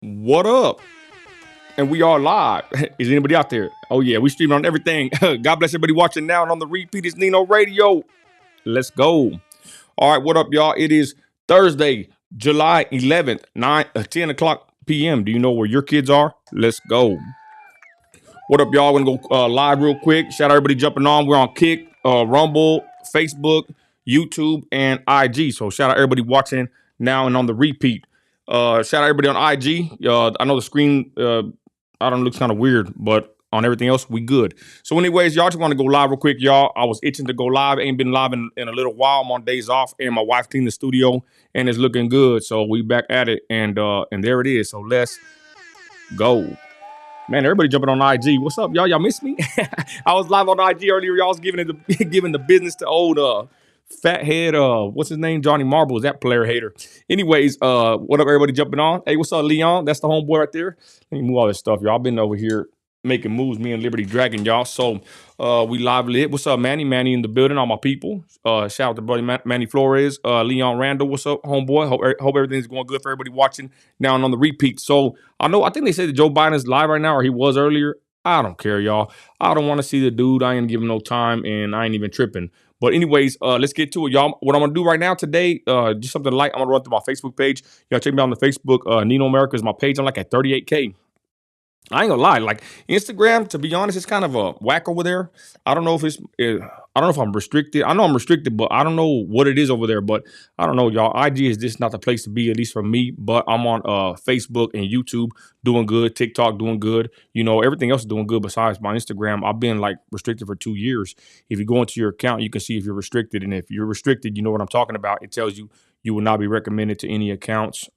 What up? And we are live. Is anybody out there? Oh yeah, we streaming on everything. God bless everybody watching now and on the repeat. It's Nino Radio. Let's go. All right, what up, y'all? It is Thursday, July 11th, 10 o'clock p.m. Do you know where your kids are? Let's go. What up, y'all? We're gonna go live real quick. Shout out everybody jumping on. We're on Kick, Rumble, Facebook, YouTube, and IG. So shout out everybody watching now and on the repeat. Shout out everybody on IG. I know the screen, I don't know, looks kind of weird, but on everything else, we good. So, anyways, y'all just want to go live real quick, y'all. I was itching to go live. Ain't been live in a little while. I'm on days off, and my wife cleaned the studio, and it's looking good. So we back at it, and there it is. So let's go. Man, everybody jumping on IG. What's up, y'all? Y'all miss me? I was live on IG earlier. Y'all was giving giving the business to old fathead. What's his name? Johnny Marbles. That player hater. Anyways, what up, everybody jumping on? Hey, what's up, Leon? That's the homeboy right there. Let me move all this stuff, y'all. I've been over here making moves. Me and Liberty Dragon, y'all. So we live lit. What's up, Manny? Manny in the building. All my people. Shout out to buddy Manny Flores. Leon Randall. What's up, homeboy? Hope everything's going good for everybody watching now and on the repeat. So I think they said that Joe Biden's live right now, or he was earlier. I don't care, y'all. I don't want to see the dude. I ain't giving no time, and I ain't even tripping. But anyways, let's get to it, y'all. What I'm gonna do right now today, just something light. I'm gonna run through my Facebook page. Y'all check me out on the Facebook. Nino America is my page. I'm like at 38K. I ain't gonna lie, like Instagram, to be honest, it's kind of a whack over there. I don't know if I don't know if I'm restricted. I know I'm restricted, but I don't know what it is over there. But I don't know, y'all. IG is just not the place to be, at least for me. But I'm on Facebook and YouTube doing good, TikTok doing good. You know, everything else is doing good besides my Instagram. I've been like restricted for 2 years. If you go into your account, you can see if you're restricted, and if you're restricted, you know what I'm talking about. It tells you you will not be recommended to any accounts.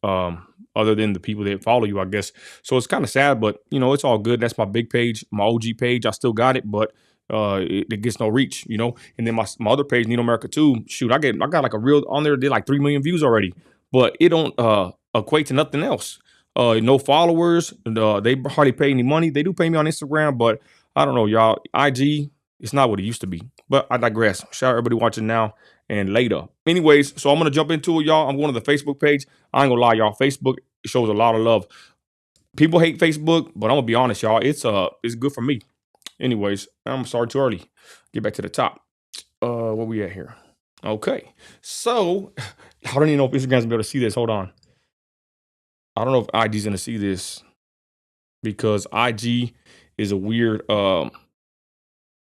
Other than the people that follow you, I guess. So it's kind of sad, but you know, it's all good. That's my big page, my OG page. I still got it, but it gets no reach, you know. And then my other page, Nino America 2, shoot, I got like a reel on there, did like 3 million views already, but it don't equate to nothing else. No followers, they hardly pay any money. They do pay me on Instagram, but I don't know, y'all. IG, it's not what it used to be. But I digress. Shout out everybody watching now and later. Anyways, so I'm gonna jump into it, y'all. I'm going to the Facebook page. I ain't gonna lie, y'all. Facebook shows a lot of love. People hate Facebook, but I'm gonna be honest, y'all. It's good for me. Anyways, I'm sorry too early. Get back to the top. Where we at here? Okay. So I don't even know if Instagram's gonna be able to see this. Hold on. I don't know if IG's gonna see this because IG is a weird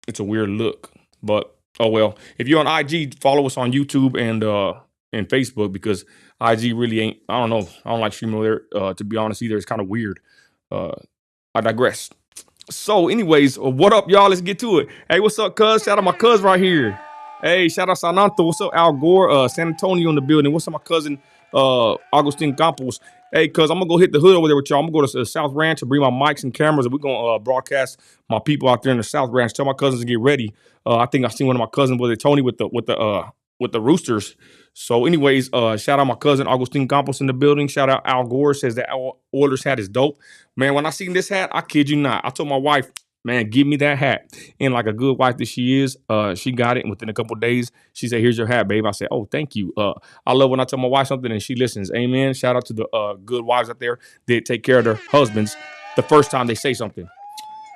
it's a weird look. But oh well. If you're on IG, follow us on YouTube and Facebook because IG really ain't. I don't know. I don't like streaming over there. To be honest, either it's kind of weird. Uh, I digress. So, anyways, what up, y'all? Let's get to it. Hey, what's up, cuz? Shout out my cuz right here. Hey, shout out Sananto. What's up, Al Gore? San Antonio in the building. What's up, my cousin, Agustin Campos? Hey, cuz, I'm gonna go hit the hood over there with y'all. I'm gonna go to the South Ranch and bring my mics and cameras, and we're gonna broadcast my people out there in the South Ranch. Tell my cousins to get ready. I think I seen one of my cousins with it, Tony, with the roosters. So, anyways, shout out my cousin Augustine Campos in the building. Shout out Al Gore says that Oilers hat is dope. Man, when I seen this hat, I kid you not. I told my wife, man, give me that hat. And like a good wife that she is, she got it. And within a couple of days, she said, here's your hat, babe. I said, oh, thank you. I love when I tell my wife something and she listens. Amen. Shout out to the good wives out there that take care of their husbands the first time they say something.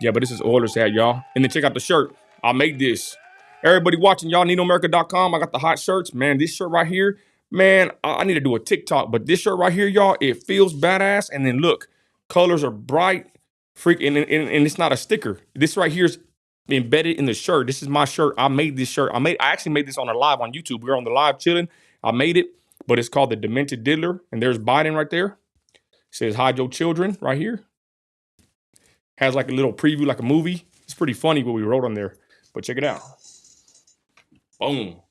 Yeah, but this is Oilers hat, y'all. And then check out the shirt. I made this. Everybody watching, y'all, NinoAmerica.com. I got the hot shirts. Man, this shirt right here, man, I need to do a TikTok. But this shirt right here, y'all, it feels badass. And then look, colors are bright, and it's not a sticker. This right here is embedded in the shirt. This is my shirt. I made this shirt. I actually made this on a live on YouTube. We were on the live chilling. I made it, but it's called the Demented Diddler. And there's Biden right there. It says, hide your children right here. Has like a little preview, like a movie. It's pretty funny what we wrote on there. But check it out. Boom.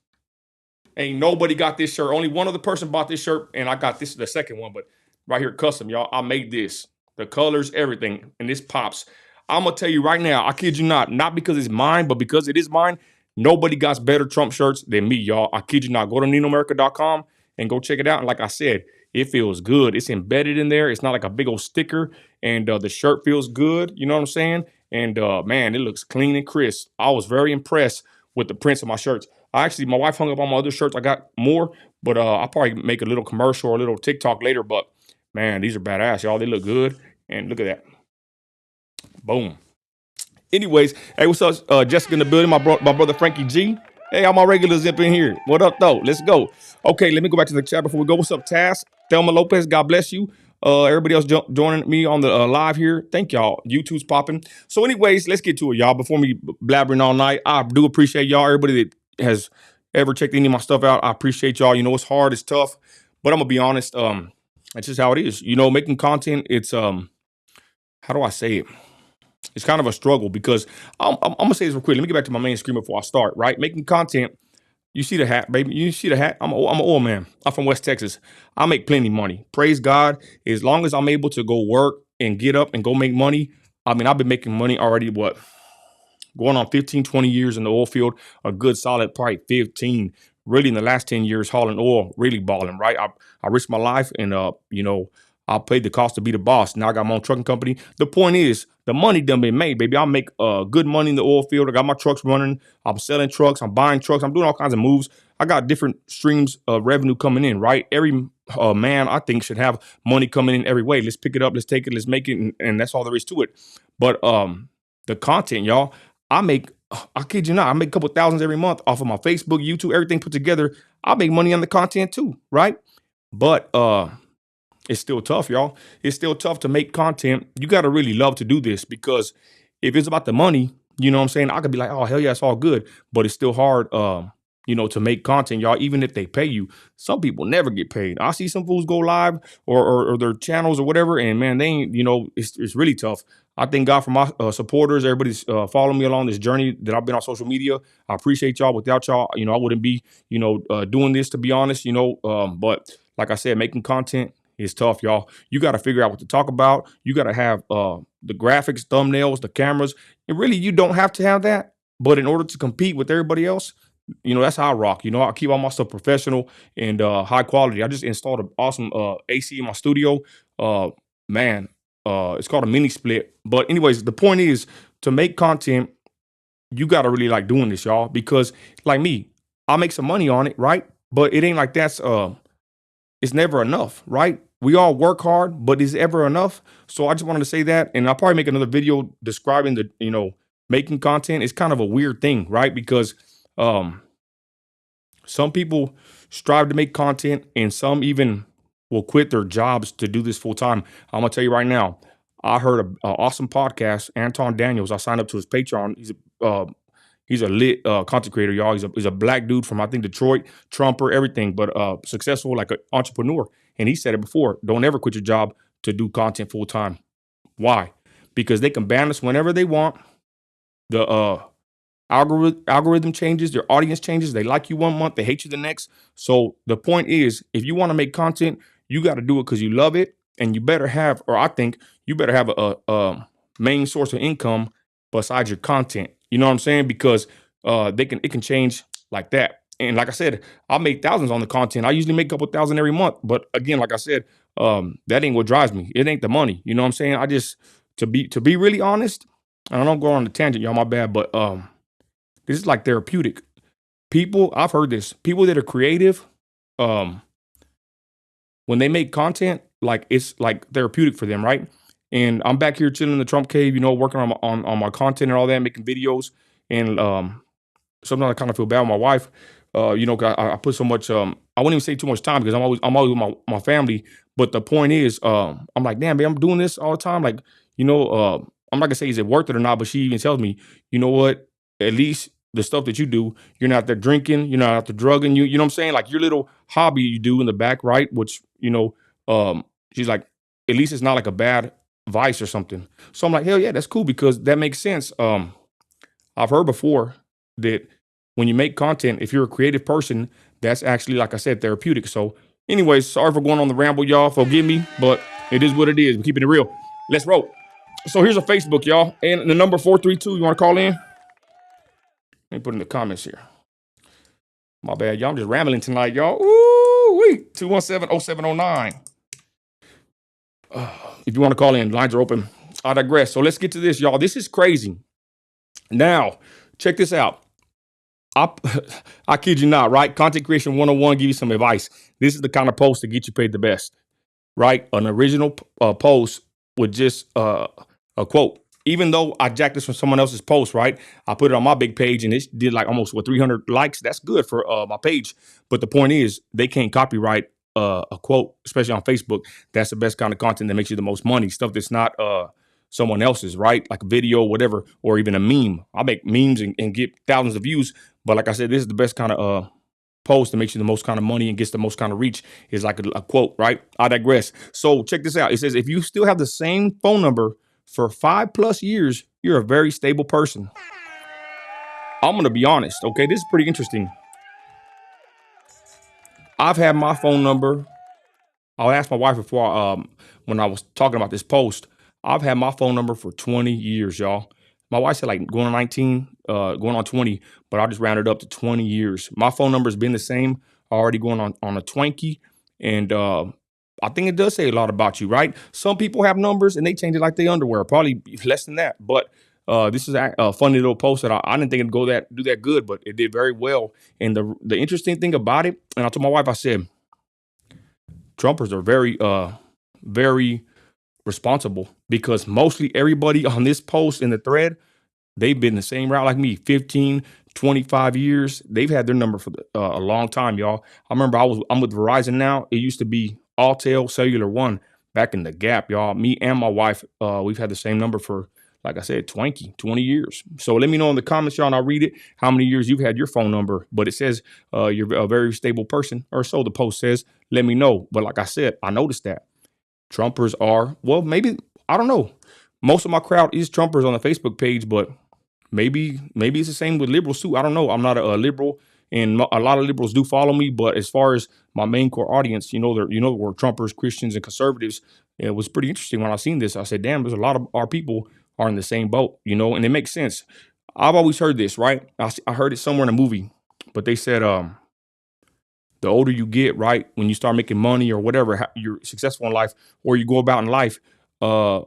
Ain't nobody got this shirt. Only one other person bought this shirt, and I got this the second one. But right here, custom, y'all. I made this. The colors, everything. And this pops. I'm going to tell you right now, I kid you not because it's mine, but because it is mine, nobody got better Trump shirts than me, y'all. I kid you not. Go to NinoAmerica.com and go check it out. And like I said, it feels good. It's embedded in there. It's not like a big old sticker. And the shirt feels good. You know what I'm saying? And man, it looks clean and crisp. I was very impressed with the prints of my shirts. My wife hung up on my other shirts. I got more, but I'll probably make a little commercial or a little TikTok later. But Man, these are badass, y'all. They look good. And look at that. Boom. Anyways, hey, what's up, Jessica in the building? My brother Frankie G. Hey, all my regulars up in here. What up, though? Let's go. Okay, let me go back to the chat before we go. What's up, Taz? Thelma Lopez, God bless you. Everybody else joining me on the live here. Thank y'all. YouTube's popping. So, anyways, let's get to it, y'all. Before me blabbering all night, I do appreciate y'all. Everybody that has ever checked any of my stuff out, I appreciate y'all. You know, it's hard, it's tough, but I'm gonna be honest. That's just how it is. You know, making content. It's how do I say it? It's kind of a struggle because I'm gonna say this real quick. Let me get back to my main screen before I start. Right, making content. You see the hat, baby. You see the hat. I'm an oil man. I'm from West Texas. I make plenty of money. Praise God. As long as I'm able to go work and get up and go make money. I mean, I've been making money already. What? Going on 15, 20 years in the oil field. A good solid probably 15. Really in the last 10 years hauling oil, really balling, right? I risked my life and you know, I paid the cost to be the boss. Now I got my own trucking company. The point is, the money done been made, baby. I make good money in the oil field. I got my trucks running. I'm selling trucks. I'm buying trucks. I'm doing all kinds of moves. I got different streams of revenue coming in, right? Every man, I think, should have money coming in every way. Let's pick it up. Let's take it. Let's make it. And that's all there is to it. But the content, y'all, I kid you not, I make a couple thousands every month off of my Facebook, YouTube, everything put together. I make money on the content too, right? But it's still tough, y'all. It's still tough to make content. You got to really love to do this because if it's about the money, you know what I'm saying? I could be like, oh, hell yeah, it's all good. But it's still hard, you know, to make content, y'all, even if they pay you. Some people never get paid. I see some fools go live or their channels or whatever, and man, they ain't, you know, it's really tough. I thank God for my supporters. Everybody's following me along this journey that I've been on social media. I appreciate y'all. Without y'all, you know, I wouldn't be, you know, doing this, to be honest, you know. But like I said, making content is tough, y'all. You got to figure out what to talk about. You got to have the graphics, thumbnails, the cameras. And really, you don't have to have that. But in order to compete with everybody else, you know, that's how I rock. You know, I keep all my stuff professional and high quality. I just installed an awesome AC in my studio. Man, it's called a mini split. But anyways, the point is to make content, you got to really like doing this, y'all, because like me, I make some money on it, right? But it ain't like that's it's never enough, right? We all work hard, but is it ever enough? So I just wanted to say that, and I'll probably make another video describing the, you know, making content. It's kind of a weird thing, right? Because some people strive to make content, and some even will quit their jobs to do this full time. I'm gonna tell you right now. I heard an awesome podcast, Anton Daniels. I signed up to his Patreon. He's a lit content creator, y'all. He's a black dude from, I think, Detroit, Trumper, everything, but successful like an entrepreneur. And he said it before: don't ever quit your job to do content full time. Why? Because they can ban us whenever they want. The algorithm changes, their audience changes. They like you one month, they hate you the next. So the point is, if you want to make content, you got to do it because you love it, and you better have, or I think you better have a main source of income besides your content. You know what I'm saying? Because it can change like that. And like I said, I make thousands on the content. I usually make a couple thousand every month. But again, like I said, that ain't what drives me. It ain't the money. You know what I'm saying? I just to be really honest, and I don't go on a tangent, y'all, my bad, but this is like therapeutic. People, I've heard this. People that are creative, um, when they make content, like it's like therapeutic for them, right? And I'm back here chilling in the Trump cave, you know, working on my content and all that, making videos. And sometimes I kind of feel bad with my wife. You know, 'cause I put so much. I wouldn't even say too much time because I'm always with my family. But the point is, I'm like, damn, babe, I'm doing this all the time. Like, you know, I'm not gonna say is it worth it or not, but she even tells me, you know what? At least the stuff that you do, you're not out there drinking, you're not out there drugging. You know what I'm saying? Like your little hobby you do in the back, right? Which you know, she's like, at least it's not like a bad vice or something. So I'm like, hell yeah, that's cool because that makes sense. I've heard before that when you make content, if you're a creative person, that's actually, like I said, therapeutic. So, anyways, sorry for going on the ramble, y'all. Forgive me, but it is what it is. We're keeping it real. Let's roll. So here's a Facebook, y'all. And the number 432, you want to call in? Let me put in the comments here. My bad, y'all. I'm just rambling tonight, y'all. Ooh, wait. 217-0709. If you want to call in, lines are open. I digress. So let's get to this, y'all. This is crazy. Now, check this out. I kid you not, right? Content Creation 101, give you some advice. This is the kind of post that get you paid the best. right? An original post with just a quote. Even though I jacked this from someone else's post, right? I put it on my big page and it did like almost 300 likes. That's good for my page. But the point is, they can't copyright a quote, especially on Facebook. That's the best kind of content that makes you the most money. Stuff that's not someone else's, right? Like a video, whatever, or even a meme. I make memes and get thousands of views. But like I said, this is the best kind of post that makes you the most kind of money and gets the most kind of reach is like a quote, right? I digress. So check this out. It says, if you still have the same phone number for 5+ years, you're a very stable person. I'm going to be honest. Okay. This is pretty interesting. I've had my phone number. I'll ask my wife before, when I was talking about this post, I've had my phone number for 20 years, y'all. My wife said like going on 19, going on 20, but I just rounded up to 20 years. My phone number has been the same, already going on a 20. And I think it does say a lot about you, right? Some people have numbers and they change it like they underwear, probably less than that. But this is a funny little post that I didn't think it'd do that good, but it did very well. And the interesting thing about it, and I told my wife, I said, Trumpers are very responsible because mostly everybody on this post in the thread, they've been the same route like me, 15, 25 years. They've had their number for a long time, y'all. I remember I'm with Verizon now. It used to be Alltel Cellular One back in the Gap, y'all. Me and my wife, we've had the same number for, like I said, 20 years. So let me know in the comments, y'all, and I'll read it, how many years you've had your phone number. But it says you're a very stable person, or so the post says. Let me know. But like I said, I noticed that Trumpers are, well, maybe, I don't know. Most of my crowd is Trumpers on the Facebook page, but maybe it's the same with liberals too. I don't know. I'm not a liberal, and a lot of liberals do follow me. But as far as my main core audience, we're Trumpers, Christians, and conservatives. And it was pretty interesting when I seen this. I said, "Damn, there's a lot of our people are in the same boat," and it makes sense. I've always heard this, right? I heard it somewhere in a movie, but they said, the older you get, right, when you start making money or whatever, you're successful in life, or you go about in life, uh,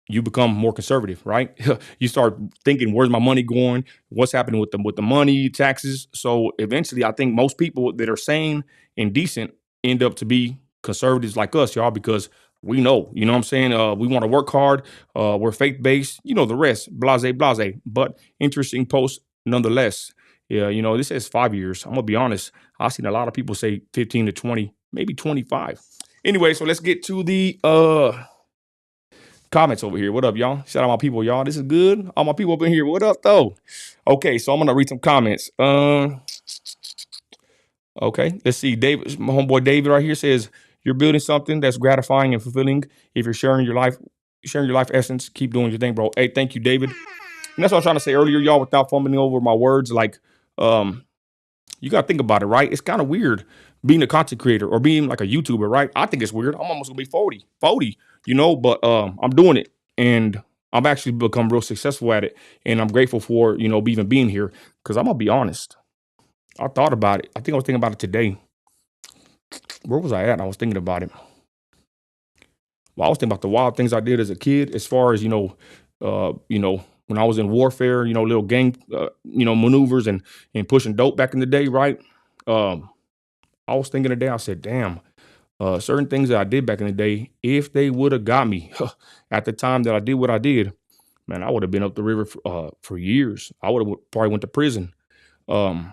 you become more conservative, right? You start thinking, where's my money going? What's happening with the money, taxes? So eventually, I think most people that are sane and decent end up to be conservatives like us, y'all, because we know, you know what I'm saying? We want to work hard. We're faith based, the rest, blase, blase. But interesting post nonetheless. Yeah, this says 5 years. I'm gonna be honest. I've seen a lot of people say 15 to 20, maybe 25. Anyway, so let's get to the comments over here. What up, y'all? Shout out my people, y'all. This is good. All my people up in here. What up, though? Okay, so I'm gonna read some comments. Okay, let's see. David, my homeboy David right here says, you're building something that's gratifying and fulfilling. If you're sharing your life essence, keep doing your thing, bro. Hey, thank you, David. And that's what I was trying to say earlier, y'all, without fumbling over my words. Like, you got to think about it, right? It's kind of weird being a content creator or being like a YouTuber, right? I think it's weird. I'm almost gonna be 40, but I'm doing it, and I've actually become real successful at it, and I'm grateful for even being here. Because I'm gonna be honest, I thought about it. I think I was thinking about it today. Where was I at? I was thinking about it. Well, I was thinking about the wild things I did as a kid, as far as when I was in warfare, little gang, maneuvers and pushing dope back in the day, right? Um, I was thinking today, I said, damn, certain things that I did back in the day, if they would have got me at the time that I did what I did, man, I would have been up the river for years. I would have probably went to prison. Um,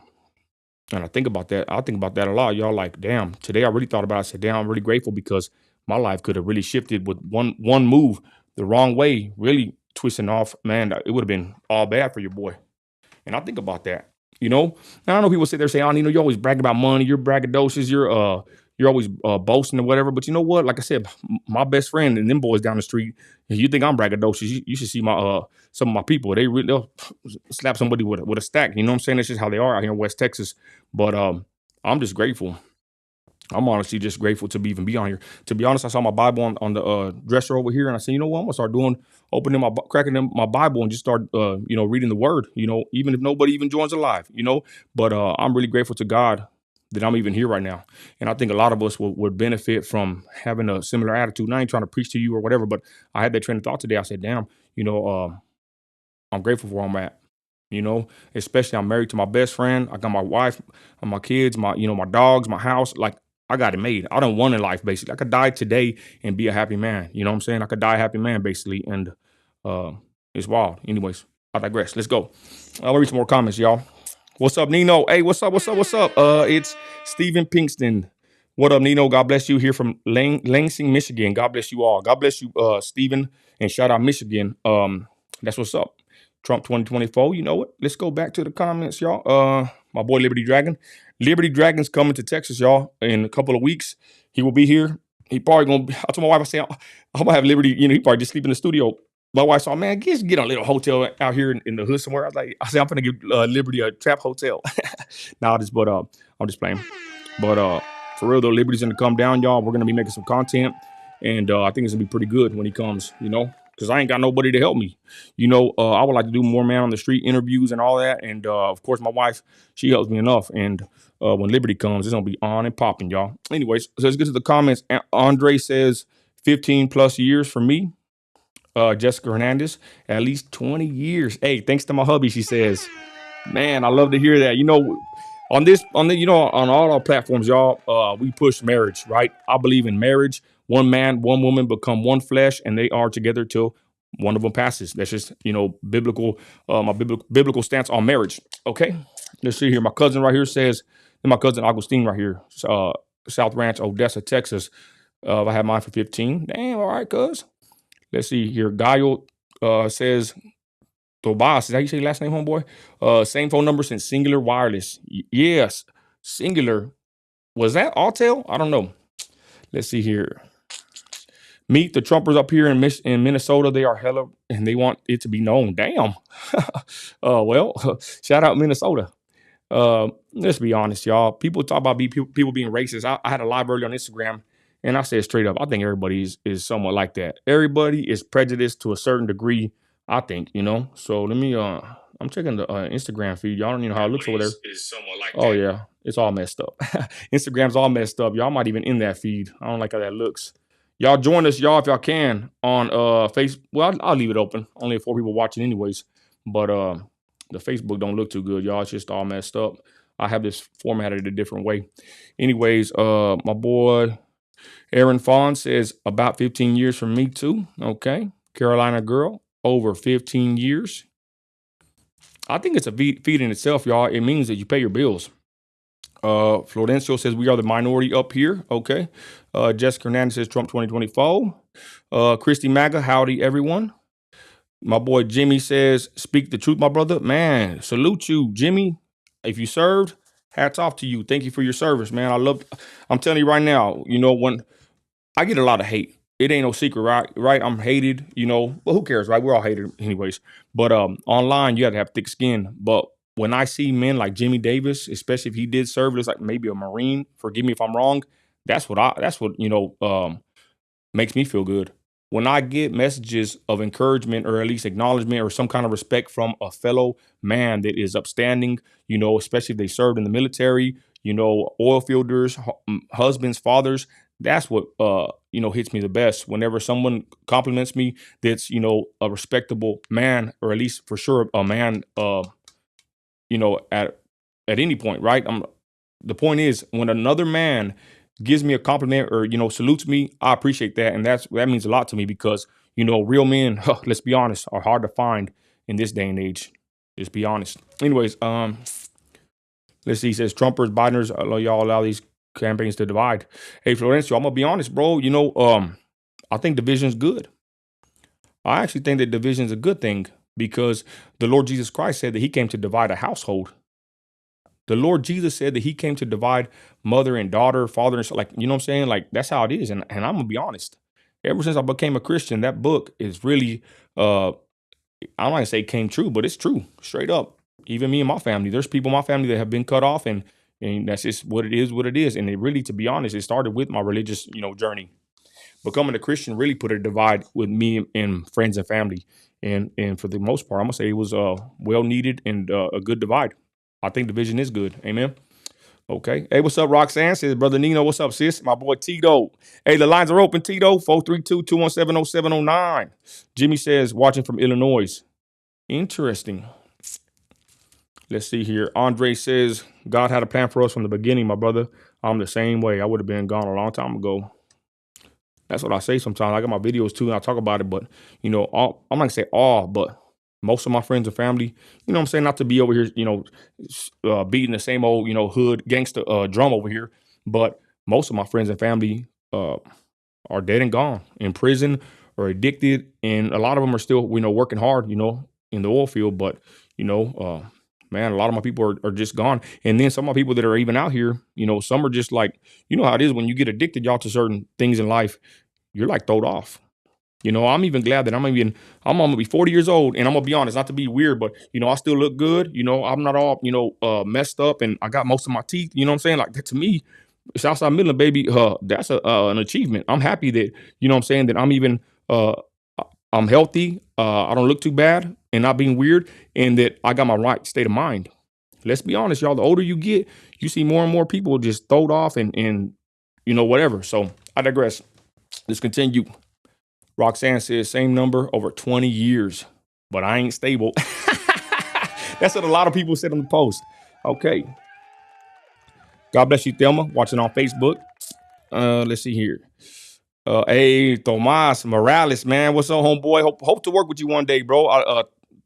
and I think about that. I think about that a lot. Y'all like, damn, today I really thought about it. I said, damn, I'm really grateful because my life could have really shifted with one move the wrong way, really twisting off. Man, it would have been all bad for your boy. And I think about that, And I know people sit there saying, "Oh, you always bragging about money. You're braggadocious. You're always boasting or whatever." But you know what? Like I said, my best friend and them boys down the street. You think I'm braggadocious? You should see my some of my people. They'll slap somebody with a stack. You know what I'm saying? That's just how they are out here in West Texas. But I'm just grateful. I'm honestly just grateful to be on here. To be honest, I saw my Bible on the dresser over here, and I said, you know what? I'm gonna start cracking in my Bible, and just start, reading the Word. Even if nobody even joins alive. But I'm really grateful to God that I'm even here right now, and I think a lot of us would benefit from having a similar attitude. And I ain't trying to preach to you or whatever, but I had that train of thought today. I said, damn, I'm grateful for where I'm at. Especially I'm married to my best friend. I got my wife and my kids, my dogs, my house. Like I got it made. I don't want in life, basically. I could die today and be a happy man. You know what I'm saying? I could die a happy man, basically. And uh, it's wild. Anyways, I digress. Let's go. I'll read some more comments, y'all. What's up, Nino? Hey, what's up? What's up? What's up? It's Stephen Pinkston. What up, Nino? God bless you here from Lansing, Michigan. God bless you all. God bless you, Stephen, and shout out Michigan. That's what's up. Trump 2024. You know what? Let's go back to the comments, y'all. My boy Liberty Dragon. Liberty Dragon's coming to Texas, y'all, in a couple of weeks. He will be here. He probably gonna. I told my wife, I say, I'm gonna have Liberty. You know, he probably just sleep in the studio. My wife saw, man, just get a little hotel out here in the hood somewhere. I said, I'm gonna give Liberty a trap hotel. Nah, I'm just playing. But for real though, Liberty's gonna come down, y'all. We're gonna be making some content, and I think it's gonna be pretty good when he comes. You know, because I ain't got nobody to help me. You know, I would like to do more man on the street interviews and all that. And of course, my wife, she helps me enough. And when Liberty comes, it's gonna be on and popping, y'all. Anyways, so let's get to the comments. Andre says 15 plus years for me. Jessica Hernandez, at least 20 years. Hey, thanks to my hubby, she says. Man, I love to hear that. You know, on all our platforms, y'all, we push marriage, right? I believe in marriage. One man, one woman become one flesh, and they are together till one of them passes. That's just, biblical, my biblical stance on marriage. Okay, let's see here. My cousin right here says, and my cousin Augustine right here, South Ranch, Odessa, Texas. I had mine for 15. Damn, all right, cuz. Let's see here. Gaio says, Tobias, is that how you say your last name, homeboy? Same phone number since Singular Wireless. Yes, Singular. Was that Autel? I don't know. Let's see here. Meet the Trumpers up here in Minnesota. They are hella, and they want it to be known. Damn. Well, shout out Minnesota. Let's be honest, y'all. People talk about people being racist. I had a live earlier on Instagram, and I said straight up, I think everybody is somewhat like that. Everybody is prejudiced to a certain degree, I think, So let me I'm checking the Instagram feed. Y'all don't even know how it looks over there. Is somewhat like oh that. Yeah, it's all messed up. Instagram's all messed up. Y'all might even in that feed. I don't like how that looks. Y'all join us, y'all, if y'all can on Facebook. Well, I'll leave it open. Only 4 people watching anyways. But the Facebook don't look too good, y'all. It's just all messed up. I have this formatted a different way. Anyways, my boy Aaron Fawn says about 15 years from me too. Okay. Carolina girl, over 15 years. I think it's a feat in itself, y'all. It means that you pay your bills. Florencio says we are the minority up here. Okay. Jessica Hernandez says Trump 2024. Christy Maga, howdy everyone. My boy Jimmy says, speak the truth, my brother. Man, salute you, Jimmy. If you served, hats off to you. Thank you for your service, man. I'm telling you right now, when I get a lot of hate, it ain't no secret, right? I'm hated, but who cares, right? We're all hated anyways. But online, you have to have thick skin. But when I see men like Jimmy Davis, especially if he did serve as like maybe a Marine, forgive me if I'm wrong, that's what makes me feel good. When I get messages of encouragement or at least acknowledgement or some kind of respect from a fellow man that is upstanding, especially if they served in the military, oil fielders, husbands, fathers, that's what, hits me the best. Whenever someone compliments me that's, a respectable man, or at least for sure a man, at any point, right? The point is when another man gives me a compliment or, salutes me, I appreciate that. And that means a lot to me because, real men, let's be honest, are hard to find in this day and age. Let's be honest. Anyways, let's see. He says, Trumpers, Bideners, y'all allow these campaigns to divide. Hey, Florencio, I'm going to be honest, bro. I think division's good. I actually think that division is a good thing because the Lord Jesus Christ said that he came to divide a household. The Lord Jesus said that he came to divide mother and daughter, father and son. Like, you know what I'm saying? Like, that's how it is. And I'm going to be honest. Ever since I became a Christian, that book is really, I'm not going to say came true, but it's true. Straight up. Even me and my family. There's people in my family that have been cut off and that's just what it is. And it really, to be honest, it started with my religious, journey. Becoming a Christian really put a divide with me and friends and family. And for the most part, I'm going to say it was well needed and a good divide. I think division is good. Amen. Okay. Hey, what's up, Roxanne? Says, Brother Nino, what's up, sis? My boy Tito. Hey, the lines are open, Tito. 432-217-0709. Jimmy says, watching from Illinois. Interesting. Let's see here. Andre says, God had a plan for us from the beginning, my brother. I'm the same way. I would have been gone a long time ago. That's what I say sometimes. I got my videos too, and I talk about it. But I'm not gonna say all, but most of my friends and family, what I'm saying, not to be over here, beating the same old, hood gangster drum over here. But most of my friends and family are dead and gone, in prison or addicted, and a lot of them are still, working hard, in the oil field. But you know, uh, man, a lot of my people are just gone. And then some of my people that are even out here, some are just like, you know how it is when you get addicted, y'all, to certain things in life, you're like throwed off. I'm even glad that I'm gonna be 40 years old, and I'm gonna be honest, not to be weird, but I still look good. I'm not all messed up, and I got most of my teeth. You know what I'm saying? Like that to me, Southside Midland, baby, that's an achievement. I'm happy that what I'm saying, that I'm even uh I'm healthy. I don't look too bad, and not being weird, and that I got my right state of mind. Let's be honest, y'all. The older you get, you see more and more people just throwed off and whatever. So I digress. Let's continue. Roxanne says, same number over 20 years, but I ain't stable. That's what a lot of people said on the post. Okay. God bless you, Thelma, watching on Facebook. Let's see here. Hey, Tomas Morales, man. What's up, homeboy? Hope to work with you one day, bro.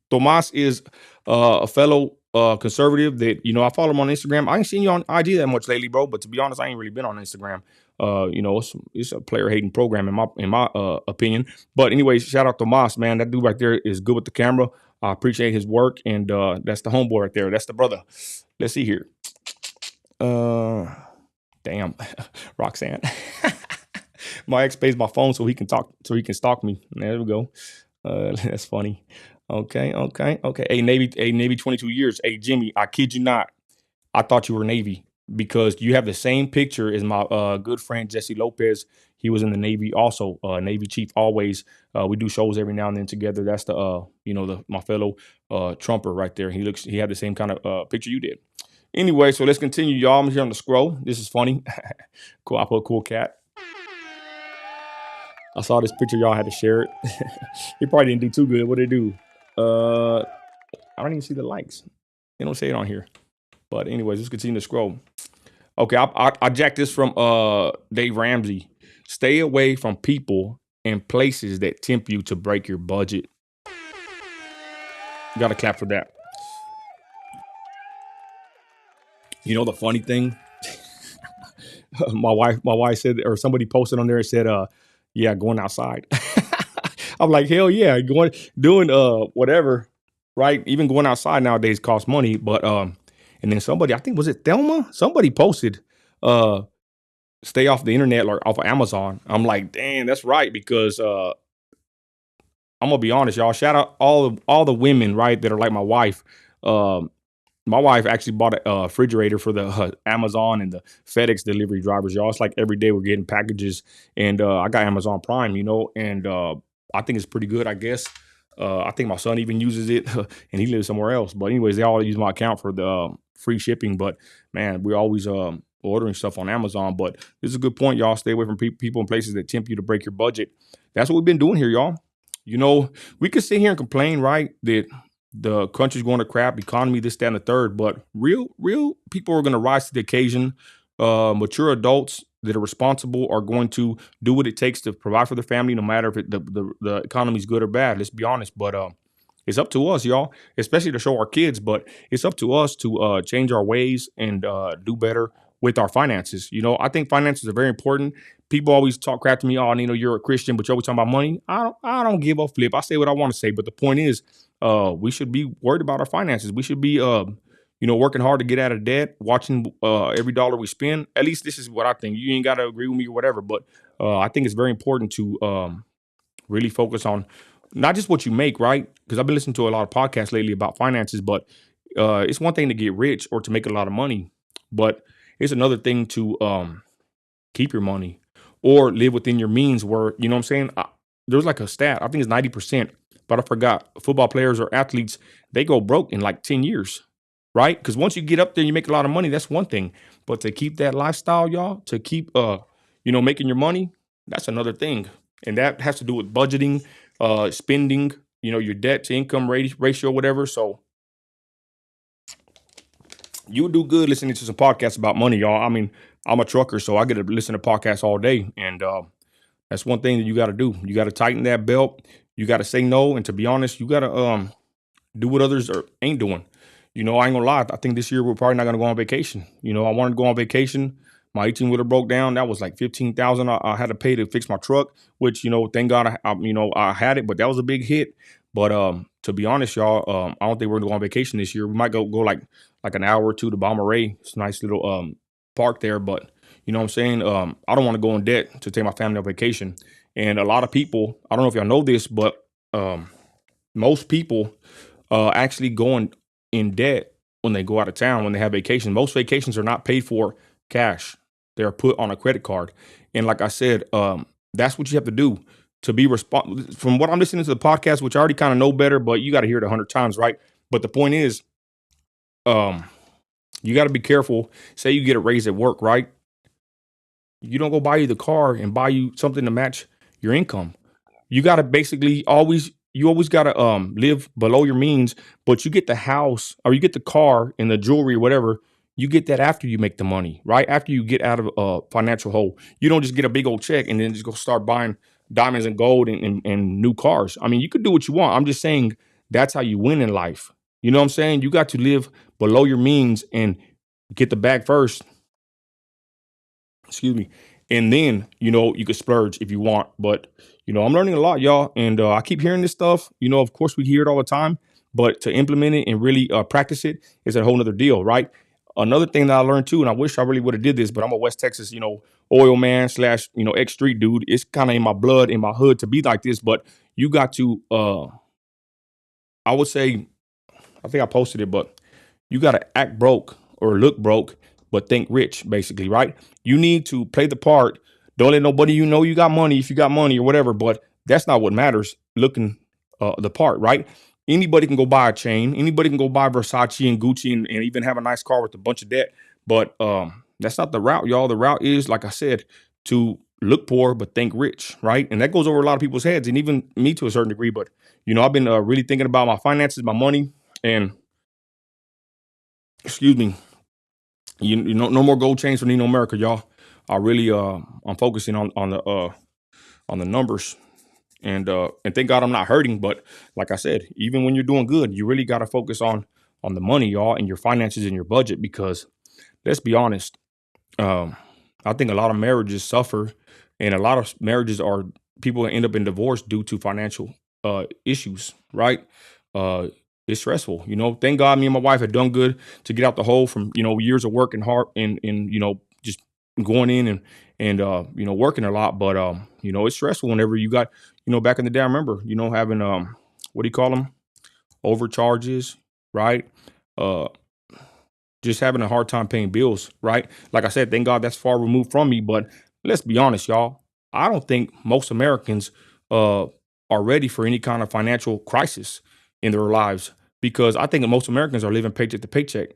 Tomas is a fellow conservative that, I follow him on Instagram. I ain't seen you on IG that much lately, bro. But to be honest, I ain't really been on Instagram. It's a player hating program in my opinion. But anyways, shout out to Tomas, man. That dude right there is good with the camera. I appreciate his work, and that's the homeboy right there. That's the brother. Let's see here. Damn, Roxanne. My ex pays my phone so he can stalk me. There we go. That's funny. Okay. Hey, Navy 22 years. Hey, Jimmy, I kid you not. I thought you were Navy because you have the same picture as my good friend Jesse Lopez. He was in the Navy also, Navy chief always. We do shows every now and then together. That's my fellow Trumper right there. He had the same kind of picture you did. Anyway, so let's continue, y'all. I'm here on the scroll. This is funny. Cool. I put a cool cat. I saw this picture, y'all had to share it. It probably didn't do too good. What did it do? I don't even see the likes. They don't say it on here. But anyways, let's continue to scroll. Okay, I jacked this from Dave Ramsey. Stay away from people and places that tempt you to break your budget. Got to clap for that. You know the funny thing? my wife said, or somebody posted on there and said, yeah, going outside. I'm like, hell yeah, doing whatever, right? Even going outside nowadays costs money. But and then somebody, I think, was it Thelma? Somebody posted, stay off the internet or off of Amazon. I'm like, dang, that's right, because I'm gonna be honest, y'all. Shout out all the women, right, that are like my wife. My wife actually bought a refrigerator for the Amazon and the FedEx delivery drivers, y'all. It's like every day we're getting packages, and I got Amazon Prime, and I think it's pretty good, I guess. I think my son even uses it, and he lives somewhere else. But anyways, they all use my account for the free shipping. But man, we're always ordering stuff on Amazon. But this is a good point, y'all. Stay away from people and places that tempt you to break your budget. That's what we've been doing here, y'all. We could sit here and complain, right, that the country's going to crap, economy, this, that, and the third. But real people are going to rise to the occasion. Mature adults that are responsible are going to do what it takes to provide for their family, no matter if the economy's good or bad. Let's be honest. But it's up to us, y'all, especially to show our kids. But it's up to us to change our ways and do better with our finances. I think finances are very important. People always talk crap to me. Oh, you're a Christian, but you're always talking about money. I don't give a flip. I say what I want to say. But the point is, we should be worried about our finances. We should be, working hard to get out of debt, watching every dollar we spend. At least this is what I think. You ain't got to agree with me or whatever. But I think it's very important to really focus on not just what you make, right? Because I've been listening to a lot of podcasts lately about finances. But it's one thing to get rich or to make a lot of money. But it's another thing to keep your money or live within your means where, you know what I'm saying? There's like a stat, I think it's 90%, but I forgot. Football players or athletes, they go broke in like 10 years, right? Because once you get up there, you make a lot of money. That's one thing. But to keep that lifestyle, y'all, to keep, making your money, that's another thing. And that has to do with budgeting, spending, your debt to income ratio, whatever. So you would do good listening to some podcasts about money, y'all. I mean, I'm a trucker, so I get to listen to podcasts all day. And that's one thing that you got to do. You got to tighten that belt. You got to say no. And to be honest, you got to do what others ain't doing. I ain't gonna lie. I think this year we're probably not gonna go on vacation. I wanted to go on vacation. My 18 wheeler broke down. That was like 15,000. I had to pay to fix my truck, which thank God I had it, but that was a big hit. But to be honest, y'all, I don't think we're gonna go on vacation this year. We might go like an hour or two to Bomberay. It's a nice little park there, but you know what I'm saying. I don't want to go in debt to take my family on vacation. And a lot of people, I don't know if y'all know this, but most people actually going in debt when they go out of town, when they have vacations. Most vacations are not paid for cash. They're put on a credit card. And like I said, that's what you have to do to be responsible. From what I'm listening to the podcast, which I already kind of know better, but you got to hear it 100 times, right? But the point is, you got to be careful. Say you get a raise at work, right? You don't go buy you the car and buy you something to match your income. You got to basically always got to live below your means, but you get the house or you get the car and the jewelry or whatever. You get that after you make the money, right? After you get out of a financial hole. You don't just get a big old check and then just go start buying diamonds and gold and new cars. I mean, you could do what you want. I'm just saying that's how you win in life. You know what I'm saying? You got to live below your means and get the bag first. Excuse me. And then, you could splurge if you want. But, I'm learning a lot, y'all. And I keep hearing this stuff. Of course, we hear it all the time. But to implement it and really practice it is a whole nother deal, right? Another thing that I learned too, and I wish I really would have did this, but I'm a West Texas, oil man / ex street dude. It's kind of in my blood, in my hood to be like this. But you got to, I would say, I think I posted it, but you got to act broke or look broke, but think rich, basically, right? You need to play the part. Don't let nobody you got money if you got money or whatever, but that's not what matters. Looking the part, right? Anybody can go buy a chain. Anybody can go buy Versace and Gucci and even have a nice car with a bunch of debt. But that's not the route, y'all. The route is, like I said, to look poor but think rich, right? And that goes over a lot of people's heads, and even me to a certain degree. But I've been really thinking about my finances, my money, and excuse me, no more gold chains for Nino America, y'all. I really I'm focusing on the numbers, and thank God I'm not hurting. But like I said, even when you're doing good, you really got to focus on the money, y'all, and your finances and your budget, because let's be honest, I think a lot of marriages suffer, and a lot of marriages are people end up in divorce due to financial issues, right? It's stressful, Thank God me and my wife had done good to get out the hole from years of working hard and just going in and working a lot. But it's stressful whenever you got back in the day. I remember having what do you call them, overcharges, right? Uh, just having a hard time paying bills, right? Like I said, thank God that's far removed from me. But let's be honest, y'all. I don't think most Americans are ready for any kind of financial crisis in their lives, because I think most Americans are living paycheck to paycheck.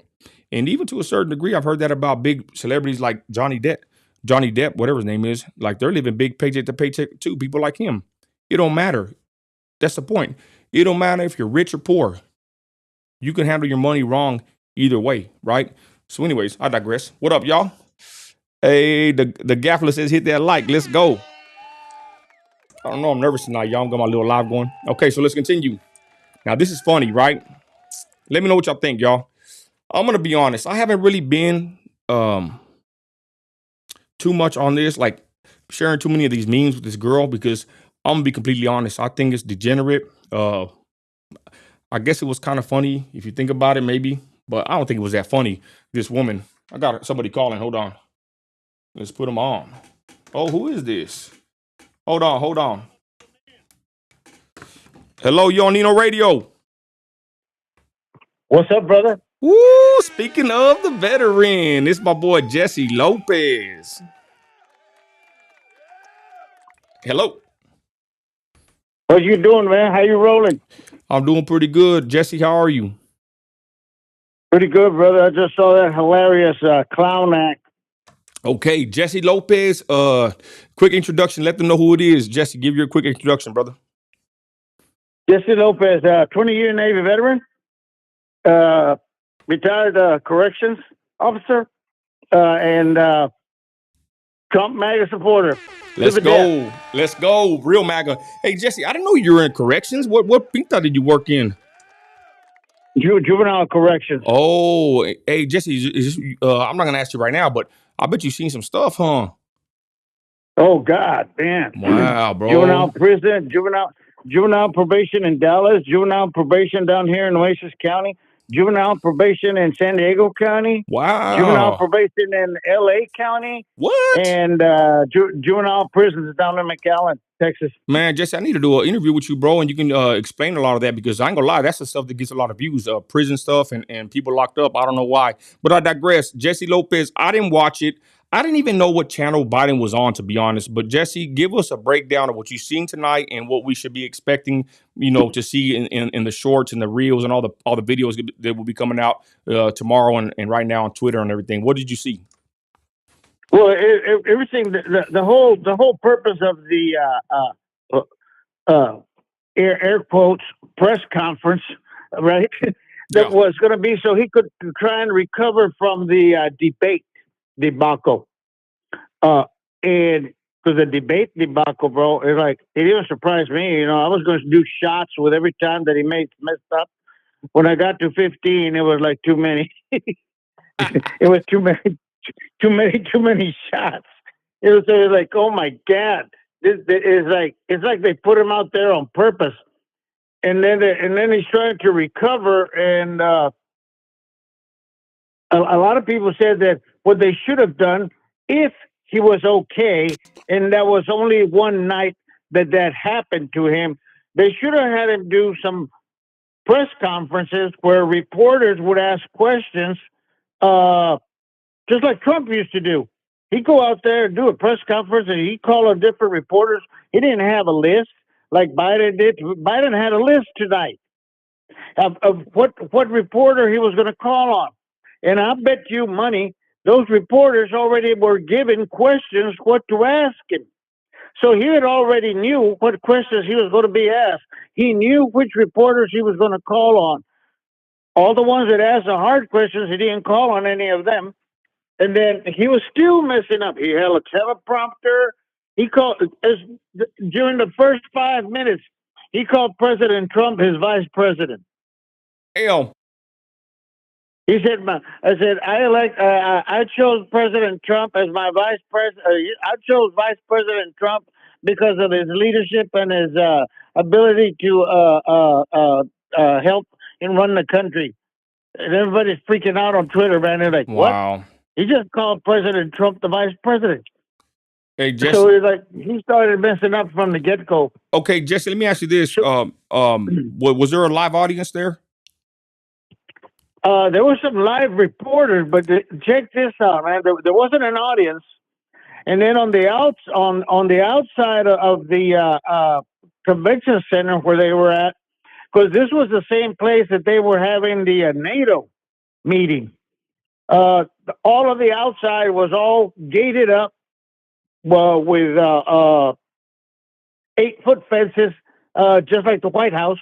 And even to a certain degree, I've heard that about big celebrities like Johnny Depp, whatever his name is. Like, they're living big paycheck to paycheck too. People like him. It don't matter. That's the point. It don't matter if you're rich or poor. You can handle your money wrong either way, right? So anyways, I digress. What up, y'all? Hey, the Gaffler says hit that like. Let's go. I don't know. I'm nervous tonight, y'all. I'm got my little live going. Okay, so let's continue. Now, this is funny, right? Let me know what y'all think, y'all. I'm going to be honest. I haven't really been too much on this, like sharing too many of these memes with this girl, because I'm going to be completely honest. I think it's degenerate. I guess it was kind of funny if you think about it, maybe, but I don't think it was that funny. This woman, I got somebody calling. Hold on. Let's put them on. Oh, who is this? Hold on. Hello, you on Nino Radio. What's up, brother? Woo, speaking of the veteran, it's my boy Jesse Lopez. Hello. What you doing, man? How you rolling? I'm doing pretty good. Jesse, how are you? Pretty good, brother. I just saw that hilarious clown act. Okay, Jesse Lopez. Quick introduction. Let them know who it is. Jesse, give your quick introduction, brother. Jesse Lopez, 20-year Navy veteran, retired corrections officer, and Trump MAGA supporter. Let's go. Let's go. Real MAGA. Hey, Jesse, I didn't know you were in corrections. What pinta did you work in? Juvenile corrections. Oh, hey, Jesse, I'm not going to ask you right now, but I bet you've seen some stuff, huh? Oh, God, man. Wow, bro. Juvenile prison, juvenile probation in Dallas, juvenile probation down here in Oasis County, juvenile probation in San Diego County, Wow. juvenile probation in LA County. What? And juvenile prisons down in McAllen, Texas. Man, Jesse, I need to do an interview with you, bro, and you can explain a lot of that, because I ain't gonna lie, that's the stuff that gets a lot of views, prison stuff and people locked up. I don't know why, but I digress. Jesse Lopez, I didn't watch it. I didn't even know what channel Biden was on, to be honest. But Jesse, give us a breakdown of what you've seen tonight and what we should be expecting, to see in the shorts and the reels and all the videos that will be coming out tomorrow and right now on Twitter and everything. What did you see? Well, everything, the whole purpose of the air quotes press conference, right? That was going to be so he could try and recover from the debate debacle. And because the debate debacle, bro, it's like, it even surprised me. I was going to do shots with every time that he messed up. When I got to 15, it was like too many. It was too many shots. It was like, oh my God. It's like they put him out there on purpose, and then he's trying to recover. And a lot of people said that what they should have done, if he was okay, and that was only one night that happened to him, they should have had him do some press conferences where reporters would ask questions, just like Trump used to do. He'd go out there and do a press conference, and he'd call on different reporters. He didn't have a list like Biden did. Biden had a list tonight of what reporter he was going to call on. And I bet you money those reporters already were given questions what to ask him. So he had already knew what questions he was going to be asked. He knew which reporters he was going to call on. All the ones that asked the hard questions, he didn't call on any of them. And then he was still messing up. He had a teleprompter. He called during the first 5 minutes. He called President Trump his vice president. Hell. He said, I chose President Trump as my vice president. I chose Vice President Trump because of his leadership and his ability to help and run the country. And everybody's freaking out on Twitter, man. They're like, wow. What? He just called President Trump the vice president. Hey, Jesse. So he started messing up from the get-go. Okay, Jesse, let me ask you this. Was there a live audience there? There were some live reporters, but check this out, man. There wasn't an audience. And then on the outside of the convention center where they were at, because this was the same place that they were having the NATO meeting. All of the outside was all gated up with 8-foot fences, just like the White House,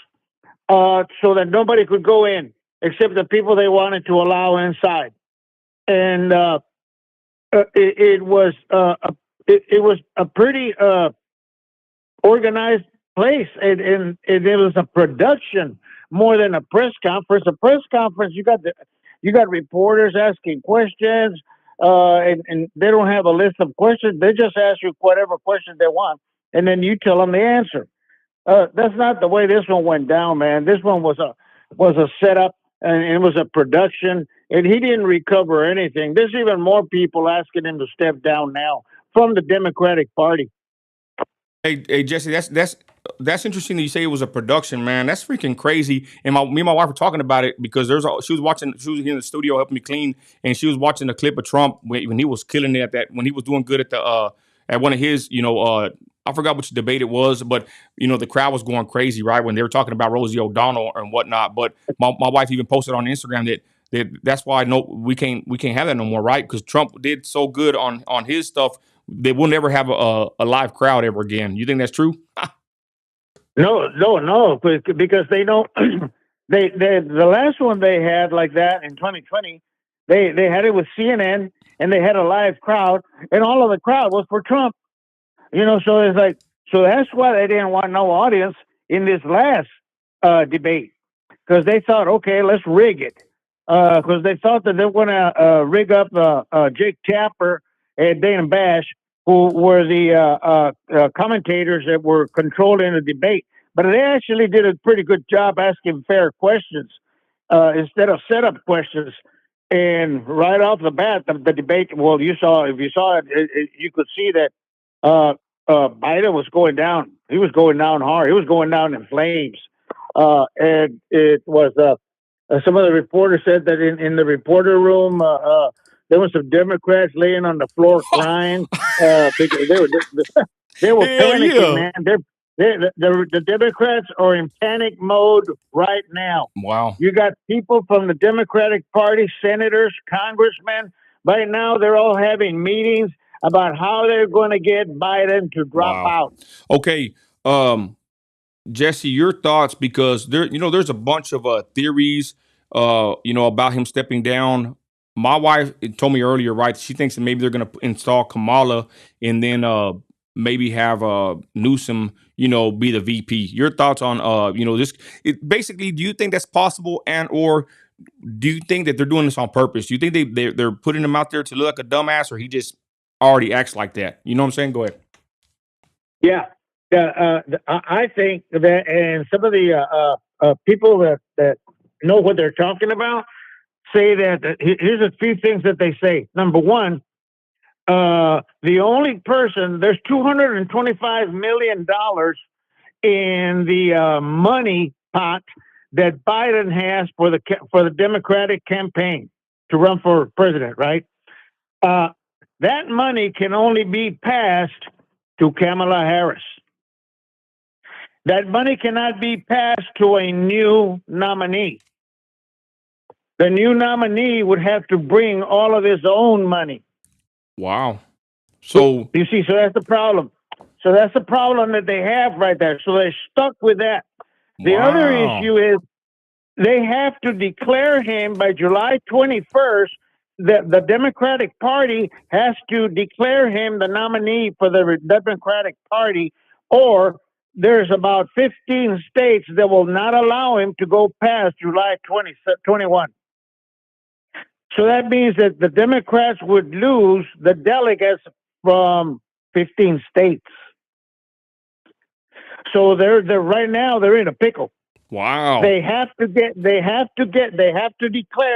so that nobody could go in except the people they wanted to allow inside. And it was a pretty organized place, and it was a production more than a press conference. A press conference, you got reporters asking questions, and they don't have a list of questions. They just ask you whatever question they want, and then you tell them the answer. That's not the way this one went down, man. This one was a setup, and it was a production, and he didn't recover anything. There's even more people asking him to step down now from the Democratic Party. Hey, Jesse, that's interesting that you say it was a production, man. That's freaking crazy. And me and my wife were talking about it because she was here in the studio helping me clean, and she was watching a clip of Trump when he was killing it when he was doing good at one of his, I forgot which debate it was, but the crowd was going crazy, right, when they were talking about Rosie O'Donnell and whatnot. But my wife even posted on Instagram that's why we can't have that no more, right? Because Trump did so good on his stuff. They will never have a live crowd ever again. You think that's true? No, because they don't. The last one they had like that in 2020, they had it with CNN, and they had a live crowd, and all of the crowd was for Trump. So it's like, so that's why they didn't want no audience in this last debate, because they thought, okay, let's rig it, because they thought that they were going to rig up Jake Tapper and Dana Bash, who were the commentators that were controlling the debate. But they actually did a pretty good job asking fair questions instead of setup questions. And right off the bat, the debate, well, if you saw it, you could see that Biden was going down. He was going down hard. He was going down in flames. And it was some of the reporters said that in the reporter room, there were some Democrats laying on the floor crying because they were Hell panicking, yeah. man. The Democrats are in panic mode right now. Wow. You got people from the Democratic Party, senators, congressmen. Right now, they're all having meetings about how they're going to get Biden to drop Wow. out. Okay. Jesse, your thoughts, because there's a bunch of theories, about him stepping down. My wife told me earlier, right? She thinks that maybe they're going to install Kamala and then maybe have Newsom, be the VP. Your thoughts on this? Basically, do you think that's possible, and or do you think that they're doing this on purpose? Do you think they're putting him out there to look like a dumbass, or he just already acts like that? You know what I'm saying? Go ahead. Yeah. I think that, and some of the people that know what they're talking about say that here's a few things that they say. Number one, the only person, there's $225 million in the money pot that Biden has for the Democratic campaign to run for president, right? That money can only be passed to Kamala Harris. That money cannot be passed to a new nominee. The new nominee would have to bring all of his own money. Wow. So you see, so that's the problem. So that's the problem that they have right there. So they're stuck with that. The other issue is they have to declare him by July 21st. The Democratic Party has to declare him the nominee for the Democratic Party, or there's about 15 states that will not allow him to go past July 21. So that means that the Democrats would lose the delegates from 15 states. So they're right now they're in a pickle. Wow. They have to declare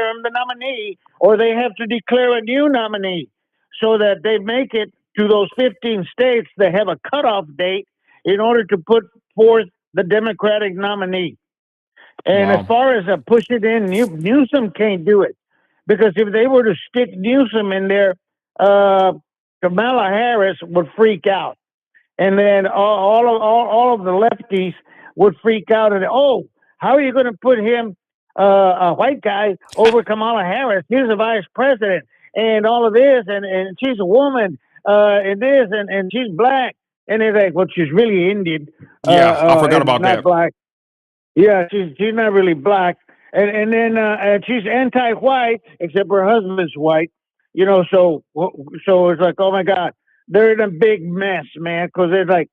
him the nominee, or they have to declare a new nominee, so that they make it to those 15 states that have a cutoff date in order to put forth the Democratic nominee. And as far as push it in, Newsom can't do it, because if they were to stick Newsom in there, Kamala Harris would freak out, and then all of the lefties would freak out, and how are you going to put him, a white guy, over Kamala Harris? He's the vice president, and all of this, and she's a woman, and this, and she's black, and they're like, well, she's really Indian. Yeah, I forgot about not that. Black. Yeah, she's not really black, and then she's anti-white, except her husband's white. So it's like, oh my God, they're in a big mess, man, because they're like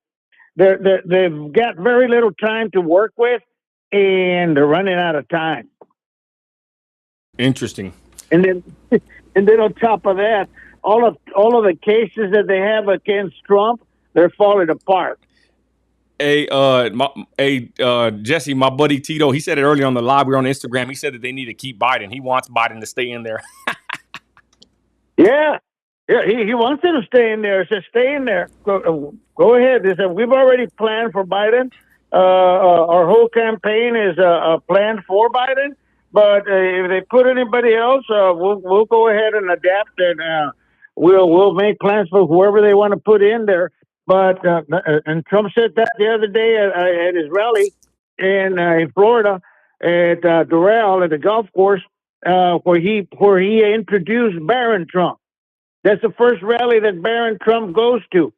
they've got very little time to work with, and they're running out of time. Interesting. And then on top of that, all of the cases that they have against Trump, they're falling apart. Hey, Jesse, my buddy Tito, he said it earlier on the live. We were on Instagram. He said that they need to keep Biden. He wants Biden to stay in there. Yeah, he wants him to stay in there. He says, stay in there. Go ahead. They said, we've already planned for Biden. Our whole campaign is planned for Biden. But if they put anybody else, we'll go ahead and adapt, and we'll make plans for whoever they want to put in there. But and Trump said that the other day at his rally in Florida at Doral at the golf course, where he introduced Barron Trump. That's the first rally that Barron Trump goes to.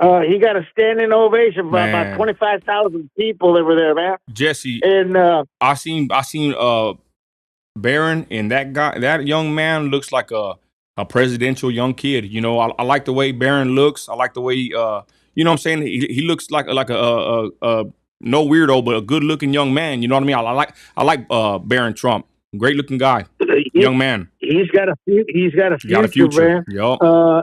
He got a standing ovation from about 25,000 people that were there, man. Jesse, and I seen Barron, and that young man looks like a a presidential young kid. You know, I like the way Barron looks. I like the way you know what I'm saying. He looks like a no weirdo, but a good looking young man. You know what I mean? I like Barron Trump. Great looking guy, young man. He's got a He got a future, future. man. Yup.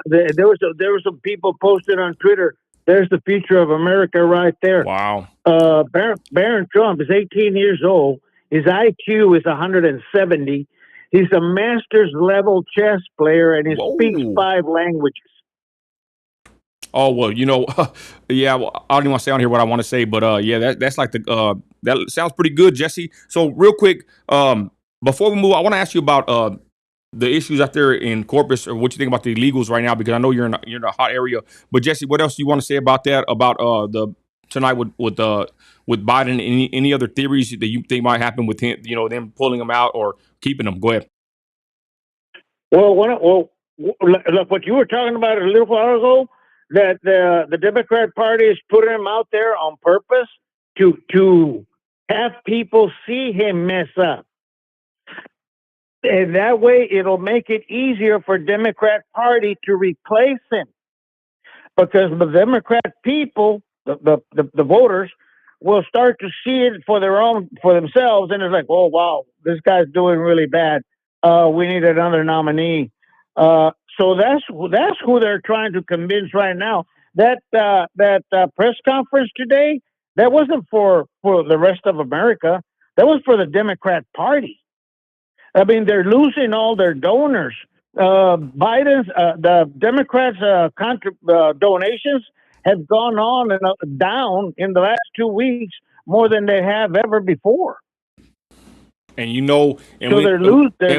There was some people posted on Twitter. There's the future of America right there. Wow. Barron Trump is 18 years old. His IQ is 170. He's a master's level chess player, and he speaks Whoa. 5 languages. Oh well, you know, yeah. Well, I don't even want to say on here what I want to say, but yeah, that's like the that sounds pretty good, Jesse. So real quick, before we move, I want to ask you about the issues out there in Corpus, or what you think about the illegals right now, because I know you're in a hot area. But Jesse, what else do you want to say about that? About the tonight with Biden? Any other theories that you think might happen with him? You know, them pulling him out or keeping him? Go ahead. Well, look, what you were talking about a little while ago, that the Democrat Party is putting him out there on purpose to have people see him mess up. And that way it'll make it easier for Democrat Party to replace him. Because the Democrat people, the voters, will start to see it for themselves, and it's like, oh wow, this guy's doing really bad. We need another nominee. So that's who they're trying to convince right now. That press conference today, that wasn't for the rest of America. That was for the Democrat Party. I mean, they're losing all their donors. The Democrats' donations have gone on and down in the last 2 weeks more than they have ever before. And you know, and so they're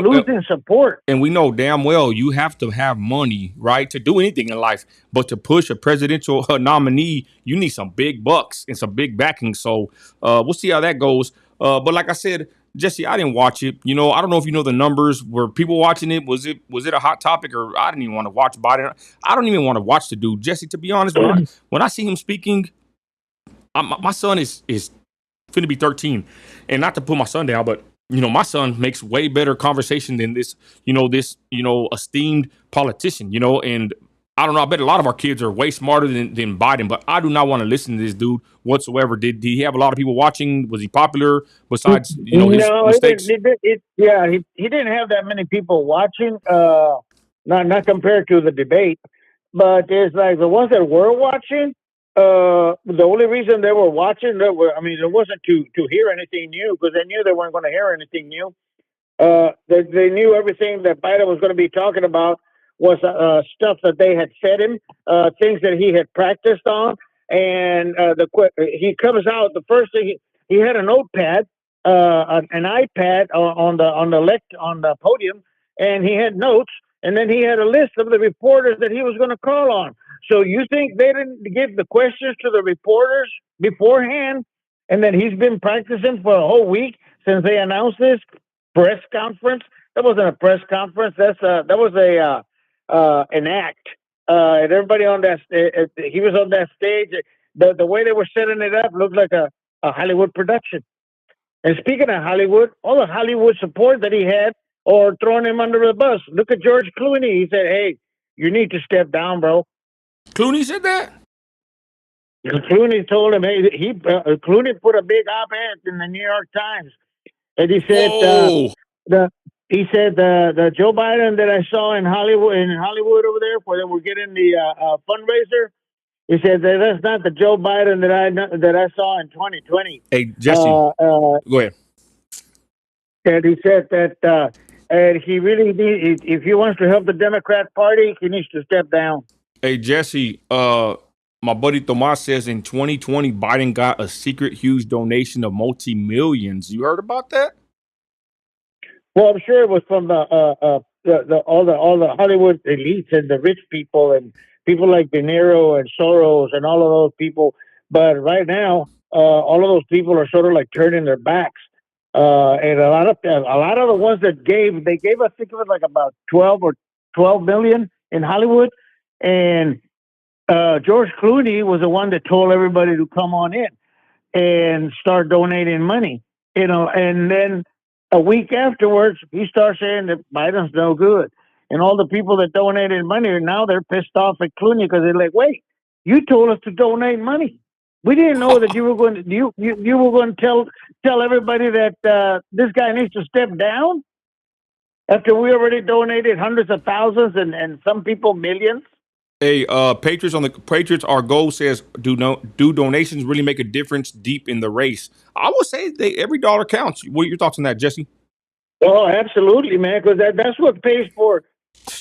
losing support. And we know damn well you have to have money, right, to do anything in life. But to push a presidential nominee, you need some big bucks and some big backing. So we'll see how that goes. But like I said, Jesse, I didn't watch it. You know, I don't know if you know the numbers. Were people watching it? Was it a hot topic? Or I didn't even want to watch Biden. I don't even want to watch the dude. Jesse, to be honest, when I see him speaking, my son is finna be 13. And not to put my son down, but you know, my son makes way better conversation than this esteemed politician, you know, and I don't know. I bet a lot of our kids are way smarter than Biden, but I do not want to listen to this dude whatsoever. Did he have a lot of people watching? Was he popular besides, you know, his mistakes? He didn't have that many people watching, not compared to the debate, but it's like the ones that were watching, the only reason they were watching, it wasn't to hear anything new, because they knew they weren't going to hear anything new. They knew everything that Biden was going to be talking about was stuff that they had fed him, things that he had practiced on, and he comes out. The first thing he had a notepad, an iPad on the podium, and he had notes, and then he had a list of the reporters that he was going to call on. So you think they didn't give the questions to the reporters beforehand, and then he's been practicing for a whole week since they announced this press conference? That wasn't a press conference. That was an act. And everybody on that, he was on that stage. The way they were setting it up looked like a Hollywood production. And speaking of Hollywood, all the Hollywood support that he had, or throwing him under the bus. Look at George Clooney. He said, "Hey, you need to step down, bro." Clooney said that? Clooney told him, "Hey, Clooney put a big op-ed in the New York Times, and he said the Joe Biden that I saw in Hollywood over there, where they were getting the fundraiser." He said that's not the Joe Biden that I saw in 2020. Hey, Jesse, go ahead. And he said that and he really needs, if he wants to help the Democrat Party, he needs to step down. Hey, Jesse, my buddy Tomas says in 2020, Biden got a secret huge donation of multi-millions. You heard about that? Well, I'm sure it was from all the Hollywood elites and the rich people and people like De Niro and Soros and all of those people. But right now, all of those people are sort of like turning their backs. And a lot of the ones that gave, I think it was like about 12 million in Hollywood. And George Clooney was the one that told everybody to come on in and start donating money, you know. And then a week afterwards, he starts saying that Biden's no good. and all the people that donated money, and now they're pissed off at Clooney because they're like, wait, you told us to donate money. We didn't know that you were going to you were going to tell everybody that this guy needs to step down after we already donated hundreds of thousands and some people millions. Hey, Patriots. Our goal says, do donations really make a difference deep in the race? I would say every dollar counts. What are your thoughts on that, Jesse? Oh, absolutely, man, because that's what pays for.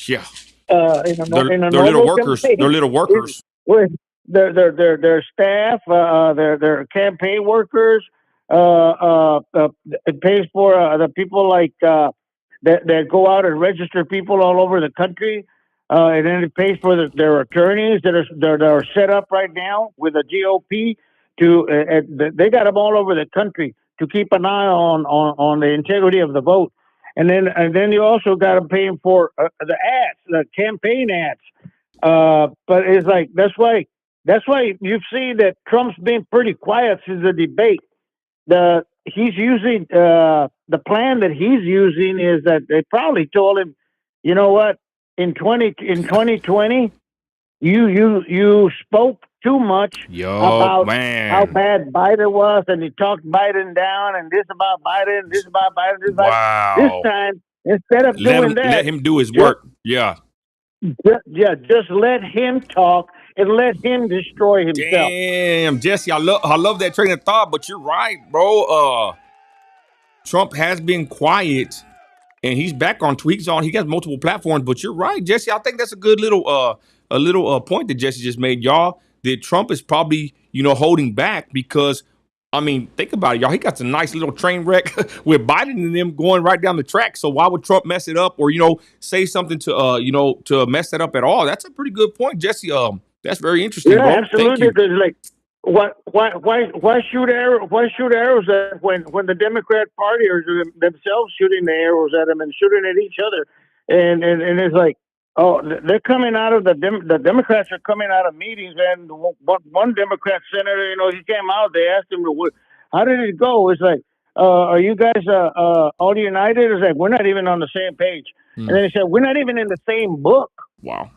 Yeah, In a they're little workers. campaign, They're little workers. with their staff, their campaign workers. It pays for the people like that go out and register people all over the country, and then it pays for their attorneys that are set up right now with the GOP. They got them all over the country to keep an eye on the integrity of the vote, and then you also got them paying for the ads, the campaign ads. But it's like that's why you see that Trump's been pretty quiet since the debate. He's using the plan that he's using is that they probably told him, you know what, in 2020 you spoke too much about how bad Biden was, and he talked Biden down, and this about Biden, this about Biden, this about this time. Instead of doing that, let him do his work. Yeah, just let him talk and let him destroy himself. Damn, Jesse, I love that train of thought, but you're right, bro. Trump has been quiet, and he's back on tweaks on. He has multiple platforms, but you're right, Jesse. I think that's a good little point that Jesse just made, y'all. That Trump is probably holding back because, I mean, think about it, y'all. He got a nice little train wreck with Biden and them going right down the track. So why would Trump mess it up or say something to mess that up at all? That's a pretty good point, Jesse. That's very interesting. Yeah, bro. absolutely. Because like, why shoot arrows at when the Democrat Party are themselves shooting the arrows at them and shooting at each other, and it's like, oh, they're coming out of the Democrats are coming out of meetings, and one Democrat senator, he came out. They asked him, how did it go? It's like, are you guys all united? It's like, we're not even on the same page. And then he said, we're not even in the same book. Wow.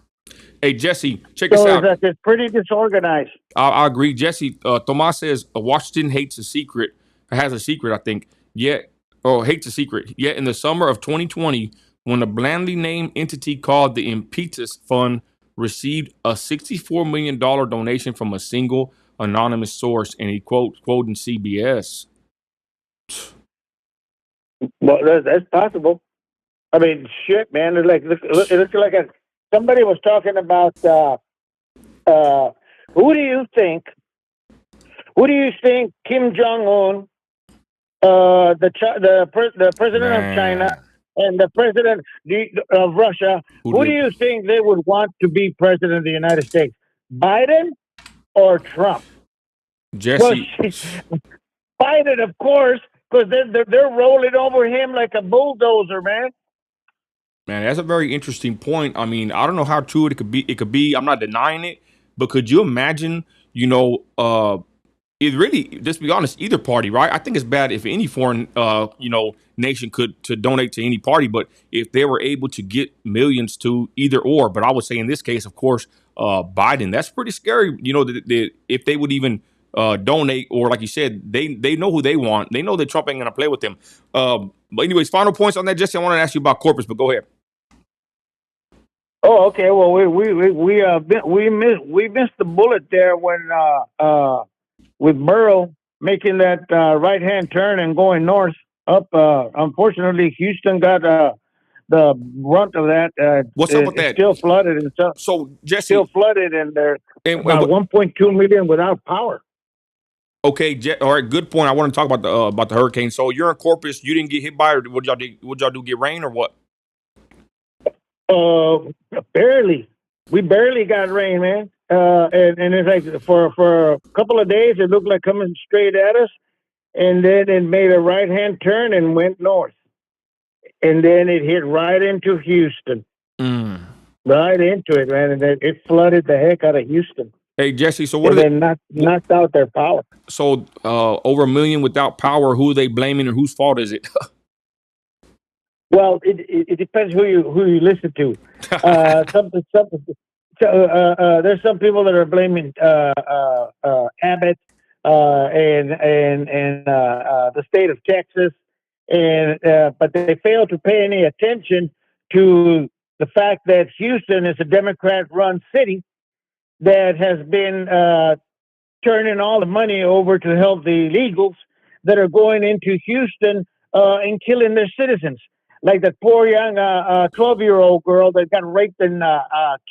Hey, Jesse, check this out. It's pretty disorganized. I agree. Jesse, Tomas says Washington has a secret, I think, hates a secret. Yet in the summer of 2020, when a blandly named entity called the Impetus Fund received a $64 million donation from a single anonymous source, and he quoting CBS. Well, that's possible. I mean, shit, man. It looks like somebody was talking about who do you think Kim Jong-un, the president of China, and the president of Russia, who do you think they would want to be president of the United States? Biden or Trump? Jesse. Biden, of course, because they're rolling over him like a bulldozer, man. Man, that's a very interesting point. I mean, I don't know how true it could be. I'm not denying it, but could you imagine, it really, just be honest, either party, right? I think it's bad if any foreign, nation could to donate to any party, but if they were able to get millions to either or, but I would say in this case, of course, Biden, that's pretty scary. If they would even donate, or like you said, they know who they want. They know that Trump ain't gonna play with them. But anyways, final points on that, Jesse. I want to ask you about corpus, but go ahead. Oh, okay. Well, we missed the bullet there when with Burrow making that right hand turn and going north up. Unfortunately, Houston got the brunt of that. What's up with that? Still flooded and stuff. So Jesse, still flooded, and they're about 1.2 million without power. Okay, all right, good point. I want to talk about the hurricane. So you're in Corpus. You didn't get hit by, or what y'all do? What y'all do? Get rain or what? Barely. We barely got rain, man. And it's like for a couple of days, it looked like coming straight at us, and then it made a right hand turn and went north, and then it hit right into Houston, right into it, man, and it flooded the heck out of Houston. Hey, Jesse, so what and then knocked out their power. So over 1 million without power, who are they blaming or whose fault is it? Well, it depends who you listen to. There's some people that are blaming Abbott and the state of Texas, and but they fail to pay any attention to the fact that Houston is a Democrat-run city that has been turning all the money over to help the illegals that are going into Houston and killing their citizens. Like that poor young 12-year-old girl that got raped and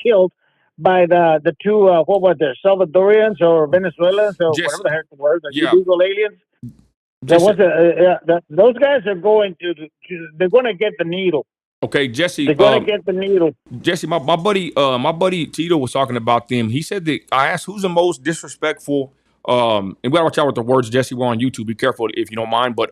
killed by the two, what was it, Salvadorians or Venezuelans or whatever Jesse, the heck it was, the yeah, illegal aliens. There Jesse. was those guys are going they're going to get the needle. Okay, Jesse. They're going to get the needle. Jesse, my buddy Tito was talking about them. He said that I asked who's the most disrespectful. And we gotta watch out with the words, Jesse. We're on YouTube. Be careful if you don't mind. But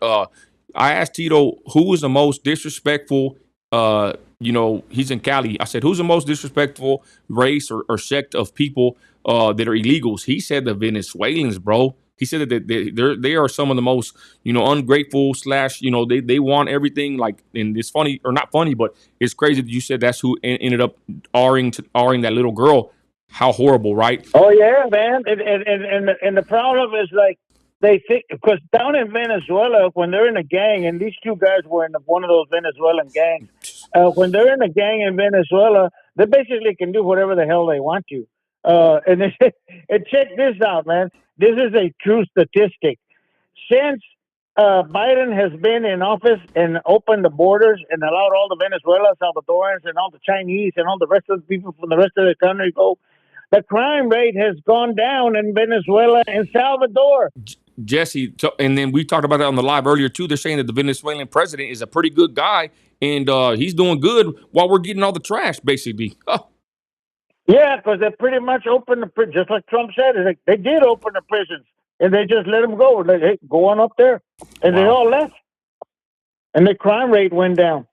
I asked Tito who was the most disrespectful. He's in Cali. I said who's the most disrespectful race or sect of people that are illegals. He said the Venezuelans, bro. He said that they are some of the most ungrateful slash they want everything like, and it's funny or not funny, but it's crazy that you said that's who ended up R-ing that little girl. How horrible, right? Oh yeah, man. And the problem is like they think because down in Venezuela when they're in a gang, and these two guys were in one of those Venezuelan gangs. When they're in a gang in Venezuela, they basically can do whatever the hell they want to. And check this out, man. This is a true statistic. Since Biden has been in office and opened the borders and allowed all the Venezuela, Salvadorans, and all the Chinese and all the rest of the people from the rest of the country go, the crime rate has gone down in Venezuela and Salvador. Jesse, and then we talked about that on the live earlier too. They're saying that the Venezuelan president is a pretty good guy, and he's doing good while we're getting all the trash, basically. Yeah, because they pretty much opened the prison, just like Trump said. Like they did open the prisons, and they just let them go. Like, hey, go on up there, and they all left, and the crime rate went down,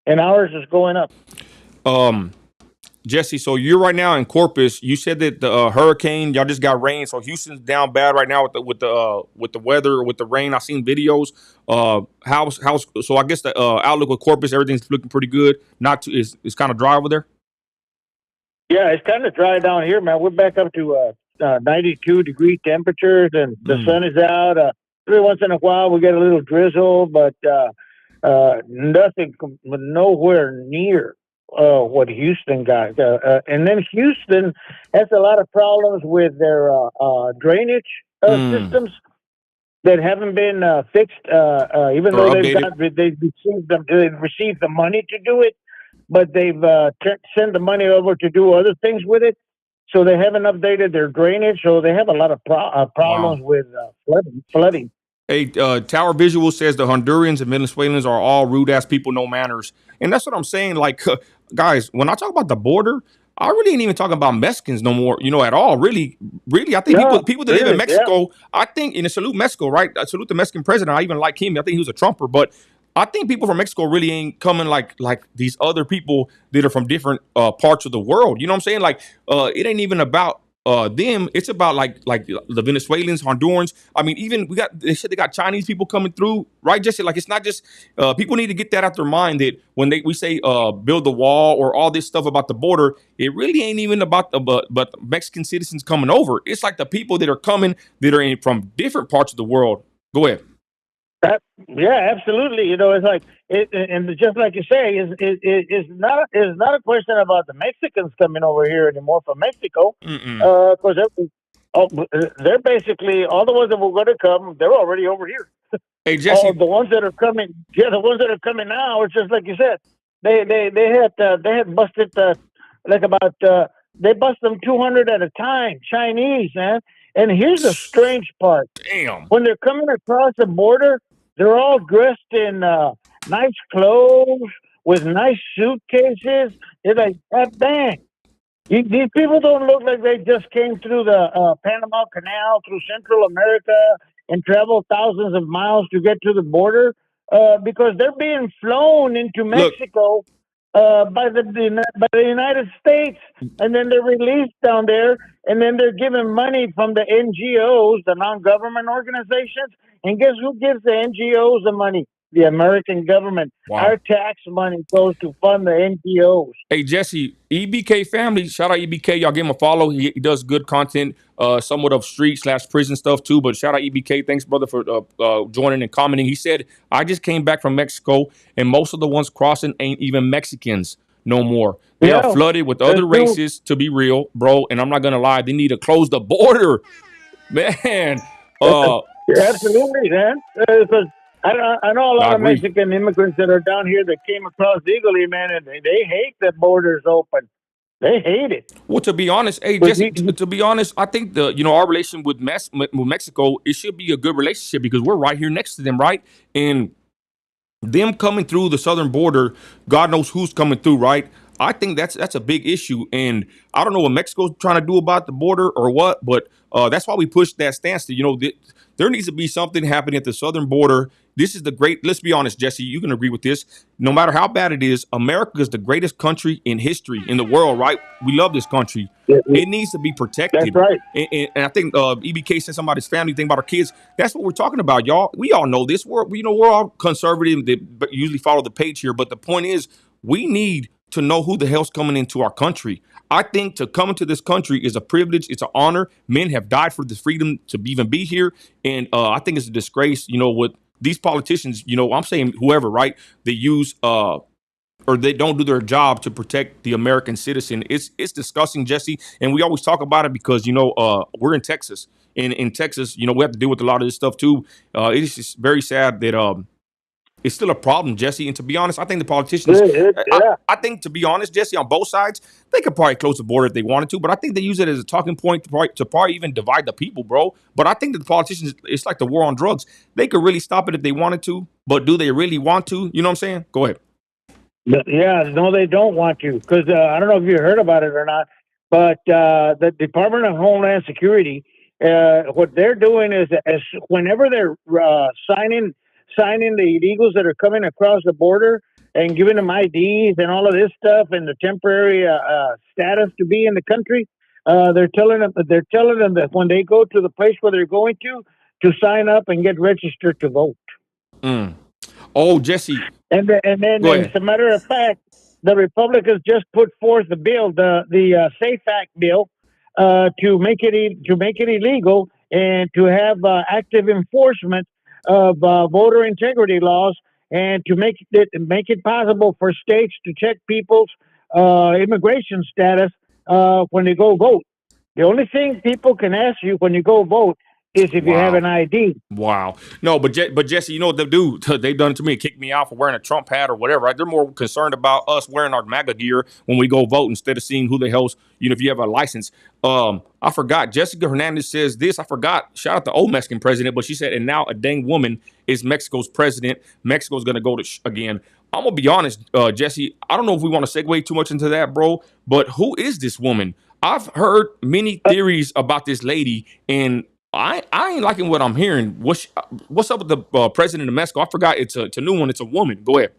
and ours is going up. Jesse, so you're right now in Corpus. You said that the hurricane, y'all just got rain, so Houston's down bad right now with the weather, with the rain. I've seen videos. How's so? I guess the outlook with Corpus, everything's looking pretty good. Not too, it's kind of dry over there. Yeah, it's kind of dry down here, man. We're back up to 92-degree temperatures, and the sun is out. Every once in a while, we get a little drizzle, but nothing, nowhere near what Houston got. And then Houston has a lot of problems with their drainage systems that haven't been fixed, even though they've received the money to do it, but they've sent the money over to do other things with it. So they haven't updated their drainage. So they have a lot of problems with flooding. Hey, Tower Visual says the Hondurans and Venezuelans are all rude ass people, no manners, and that's what I'm saying. Like, guys, when I talk about the border, I really ain't even talking about Mexicans no more, at all. Really, I think people that live in Mexico, I think, and salute Mexico, right? I salute the Mexican president. I even like him. I think he was a Trumper, but I think people from Mexico really ain't coming like these other people that are from different parts of the world. You know what I'm saying? Like, it ain't even about them. It's about like the Venezuelans, Hondurans. I mean, even they said they got Chinese people coming through, right, Jesse? Like, it's not just people need to get that out their mind that when we say build the wall or all this stuff about the border, it really ain't even about but Mexican citizens coming over. It's like the people that are coming that are from different parts of the world. Go ahead. Yeah, absolutely. It's like and just like you say, it's not a question about the Mexicans coming over here anymore from Mexico, because they're basically all the ones that were going to come. They're already over here. Hey, Jesse, the ones that are coming, the ones that are coming now. It's just like you said. They had busted they bust them 200 at a time. Chinese, man. And here's the strange part. Damn. When they're coming across the border, they're all dressed in nice clothes with nice suitcases. It's like, dang. These people don't look like they just came through the Panama Canal, through Central America, and traveled thousands of miles to get to the border because they're being flown into Mexico. By the United States, and then they're released down there, and then they're given money from the NGOs, the non-government organizations, and guess who gives the NGOs the money? the American government. Wow. Our tax money goes to fund the NGOs. Hey Jesse, EBK family, shout out EBK. Y'all give him a follow. He does good content, somewhat of street/prison stuff too. But shout out EBK. Thanks, brother, for joining and commenting. He said, "I just came back from Mexico, and most of the ones crossing ain't even Mexicans no more. They are Yeah, flooded with that's other true. races. To be real, bro, and I'm not gonna lie, they need to close the border, man. Uh, Yeah, absolutely, man. Because I know a I lot of agree. Mexican immigrants that are down here that came across legally, man, and they hate the borders open. They hate it. Well, to be honest, hey But Jesse, to be honest, I think our relation with Mexico, it should be a good relationship because we're right here next to them, right? And them coming through the southern border, God knows who's coming through, right? I think that's a big issue, and I don't know what Mexico's trying to do about the border or what, but that's why we push that stance. There needs to be something happening at the southern border. This is the great. Let's be honest, Jesse. You can agree with this. No matter how bad it is, America is the greatest country in history in the world, right? We love this country. yeah, It needs to be that's protected. right. And I think EBK said something about his family, thing about our kids. That's what we're talking about, y'all. We all know this. We're all conservative. But usually follow the page here. But the point is, we need to know who the hell's coming into our country. I think to come into this country is a privilege. It's an honor. Men have died for the freedom to even be here, and I think it's a disgrace. With these politicians. I'm saying whoever, right? They use or they don't do their job to protect the American citizen. It's disgusting, Jesse, and we always talk about it because we're in Texas, and in Texas, we have to deal with a lot of this stuff too. It's just very sad that it's still a problem, Jesse. And to be honest, I think the politicians, Yeah, I think to be honest, Jesse, on both sides, they could probably close the border if they wanted to, but I think they use it as a talking point to probably even divide the people, bro. But I think that the politicians, it's like the war on drugs. They could really stop it if they wanted to, but do they really want to? You know what I'm saying? Go ahead. yeah. No, they don't want to because I don't know if you heard about it or not, but the Department of Homeland Security, what they're doing is, as whenever they're signing the illegals that are coming across the border and giving them IDs and all of this stuff and the temporary status to be in the country, they're telling them that when they go to the place where they're going to sign up and get registered to vote. Mm. Oh, Jesse, And then, go as ahead. a matter of fact, the Republicans just put forth the bill, the Safe Act bill, to make it illegal and to have active enforcement of voter integrity laws, and to make it possible for states to check people's immigration status when they go vote. The only thing people can ask you when you go vote is if you have Wow. an ID. Wow. No, but Jesse, you know what they do? They've done it to me, kick me out for wearing a Trump hat or whatever, right? They're more concerned about us wearing our MAGA gear when we go vote instead of seeing who the hell's, if you have a license. I forgot. Jessica Hernandez says this. I forgot. Shout out to old Mexican president, but she said, and now a dang woman is Mexico's president. Mexico's gonna go to again. I'm gonna be honest, Jesse. I don't know if we want to segue too much into that, bro. But who is this woman? I've heard many theories about this lady, and I ain't liking what I'm hearing. What's up with the president of Mexico? I forgot. It's a new one. It's a woman. Go ahead.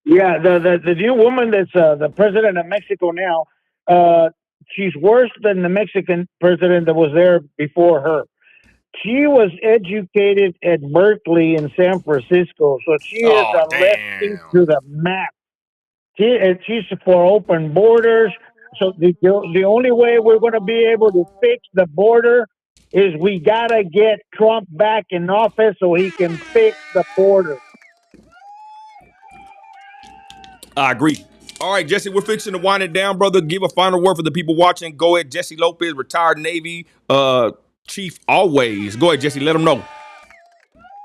Yeah, the new woman that's the president of Mexico now, uh, she's worse than the Mexican president that was there before her. She was educated at Berkeley in San Francisco, so she is Oh a lefty damn. to the map. She's for open borders. So the only way we're going to be able to fix the border is we got to get Trump back in office so he can fix the border. I agree. All right, Jesse, we're fixing to wind it down, brother. Give a final word for the people watching. Go ahead, Jesse Lopez, retired Navy chief. Always. Go ahead, Jesse. Let them know.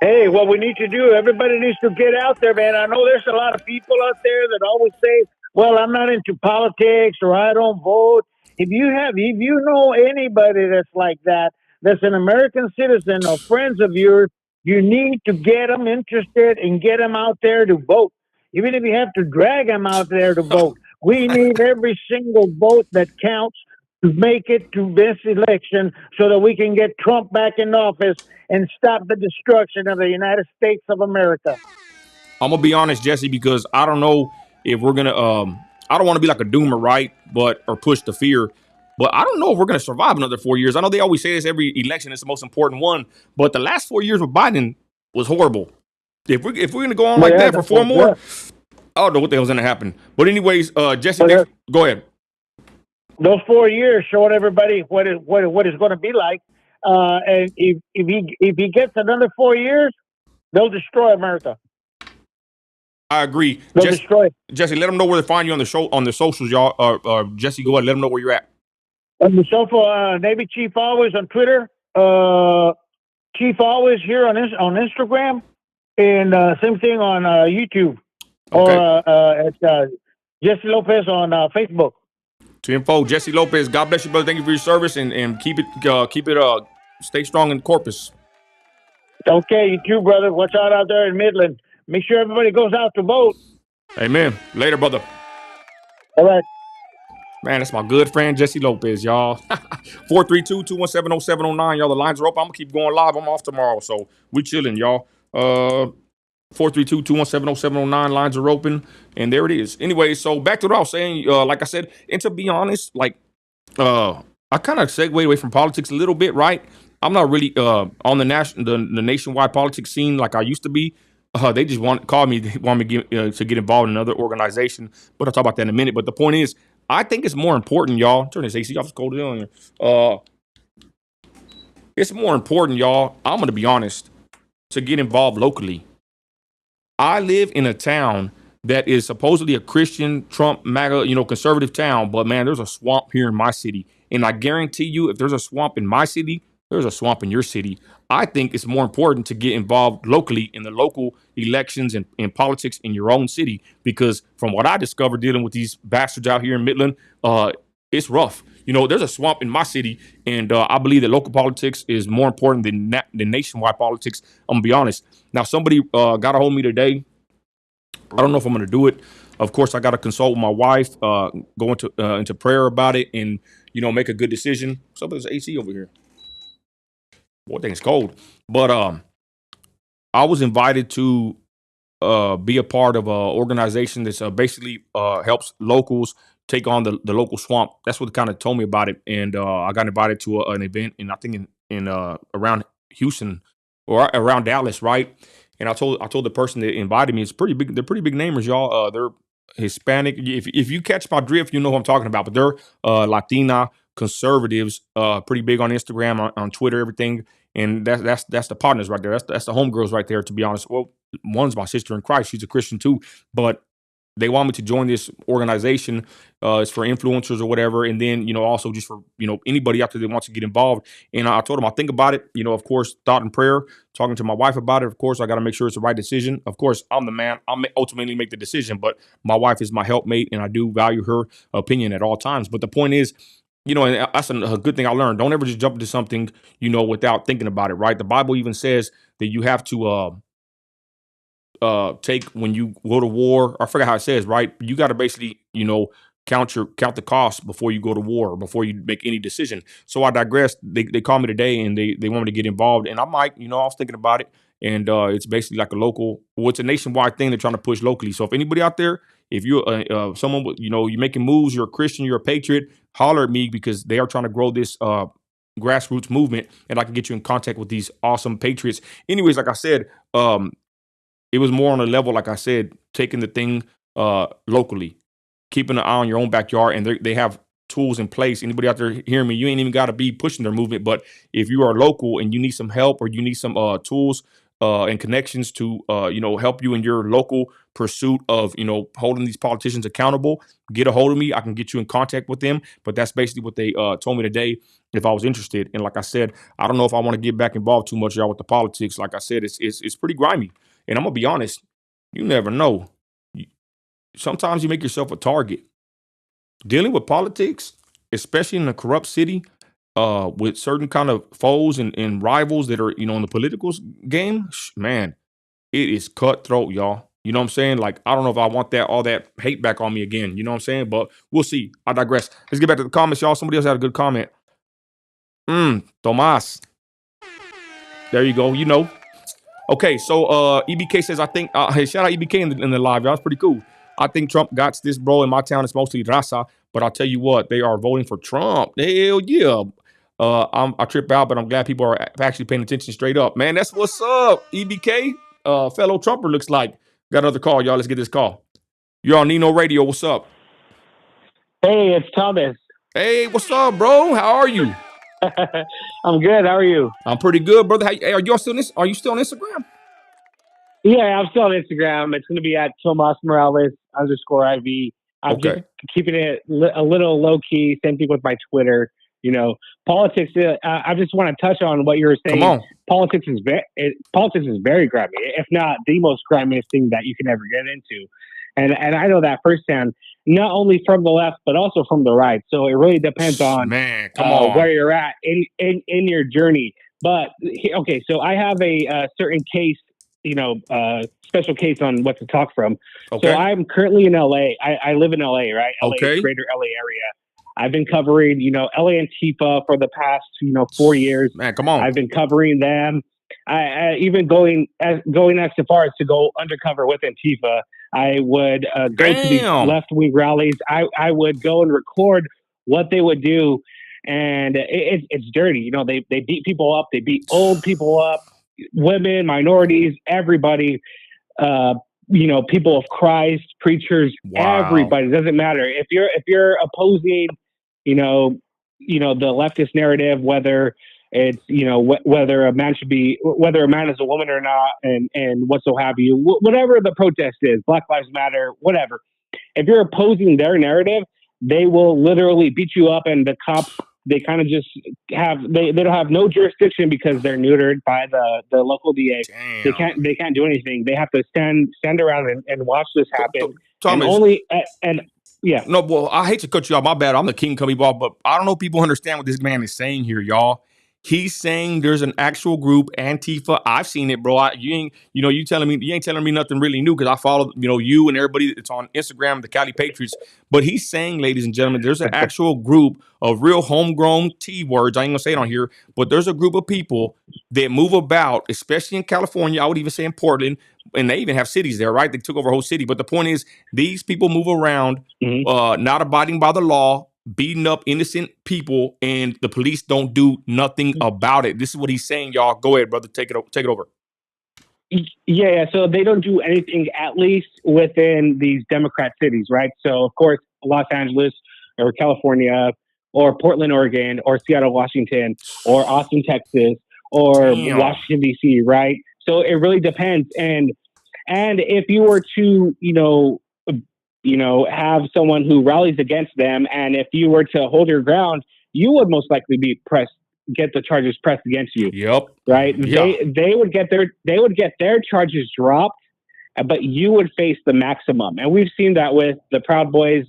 Hey, what we need to do, everybody needs to get out there, man. I know there's a lot of people out there that always say, well, I'm not into politics or I don't vote. If you know anybody that's like that, that's an American citizen or friends of yours, you need to get them interested and get them out there to vote. Even if you have to drag them out there to vote. We need every single vote that counts to make it to this election so that we can get Trump back in office and stop the destruction of the United States of America. I'm gonna be honest, Jesse, because I don't know if we're gonna. I don't want to be like a doomer, right? But or push the fear. But I don't know if we're gonna survive another 4 years. I know they always say this every election is the most important one, but the last 4 years with Biden was horrible. If we're gonna go on Well, like yeah, that for that's four what, more, yeah. I don't know what the hell's gonna happen. But anyways, Jesse, But next, go ahead. those 4 years showed everybody what it's going to be like. And if he gets another 4 years, they'll destroy America. I agree. They'll destroy it. Jesse, let them know where to find you on the show on the socials, y'all. Jesse, go ahead. Let them know where you're at. On the sofa, Navy Chief Always on Twitter. Chief Always here on Instagram, and same thing on YouTube, Okay. or at Jesse Lopez on Facebook. To info, Jesse Lopez. God bless you, brother. Thank you for your service, and keep it stay strong in Corpus. Okay, you too, brother. Watch out there in Midland. Make sure everybody goes out to vote. Amen. Later, brother. All right. Man, that's my good friend Jesse Lopez, y'all. 432-217-0709. Y'all, the lines are open. I'm gonna keep going live. I'm off tomorrow, so we chilling, y'all. 432-217-0709. Lines are open, and there it is. Anyway, so back to what I was saying. Like I said, and to be honest, like I kind of segued away from politics a little bit, right? I'm not really on the nationwide politics scene like I used to be. They just call me, they want me to get involved in another organization, but I'll talk about that in a minute. But the point is, I think it's more important, y'all. Turn this AC off. It's cold in here. It's more important, y'all. I'm gonna be honest, to get involved locally. I live in a town that is supposedly a Christian, Trump, MAGA, conservative town, but man, there's a swamp here in my city. And I guarantee you, if there's a swamp in my city, there's a swamp in your city. I think it's more important to get involved locally in the local elections and politics in your own city, because from what I discovered dealing with these bastards out here in Midland, it's rough. There's a swamp in my city, and I believe that local politics is more important than nationwide politics. I'm gonna be honest. Now, somebody got a hold of me today. I don't know if I'm going to do it. Of course, I got to consult with my wife, go into prayer about it, and make a good decision. Somebody's AC over here. Boy, thing's cold. But I was invited to be a part of an organization that's basically helps locals take on the local swamp. That's what kind of told me about it, and I got invited to an event, and I think in around Houston or around Dallas, right? And I told the person that invited me, it's pretty big. They're pretty big namers, y'all. They're Hispanic. If you catch my drift, you know who I'm talking about. But they're Latina conservatives, pretty big on Instagram, on Twitter, everything. And that's the partners right there. That's the homegirls right there. To be honest, well, one's my sister in Christ. She's a Christian too, but they want me to join this organization. It's for influencers or whatever. And then, also just for, anybody out there that wants to get involved. And I told them, I think about it, of course, thought and prayer, talking to my wife about it. Of course, I got to make sure it's the right decision. Of course, I'm the man. I'll ultimately make the decision, but my wife is my helpmate, and I do value her opinion at all times. But the point is, and that's a good thing I learned. Don't ever just jump into something, without thinking about it, right? The Bible even says that you have to, take when you go to war. I forget how it says, right? You got to basically, count the cost before you go to war, before you make any decision. So I digress. They called me today, and they want me to get involved, and I might, I was thinking about it, and it's basically like it's a nationwide thing they're trying to push locally. So if anybody out there, if you're someone, you're making moves, you're a Christian, you're a patriot, holler at me, because they are trying to grow this grassroots movement, and I can get you in contact with these awesome patriots. Anyways, like I said, it was more on a level, like I said, taking the thing locally, keeping an eye on your own backyard, and they have tools in place. Anybody out there hearing me, you ain't even got to be pushing their movement, but if you are local and you need some help, or you need some tools and connections to, help you in your local pursuit of, holding these politicians accountable, get a hold of me. I can get you in contact with them. But that's basically what they told me today, if I was interested. And like I said, I don't know if I want to get back involved too much, y'all, with the politics. Like I said, it's pretty grimy. And I'm going to be honest, you never know. Sometimes you make yourself a target. Dealing with politics, especially in a corrupt city, with certain kind of foes and rivals that are, in the political game, man, it is cutthroat, y'all. You know what I'm saying? Like, I don't know if I want all that hate back on me again. You know what I'm saying? But we'll see. I digress. Let's get back to the comments, y'all. Somebody else had a good comment. Tomas. There you go. Okay, so EBK says, I think, hey, shout out EBK in the live, y'all. That's pretty cool. I think Trump got this, bro. In my town, it's mostly raza, but I'll tell you what, they are voting for Trump. Hell yeah. I trip out, but I'm glad people are actually paying attention straight up. Man, that's what's up, EBK. fellow Trumper looks like. Got another call, y'all. Let's get this call. You're on Nino Radio. What's up? Hey, it's Thomas. Hey, what's up, bro? How are you? I'm good. How are you? I'm pretty good, brother. Hey, are you still on Instagram? Yeah, I'm still on Instagram. It's going to be at Tomas Morales _IV. I'm just keeping it a little low key. Same thing with my Twitter. You know, politics. I just want to touch on what you were saying. Come on. Politics is very grimy, if not the most grimiest thing that you can ever get into. And I know that firsthand, not only from the left but also from the right. So it really depends on where you're at in your journey. But okay, so I have a certain case, special case on what to talk from. Okay. So I'm currently in LA. I live in LA, right? LA, greater LA area. I've been covering, LA Antifa for the past, 4 years. Man, come on. I've been covering them. I even going as far as to go undercover with Antifa. I would go to these left-wing rallies. I would go and record what they would do. And it's dirty. They beat people up. They beat old people up, women, minorities, everybody, people of Christ, preachers, everybody. It doesn't matter. If you're opposing, the leftist narrative, whether it's, whether a man is a woman or not, and what so have you, whatever the protest is, Black Lives Matter, whatever. If you're opposing their narrative, they will literally beat you up, and the cops, they kind of just they don't have no jurisdiction because they're neutered by the local DA. Damn. They can't do anything. They have to stand around and watch this happen. Thomas, yeah. No, well, I hate to cut you off. My bad. I'm the king cubby ball, but I don't know if people understand what this man is saying here, y'all. He's saying there's an actual group, Antifa. I've seen it, bro. You ain't telling me nothing really new because I follow, you and everybody that's on Instagram, the Cali Patriots. But he's saying, ladies and gentlemen, there's an actual group of real homegrown T words. I ain't gonna say it on here, but there's a group of people that move about, especially in California. I would even say in Portland, and they even have cities there, right? They took over a whole city. But the point is, these people move around, not abiding by the law, beating up innocent people, and the police don't do nothing about it. This is what he's saying, y'all. Go ahead, brother. Take it over. Yeah. So they don't do anything, at least within these Democrat cities, right? So, of course, Los Angeles or California or Portland, Oregon or Seattle, Washington or Austin, Texas or Washington, D.C., right? So it really depends. And if you were to, have someone who rallies against them, and if you were to hold your ground, you would most likely get the charges pressed against you. Yep. Right. Yeah. They would get their charges dropped, but you would face the maximum. And we've seen that with the Proud Boys.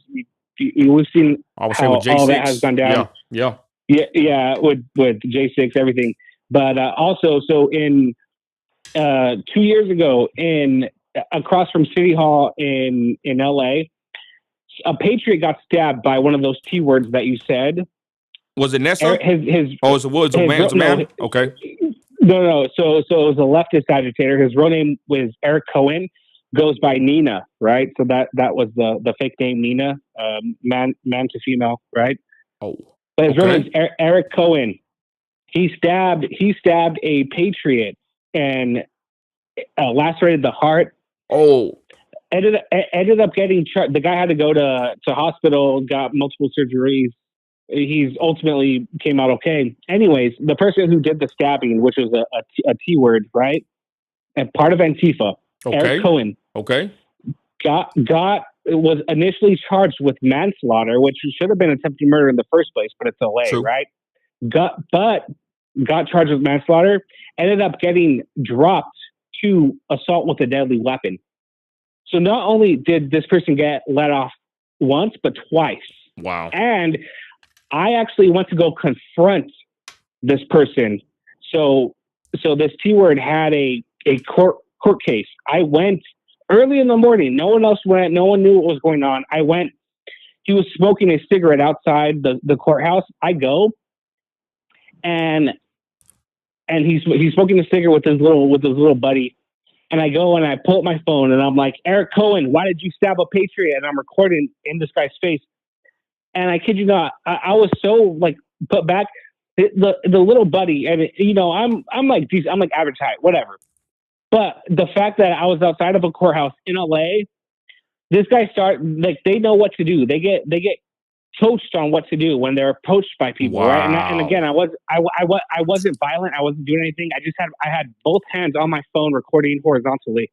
We've seen how all that has gone down. Yeah. With J6, everything. But also, so in 2 years ago, across from City Hall in LA, a patriot got stabbed by one of those T words that you said. Was it Nessa? It was a man. Okay. No. So it was a leftist agitator. His real name was Eric Cohen. Goes by Nina, right? So that was the fake name Nina, man to female, right? Oh. But his real name is Eric Cohen. He stabbed a patriot and lacerated the heart. Oh. Ended up getting charged. The guy had to go to hospital, got multiple surgeries. He's ultimately came out okay. Anyways, the person who did the stabbing, which was a T word, right? And part of Antifa, Eric Cohen. Okay. Was initially charged with manslaughter, which should have been attempted murder in the first place, but it's LA, True. Right? Got charged with manslaughter, ended up getting dropped to assault with a deadly weapon. So not only did this person get let off once, but twice. Wow. And I actually went to go confront this person. So this T word had a court case. I went early in the morning. No one else went. No one knew what was going on. I went. He was smoking a cigarette outside the courthouse. I go, and he's smoking a cigarette with his little buddy. And I go and I pull up my phone and I'm like, Eric Cohen, why did you stab a patriot? And I'm recording in this guy's face. And I kid you not, I was so like put back. The little buddy, and I'm like average height, whatever. But the fact that I was outside of a courthouse in LA, this guy they know what to do. They get coached on what to do when they're approached by people, wow. right? And again, I wasn't violent. I wasn't doing anything. I had both hands on my phone recording horizontally.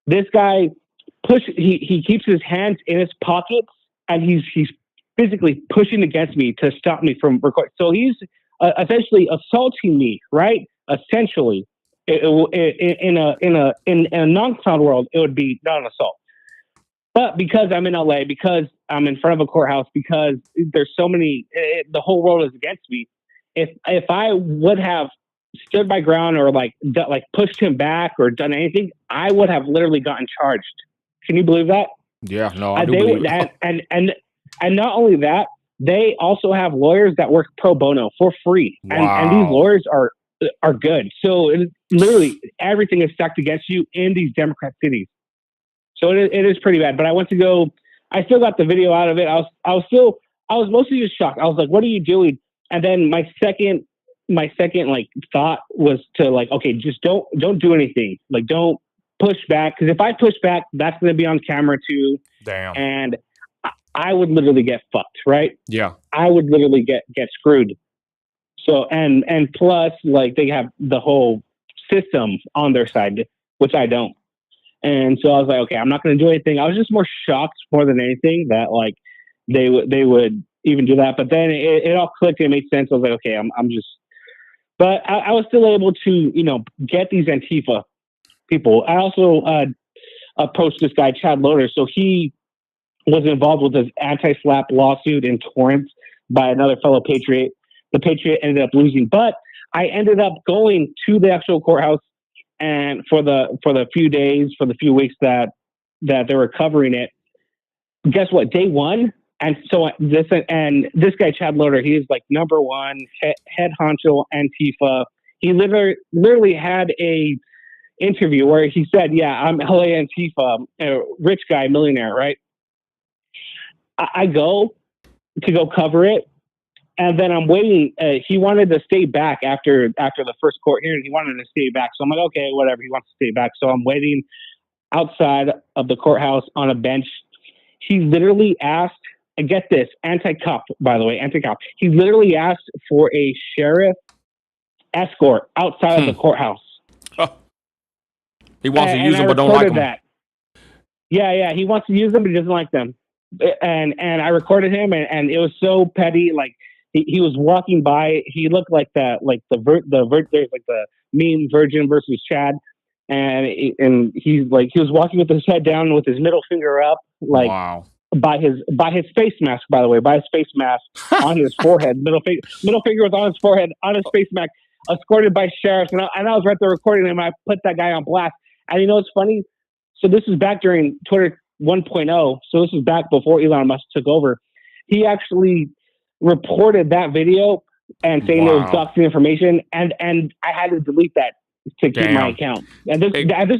This guy he keeps his hands in his pockets and he's physically pushing against me to stop me from recording. So he's essentially assaulting me, right? Essentially, in a non-clown world, it would be not an assault. But because I'm in LA, because I'm in front of a courthouse, because there's so many, the whole world is against me. If I would have stood my ground or like pushed him back or done anything, I would have literally gotten charged. Can you believe that? Yeah, no, I do believe it. And not only that, they also have lawyers that work pro bono for free, wow. and these lawyers are good. So literally everything is stacked against you in these Democrat cities. So it is pretty bad. But I still got the video out of it. I was mostly just shocked. I was like, what are you doing? And then my second like thought was to like, okay, just don't do anything. Like, don't push back. Cause if I push back, that's going to be on camera too. Damn. And I would literally get fucked. Right. Yeah. I would literally get screwed. So, and plus like they have the whole system on their side, which I don't. And so I was like, okay, I'm not going to do anything. I was just more shocked more than anything that like they would even do that. But then it all clicked and it made sense. I was like, okay, I'm just, but I was still able to, get these Antifa people. I also approached this guy, Chad Loader. So he was involved with this anti-SLAPP lawsuit in Torrance by another fellow patriot. The patriot ended up losing, but I ended up going to the actual courthouse. And for the few days, for the few weeks that they were covering it, guess what? Day one, and so this guy Chad Loader, he is like number one head honcho Antifa. He literally had a interview where he said, "Yeah, I'm LA Antifa, a rich guy, millionaire, right?" I go to cover it. And then I'm waiting. He wanted to stay back after the first court hearing. He wanted to stay back. So I'm like, okay, whatever. He wants to stay back. So I'm waiting outside of the courthouse on a bench. He literally asked, and get this, anti-cop, by the way, anti-cop. He literally asked for a sheriff escort outside of the courthouse. Oh. He wants to use them, but don't like them. That. Yeah. He wants to use them, but he doesn't like them. And I recorded him, and it was so petty. Like, he was walking by. He looked like there's like the meme Virgin versus Chad, and he was walking with his head down with his middle finger up, like wow. by his face mask. By the way, by his face mask on his forehead, middle finger was on his forehead on his face mask, escorted by sheriffs, and I was right there recording him. I put that guy on blast, and it's funny. So this is back during Twitter 1.0. So this is back before Elon Musk took over. He actually reported that video and saying there was doxing information, and I had to delete that to keep my account. And this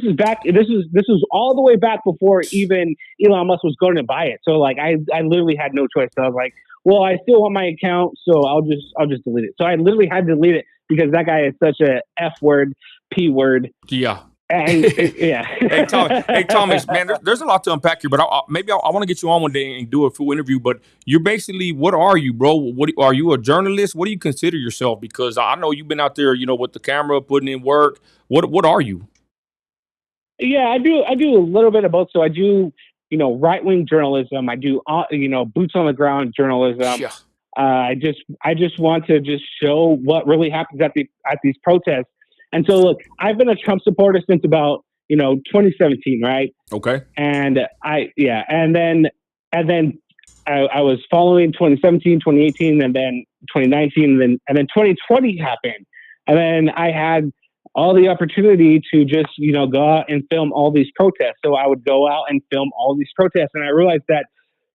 is back. This is all the way back before even Elon Musk was going to buy it. So like I literally had no choice. So I was like, well, I still want my account, so I'll just delete it. So I literally had to delete it because that guy is such a F word, P word. Yeah. And yeah. Hey, Thomas, man, there's a lot to unpack here, but I want to get you on one day and do a full interview. But you're basically, what are you, bro? What are you, a journalist? What do you consider yourself? Because I know you've been out there, with the camera, putting in work. What are you? Yeah, I do a little bit of both. So I do, right-wing journalism. I do, boots on the ground journalism. Yeah. I just want to just show what really happens at these protests. And so, look, I've been a Trump supporter since about, 2017, right? Okay. And then I was following 2017, 2018, and then 2019, and then 2020 happened. And then I had all the opportunity to just, go out and film all these protests. So I would go out and film all these protests. And I realized that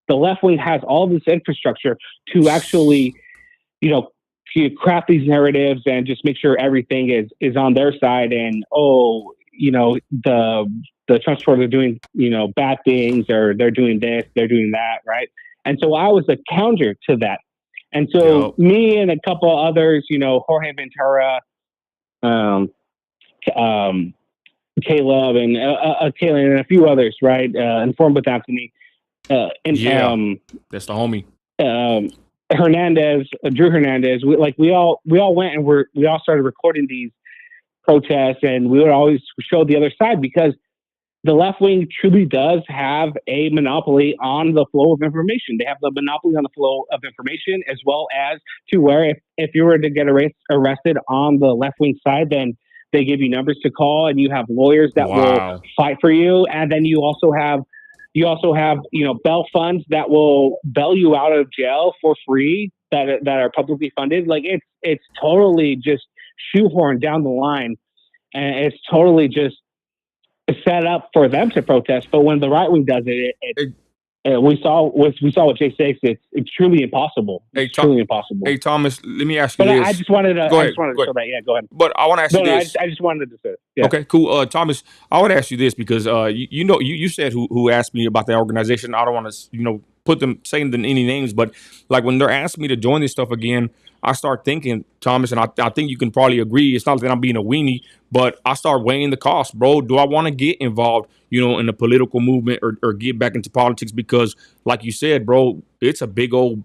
the left wing has all this infrastructure to actually, to craft these narratives and just make sure everything is on their side. And, the Trump supporters are doing, bad things, or they're doing this, they're doing that. Right. And so I was a counter to that. And so me and a couple others, Jorge Ventura, Caleb and Kalen and a few others, right? Informed with Anthony. That's the homie. Hernandez, Drew Hernandez. We all went and we all started recording these protests, and we would always show the other side because the left wing truly does have a monopoly on the flow of information. They have the monopoly on the flow of information, as well as to where if you were to get arrested on the left wing side, then they give you numbers to call, and you have lawyers that will fight for you. And then you also have bail funds that will bail you out of jail for free that are publicly funded. Like it's totally just shoehorned down the line, and it's totally just set up for them to protest. But when the right wing does it, we saw with J6, it's truly impossible. It's truly impossible. Hey Thomas, let me ask you this. But I just wanted to show that. Yeah, go ahead. But I want to ask you this. I just wanted to say it. Yeah. Okay, cool. Thomas, I would ask you this because you said who asked me about that organization. I don't want to put them saying any names, but like when they're asking me to join this stuff again, I start thinking, Thomas, and I think you can probably agree. It's not that I'm being a weenie, but I start weighing the cost, bro. Do I want to get involved, in the political movement or get back into politics? Because, like you said, bro, it's a big old,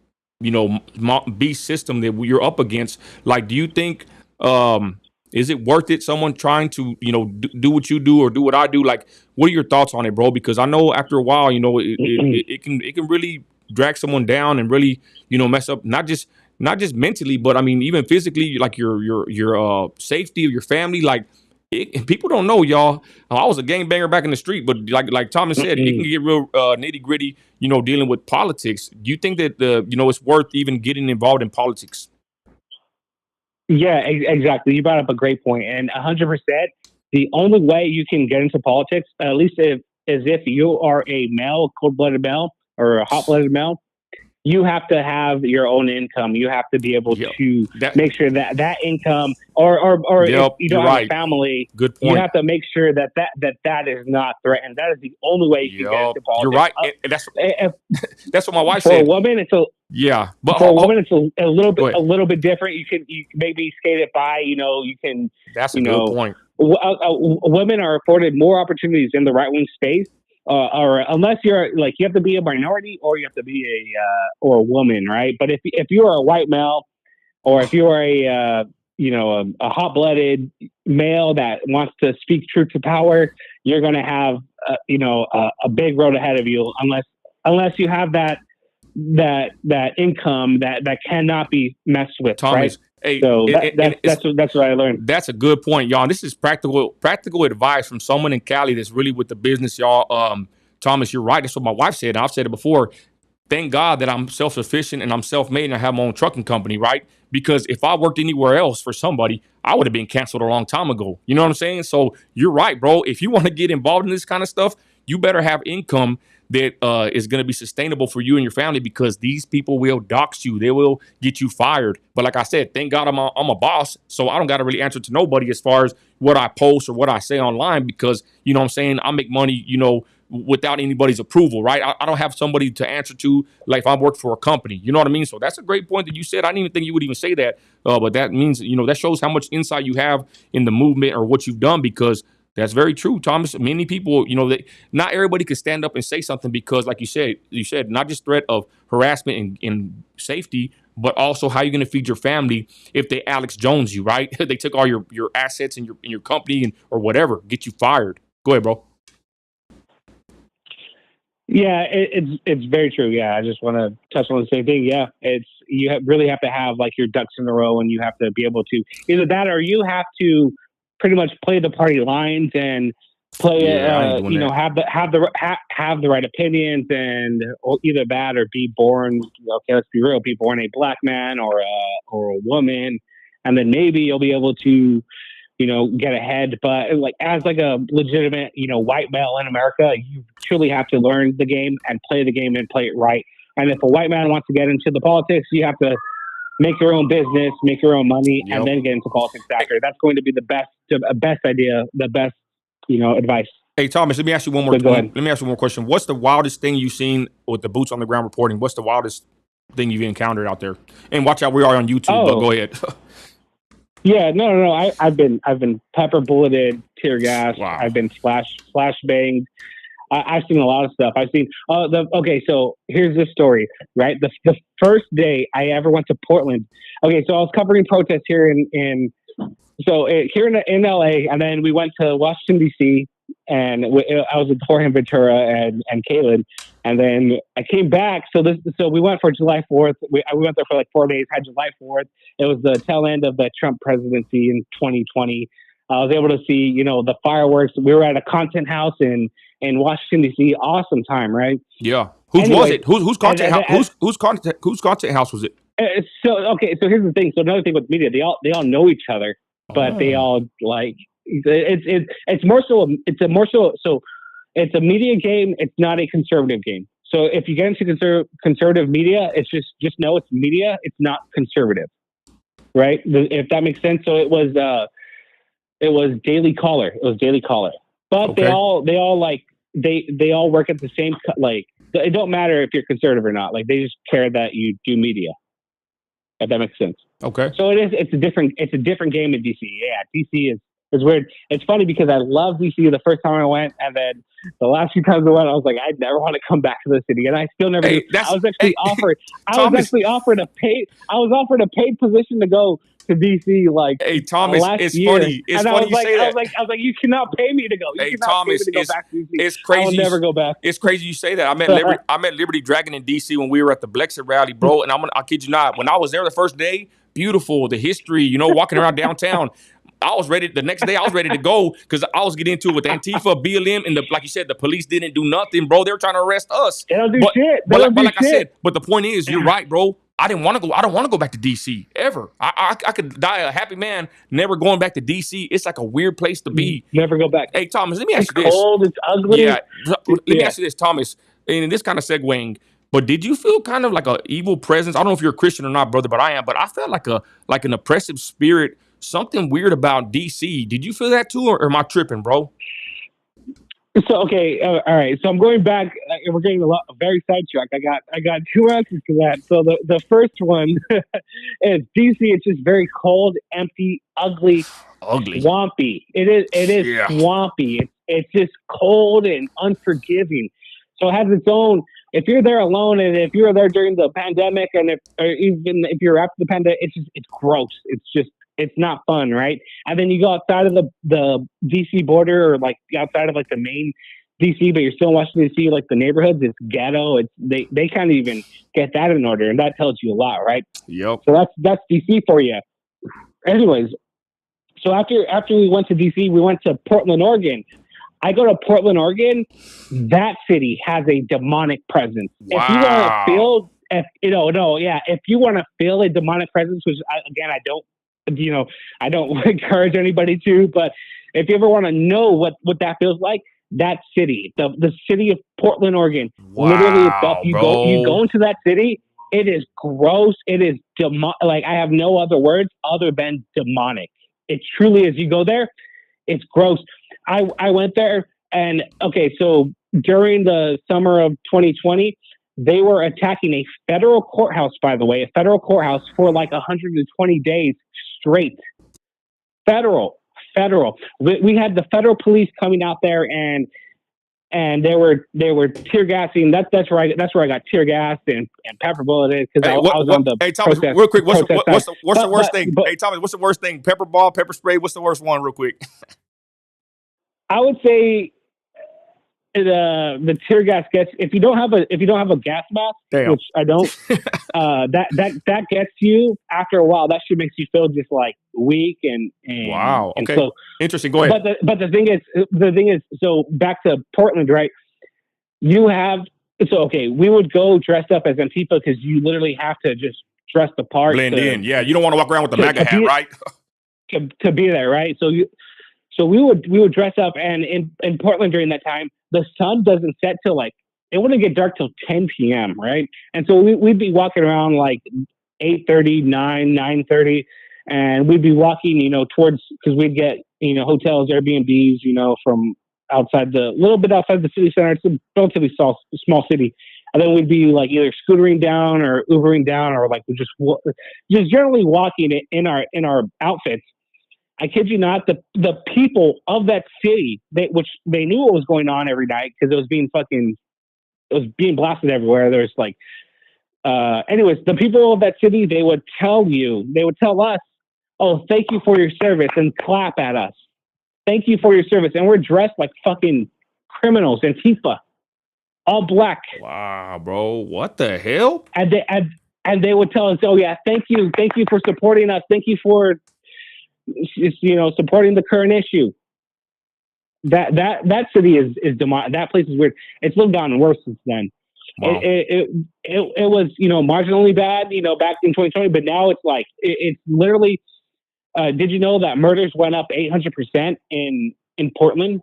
beast system that you're up against. Like, do you think, is it worth it? Someone trying to, do what you do or do what I do? Like, what are your thoughts on it, bro? Because I know after a while, it can really drag someone down and really, mess up not just mentally, but I mean even physically, like your safety of your family. Like people don't know, y'all. I was a gangbanger back in the street, but like Thomas said, it can get real nitty gritty. Dealing with politics. Do you think that it's worth even getting involved in politics? Yeah, exactly. You brought up a great point, and 100%. The only way you can get into politics, at least is if you are a male, cold-blooded male, or a hot-blooded male. You have to have your own income. You have to be able to make sure that income, or if you don't have a family, good point. You have to make sure that is not threatened. That is the only way you can get into politics. You're right. That's what my wife said. For a woman, it's but for a woman, it's a little bit different. You can maybe skate it by. You can. That's a good point. Women are afforded more opportunities in the right wing space. Or unless you're you have to be a minority or you have to be a woman, right? But if you are a white male, or if you are a hot-blooded male that wants to speak truth to power, you're going to have a big road ahead of you unless you have that income that cannot be messed with. Thomas, right? Hey, so that's what I learned. That's a good point, y'all. This is practical advice from someone in Cali that's really with the business, y'all. Thomas, you're right. That's what my wife said. And I've said it before. Thank God that I'm self-sufficient and I'm self-made and I have my own trucking company, right? Because if I worked anywhere else for somebody, I would have been canceled a long time ago. You know what I'm saying? So you're right, bro. If you want to get involved in this kind of stuff, you better have income that is going to be sustainable for you and your family, because these people will dox you. They will get you fired. But like I said, thank God I'm a boss, so I don't got to really answer to nobody as far as what I post or what I say online, because, you know what I'm saying, I make money, without anybody's approval, right? I don't have somebody to answer to, like if I work for a company, you know what I mean? So that's a great point that you said. I didn't even think you would even say that, but that means, that shows how much insight you have in the movement or what you've done, because that's very true, Thomas. Many people, not everybody could stand up and say something, because like you said, not just threat of harassment and safety, but also how you're going to feed your family if they Alex Jones you, right? They took all your assets and your company or whatever, get you fired. Go ahead, bro. Yeah, it's very true. Yeah, I just want to touch on the same thing. Yeah, really have to have like your ducks in a row, and you have to be able to either that or you have to pretty much play the party lines and play have the right opinions, and either that or be born. Okay, let's be real. Be born a black man or a woman, and then maybe you'll be able to get ahead. But like as like a legitimate, white male in America, you truly have to learn the game and play the game and play it right. And if a white man wants to get into the politics, you have to make your own business, make your own money, and then get into politics after. That's going to be the best idea, the best, advice. Hey, Thomas, let me ask you one more. Let me ask you one more question. What's the wildest thing you've seen with the boots on the ground reporting? What's the wildest thing you've encountered out there? And watch out, we are on YouTube, but go ahead. Yeah, no. I've been pepper bulleted, tear gas. Wow. I've been flash banged. I've seen a lot of stuff. I've seen. Okay, so here's the story. Right, the first day I ever went to Portland. Okay, so I was covering protests here in in LA, and then we went to Washington D.C. and I was with Jorge Ventura and Kalen, and then I came back. So we went for July 4th. We went there for like 4 days. Had July 4th. It was the tail end of the Trump presidency in 2020. I was able to see, the fireworks. We were at a content house in Washington D.C. Awesome time, right? Yeah. Whose was it? Whose content house? Whose content house was it? So here's the thing. So another thing with media, they all know each other, but they all like it's more so it's a media game. It's not a conservative game. So if you get into conservative media, it's just know it's media. It's not conservative, right? If that makes sense. So it was Daily Caller. It was Daily Caller, but okay. they all like they all work at the same like. It don't matter if you're conservative or not. Like they just care that you do media. If that makes sense. Okay. So it's a different game in DC. Yeah, DC is weird. It's funny because I love DC the first time I went, and then the last few times I went, I was like, I never want to come back to the city, and I still never do. I was actually offered. I was actually offered a paid position to go to DC. Like, hey Thomas, it's year. funny. It's and funny you say that. I was like, you cannot pay me to go. Hey Thomas, go back to DC. It's crazy. I will never go back. It's crazy you say that. I met Liberty Dragon in DC when we were at the Blexit rally, bro. And I kid you not, when I was there the first day, beautiful, the history, walking around downtown. I was ready. The next day, I was ready to go because I was getting into it with Antifa, BLM, and like you said, the police didn't do nothing, bro. They were trying to arrest us. They don't do shit. But like I said, but the point is, you're right, bro. I didn't want to go. I don't want to go back to DC ever. I could die a happy man, never going back to DC. It's like a weird place to be. Never go back. Hey Thomas, let me ask you this. It's cold. It's ugly. Yeah. Let me ask you this, Thomas. And this kind of segueing. But did you feel kind of like an evil presence? I don't know if you're a Christian or not, brother, but I am. But I felt like an oppressive spirit. Something weird about DC. Did you feel that too, or am I tripping, bro? So okay, all right. So I'm going back. We're getting very sidetracked. I got two answers to that. So the first one is DC. It's just very cold, empty, ugly, swampy. It is swampy. It's just cold and unforgiving. So it has its own. If you're there alone, and if you were there during the pandemic, and even if you're after the pandemic, it's gross. It's not fun, right? And then you go outside of the DC border, or like outside of like the main DC, but you're still in Washington DC, like the neighborhoods. It's ghetto. They can't even get that in order, and that tells you a lot, right? Yep. So that's DC for you. Anyways, so after we went to DC, we went to Portland, Oregon. I go to Portland, Oregon. That city has a demonic presence. Wow. If you want to feel, if you want to feel a demonic presence, which I don't encourage anybody to, but if you ever want to know what that feels like, that city, the city of Portland, Oregon, literally itself, you go into that city, it is gross. It is like, I have no other words other than demonic. It truly is. You go there, it's gross. I went there, and okay, so during the summer of 2020, they were attacking a federal courthouse, by the way, a federal courthouse for like 120 days straight. Federal. We had the federal police coming out there, and they were tear gassing. That's where I got tear gassed and pepper bulleted because I was on the. Hey Thomas, real quick, what's the worst thing? Hey Thomas, what's the worst thing? Pepper ball, pepper spray. What's the worst one, real quick? I would say the tear gas gets, if you don't have a gas mask, which I don't, that gets you after a while. That shit makes you feel just like weak and wow. Okay. And so, interesting. Go ahead. But the thing is, so back to Portland, right? We would go dressed up as Antifa because you literally have to just dress the part, blend in. Yeah, you don't want to walk around with the MAGA hat, right? To be there, right? So we would dress up, and in Portland during that time, the sun doesn't set till it wouldn't get dark till 10 p.m. right? And so we'd be walking around like 8:30, 9:30, and we'd be walking, towards, because we'd get hotels, Airbnbs, from outside little bit outside the city center. It's a relatively small city, and then we'd be like either scootering down or Ubering down, or like just generally walking in our outfits. I kid you not, the people of that city, which they knew what was going on every night because it was being blasted everywhere. There's like, anyways, the people of that city, they would tell us, oh, thank you for your service, and clap at us. Thank you for your service. And we're dressed like fucking criminals, Antifa, all black. Wow, bro. What the hell? And they would tell us, oh yeah, thank you for supporting us. Thank you for, supporting the current issue. That city is that place is weird. It's lived on worse since then. Wow. It was marginally bad back in 2020, but now it's like it's literally. Did you know that murders went up 800% in Portland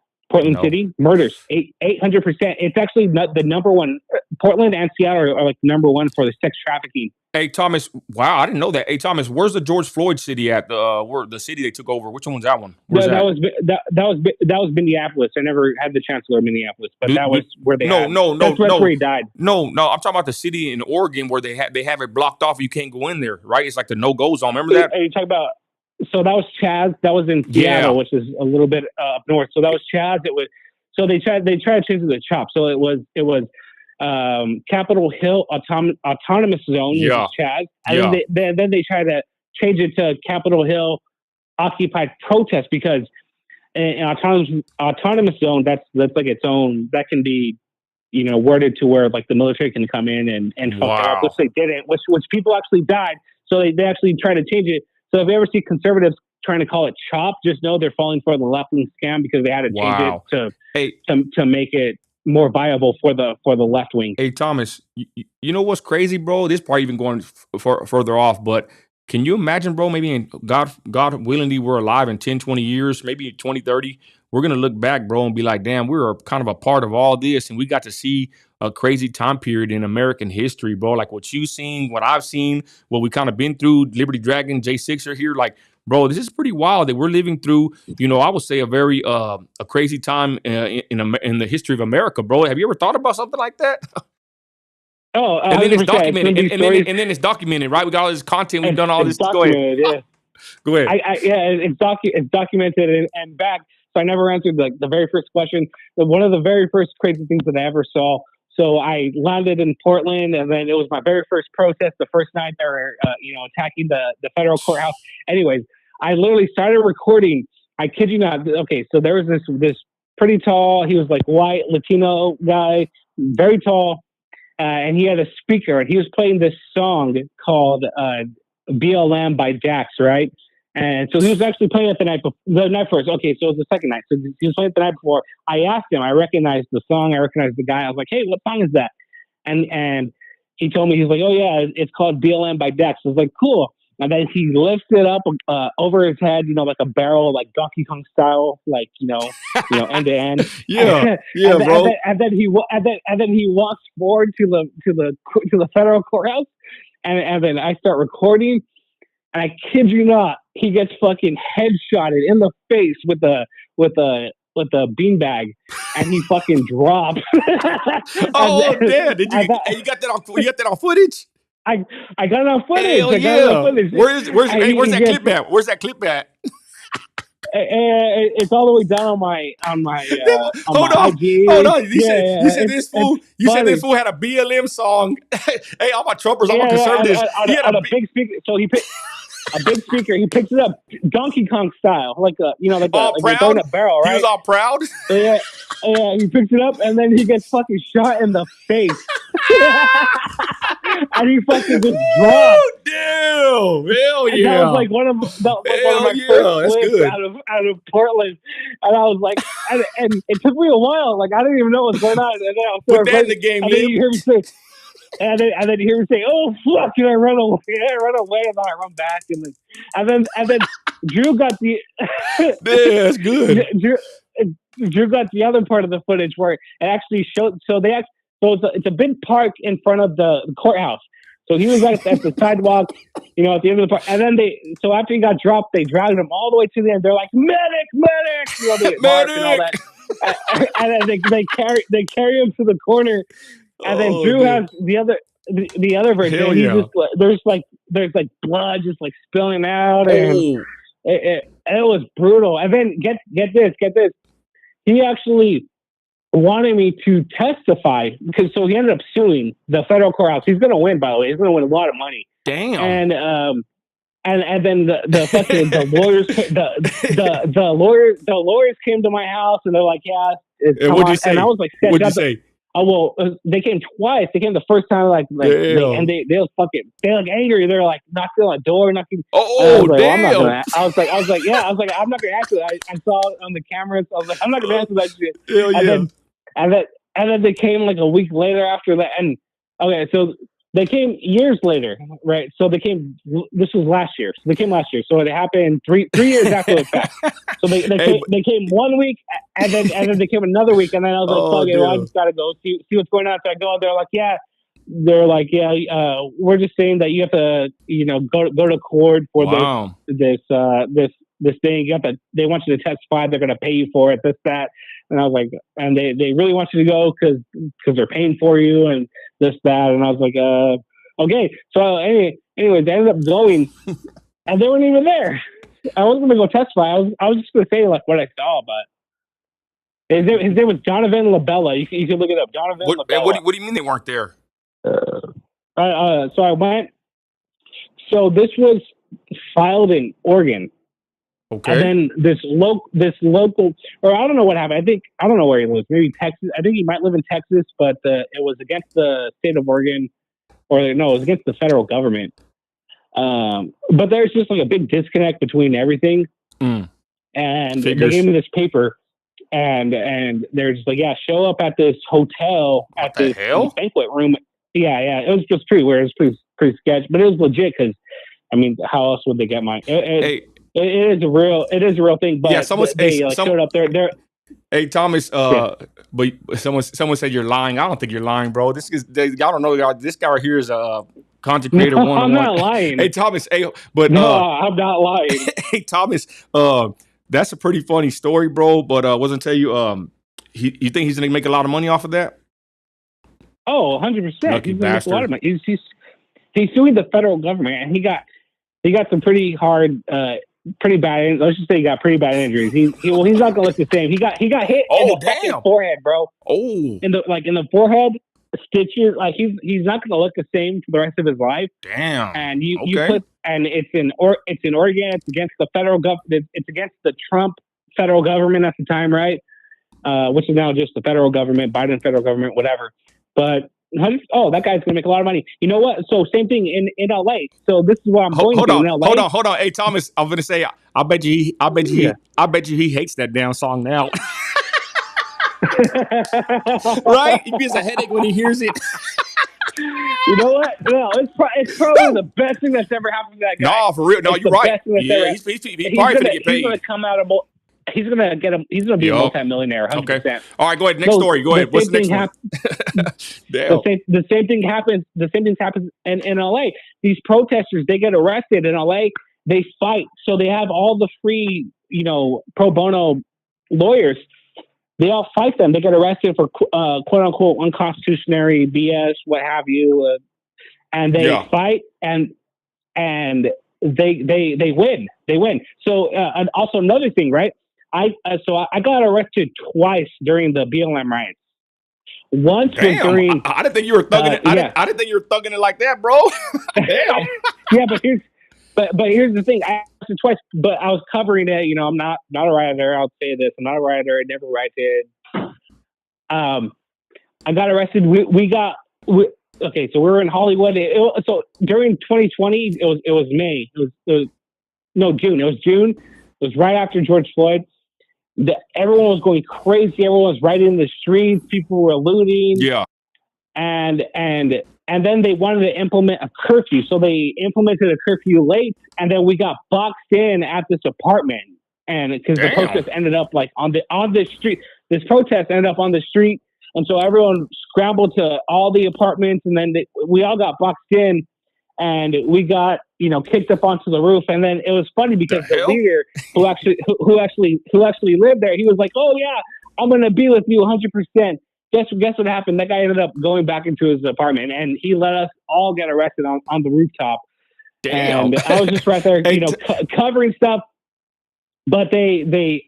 City? Murders 800%. It's actually not the number one. Portland and Seattle are like number one for the sex trafficking. Hey Thomas, wow, I didn't know that. Hey Thomas, where's the George Floyd city at? Where the city they took over? Which one's that one? That was Minneapolis. I never had the chance to go to Minneapolis, but that was where they. That's where he died. No, I'm talking about the city in Oregon where they have it blocked off. You can't go in there, right? It's like the no-go zone. Remember that? Are you talking about? So that was Chaz. That was in Seattle, which is a little bit up north. So that was Chaz. It was. So they tried to change it to CHOP. So it was Capitol Hill Autonomous Zone, which is Chaz. And then they tried to change it to Capitol Hill Occupied Protest because an autonomous zone that's like its own, that can be worded to where like the military can come in and fuck it up, which they didn't, which people actually died. So they actually tried to change it. So if you ever see conservatives trying to call it CHOP, just know they're falling for the left-wing scam because they had to change it to make it more viable for the left wing. Hey Thomas, you know what's crazy, bro? This part even going further off, but can you imagine, bro? Maybe in God willingly, we're alive in 10, 20 years, maybe 20, 30. We're gonna look back, bro, and be like, damn, we were kind of a part of all this, and we got to see a crazy time period in American history, bro. Like what you've seen, what I've seen, what we kind of been through. Liberty Dragon, J6 are here, like. Bro, this is pretty wild that we're living through, I would say a very a crazy time in the history of America, bro. Have you ever thought about something like that? Oh, and then it's documented, and then it's documented, right? We got all this content, we've done all this. Go ahead. Yeah. Go ahead. It's documented and back. So I never answered the very first question. One of the very first crazy things that I ever saw. So I landed in Portland, and then it was my very first protest. The first night they were, attacking the federal courthouse. Anyways, I literally started recording. I kid you not. Okay, so there was this pretty tall. He was like white Latino guy, very tall, and he had a speaker, and he was playing this song called BLM by Dax, right? And so he was actually playing it the night first. Okay, so it was the second night. So he was playing it the night before. I asked him. I recognized the song. I recognized the guy. I was like, "Hey, what song is that?" And he told me, he's like, "Oh yeah, it's called BLM by Dex." I was like, "Cool." And then he lifts it up over his head, like a barrel, like Donkey Kong style, like end to end. Yeah, bro. And then he walks forward to the federal courthouse, and then I start recording. And I kid you not, he gets fucking headshotted in the face with a beanbag, and he fucking drops. Oh damn! Did you? You got that on? You got that on footage? I got it on footage. Hell yeah! Where's that clip at? Where's that clip at? It's all the way down on my hold on. You said this fool. You said this fool had a BLM song. Hey, all my trumpers, all my conservatives. He had a big speaker. So he picked a big speaker. He picks it up Donkey Kong style, like throwing a barrel, right? He was all proud. Yeah. He picks it up and then he gets fucking shot in the face. And he fucking just dropped. Damn! Hell yeah! And that was like one of my first clips out of Portland. And I was like, and it took me a while. Like I didn't even know what was going on. And then I was put that in the game, and then you hear me say, and then you hear me say, "Oh fuck!" And I run away. And then I run back, and then Drew got the. Yeah, that's good. Drew got the other part of the footage where it actually showed. So it's a big park in front of the courthouse. So he was at the sidewalk, at the end of the park. And then so after he got dropped, they dragged him all the way to the end. They're like, medic! They march and all that. And then they carry him to the corner. And then Drew has the other version. Hell yeah. There's blood just like spilling out, and It was brutal. And then get this. He actually wanted me to testify because so he ended up suing the federal courthouse. He's going to win, by the way. He's going to win a lot of money. Damn. And then the fucking the lawyers came to my house and they're like, yeah. What'd you say? And I was like, what'd you say? Oh well, they came twice. They came the first time they was fucking they like angry. They're like knocking on the door, knocking. Oh damn! Well, I was like, I'm not gonna answer that. I saw it on the cameras. I was like, I'm not gonna answer that shit. Hell yeah. And then they came like a week later after that. And okay, so they came years later, right? So they came. This was last year. So they came last year. So it happened three years after the fact. So they came 1 week, and then they came another week, and then I was like, "Fuck it, well, I just gotta go see what's going on." So I go out there, like, yeah, we're just saying that you have to, go to court for this thing. They want you to testify. They're gonna pay you for it. This, that. And I was like, and they really want you to go because they're paying for you and this, that. And I was like, okay. So anyways, they ended up going, and they weren't even there. I wasn't gonna go testify. I was just gonna say like what I saw, but his name was Donovan Labella. You can look it up. Donovan Labella. What do you mean they weren't there? So I went. So this was filed in Oregon. Okay. And then this local, or I don't know what happened. I don't know where he lives. Maybe Texas. I think he might live in Texas, but it was against the state of Oregon, it was against the federal government. But there's just like a big disconnect between everything. And they gave me this paper, and they're just like, yeah, show up at this hotel at this banquet room. Yeah, it was just pretty weird. It was pretty sketch, but it was legit because, I mean, how else would they get mine? It is a real thing. But yeah, someone showed up there. Hey Thomas, but someone said you're lying. I don't think you're lying, bro. Y'all don't know, y'all. This guy right here is a content creator. No, I'm not lying. Hey Thomas, I'm not lying. Hey Thomas, that's a pretty funny story, bro. But wasn't tell you, you think he's gonna make a lot of money off of that? Oh, 100%. He's gonna make a lot of money. He's suing the federal government, and he got some pretty hard. Pretty bad. Let's just say he got pretty bad injuries. He's not gonna look the same. He got hit in the fucking forehead, bro. Oh, in the forehead, stitches. Like he's not gonna look the same for the rest of his life. Damn. And you put, and it's in Oregon. It's against the federal government. It's against the Trump federal government at the time, right? Which is now just the federal government, Biden federal government, whatever. But that guy's gonna make a lot of money. You know what? So same thing in LA. So this is what I'm going to in LA. Hold on. Hey Thomas, I'm gonna say I bet you he hates that damn song now. Right? He gets a headache when he hears it. You know what? No, it's probably the best thing that's ever happened to that guy. No, for real. No, you're right. Yeah, he's probably gonna get paid. He's gonna come out of. He's gonna be a multi-millionaire. 100%. Okay. All right, go ahead. Next story. Go ahead. What's the next one? The same thing happens. The same things happen in LA. These protesters, they get arrested in LA. They fight, so they have all the free, pro bono lawyers. They all fight them. They get arrested for quote unquote unconstitutional BS, what have you, and they fight and they win. They win. So and also another thing, right? I got arrested twice during the BLM riots. Once was during. I didn't think you were thugging it. I didn't think you were thugging it like that, bro. Damn. Yeah, but here's the thing. I asked it twice, but I was covering it. I'm not a rioter. I'll say this. I'm not a rioter. I never rioted. I got arrested. Okay, so we were in Hollywood. So during 2020, it was May. June. It was June. It was right after George Floyd. Everyone was going crazy. Everyone was right in the streets. People were looting. Yeah. And then they wanted to implement a curfew. So they implemented a curfew late, and then we got boxed in at this apartment. And because the protest ended up like on the street. This protest ended up on the street. And so everyone scrambled to all the apartments, and then we all got boxed in, and we got kicked up onto the roof. And then it was funny because the leader who actually lived there, he was like, "Oh yeah, I'm gonna be with you 100%." Guess what happened? That guy ended up going back into his apartment, and he let us all get arrested on the rooftop. Damn. And I was just right there, covering stuff. but they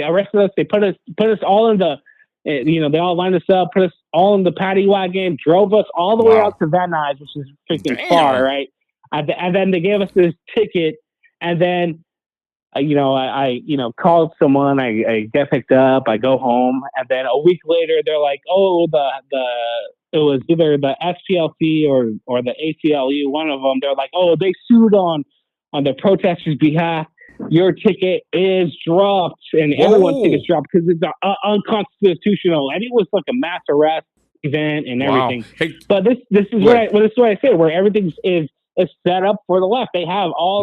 arrested us. They put us all in the, they all lined us up, put us all in the paddy wagon, drove us all the way out to Van Nuys, which is freaking far, right? And then they gave us this ticket, and then I called someone, I get picked up, I go home, and then a week later they're like, oh, it was either the SPLC or the ACLU, one of them. They're like, oh, they sued on the protesters' behalf. Your ticket is dropped, and everyone's ticket's dropped because it's unconstitutional. And it was like a mass arrest event and everything. Hey, but this is what I say, where everything is set up for the left. They have all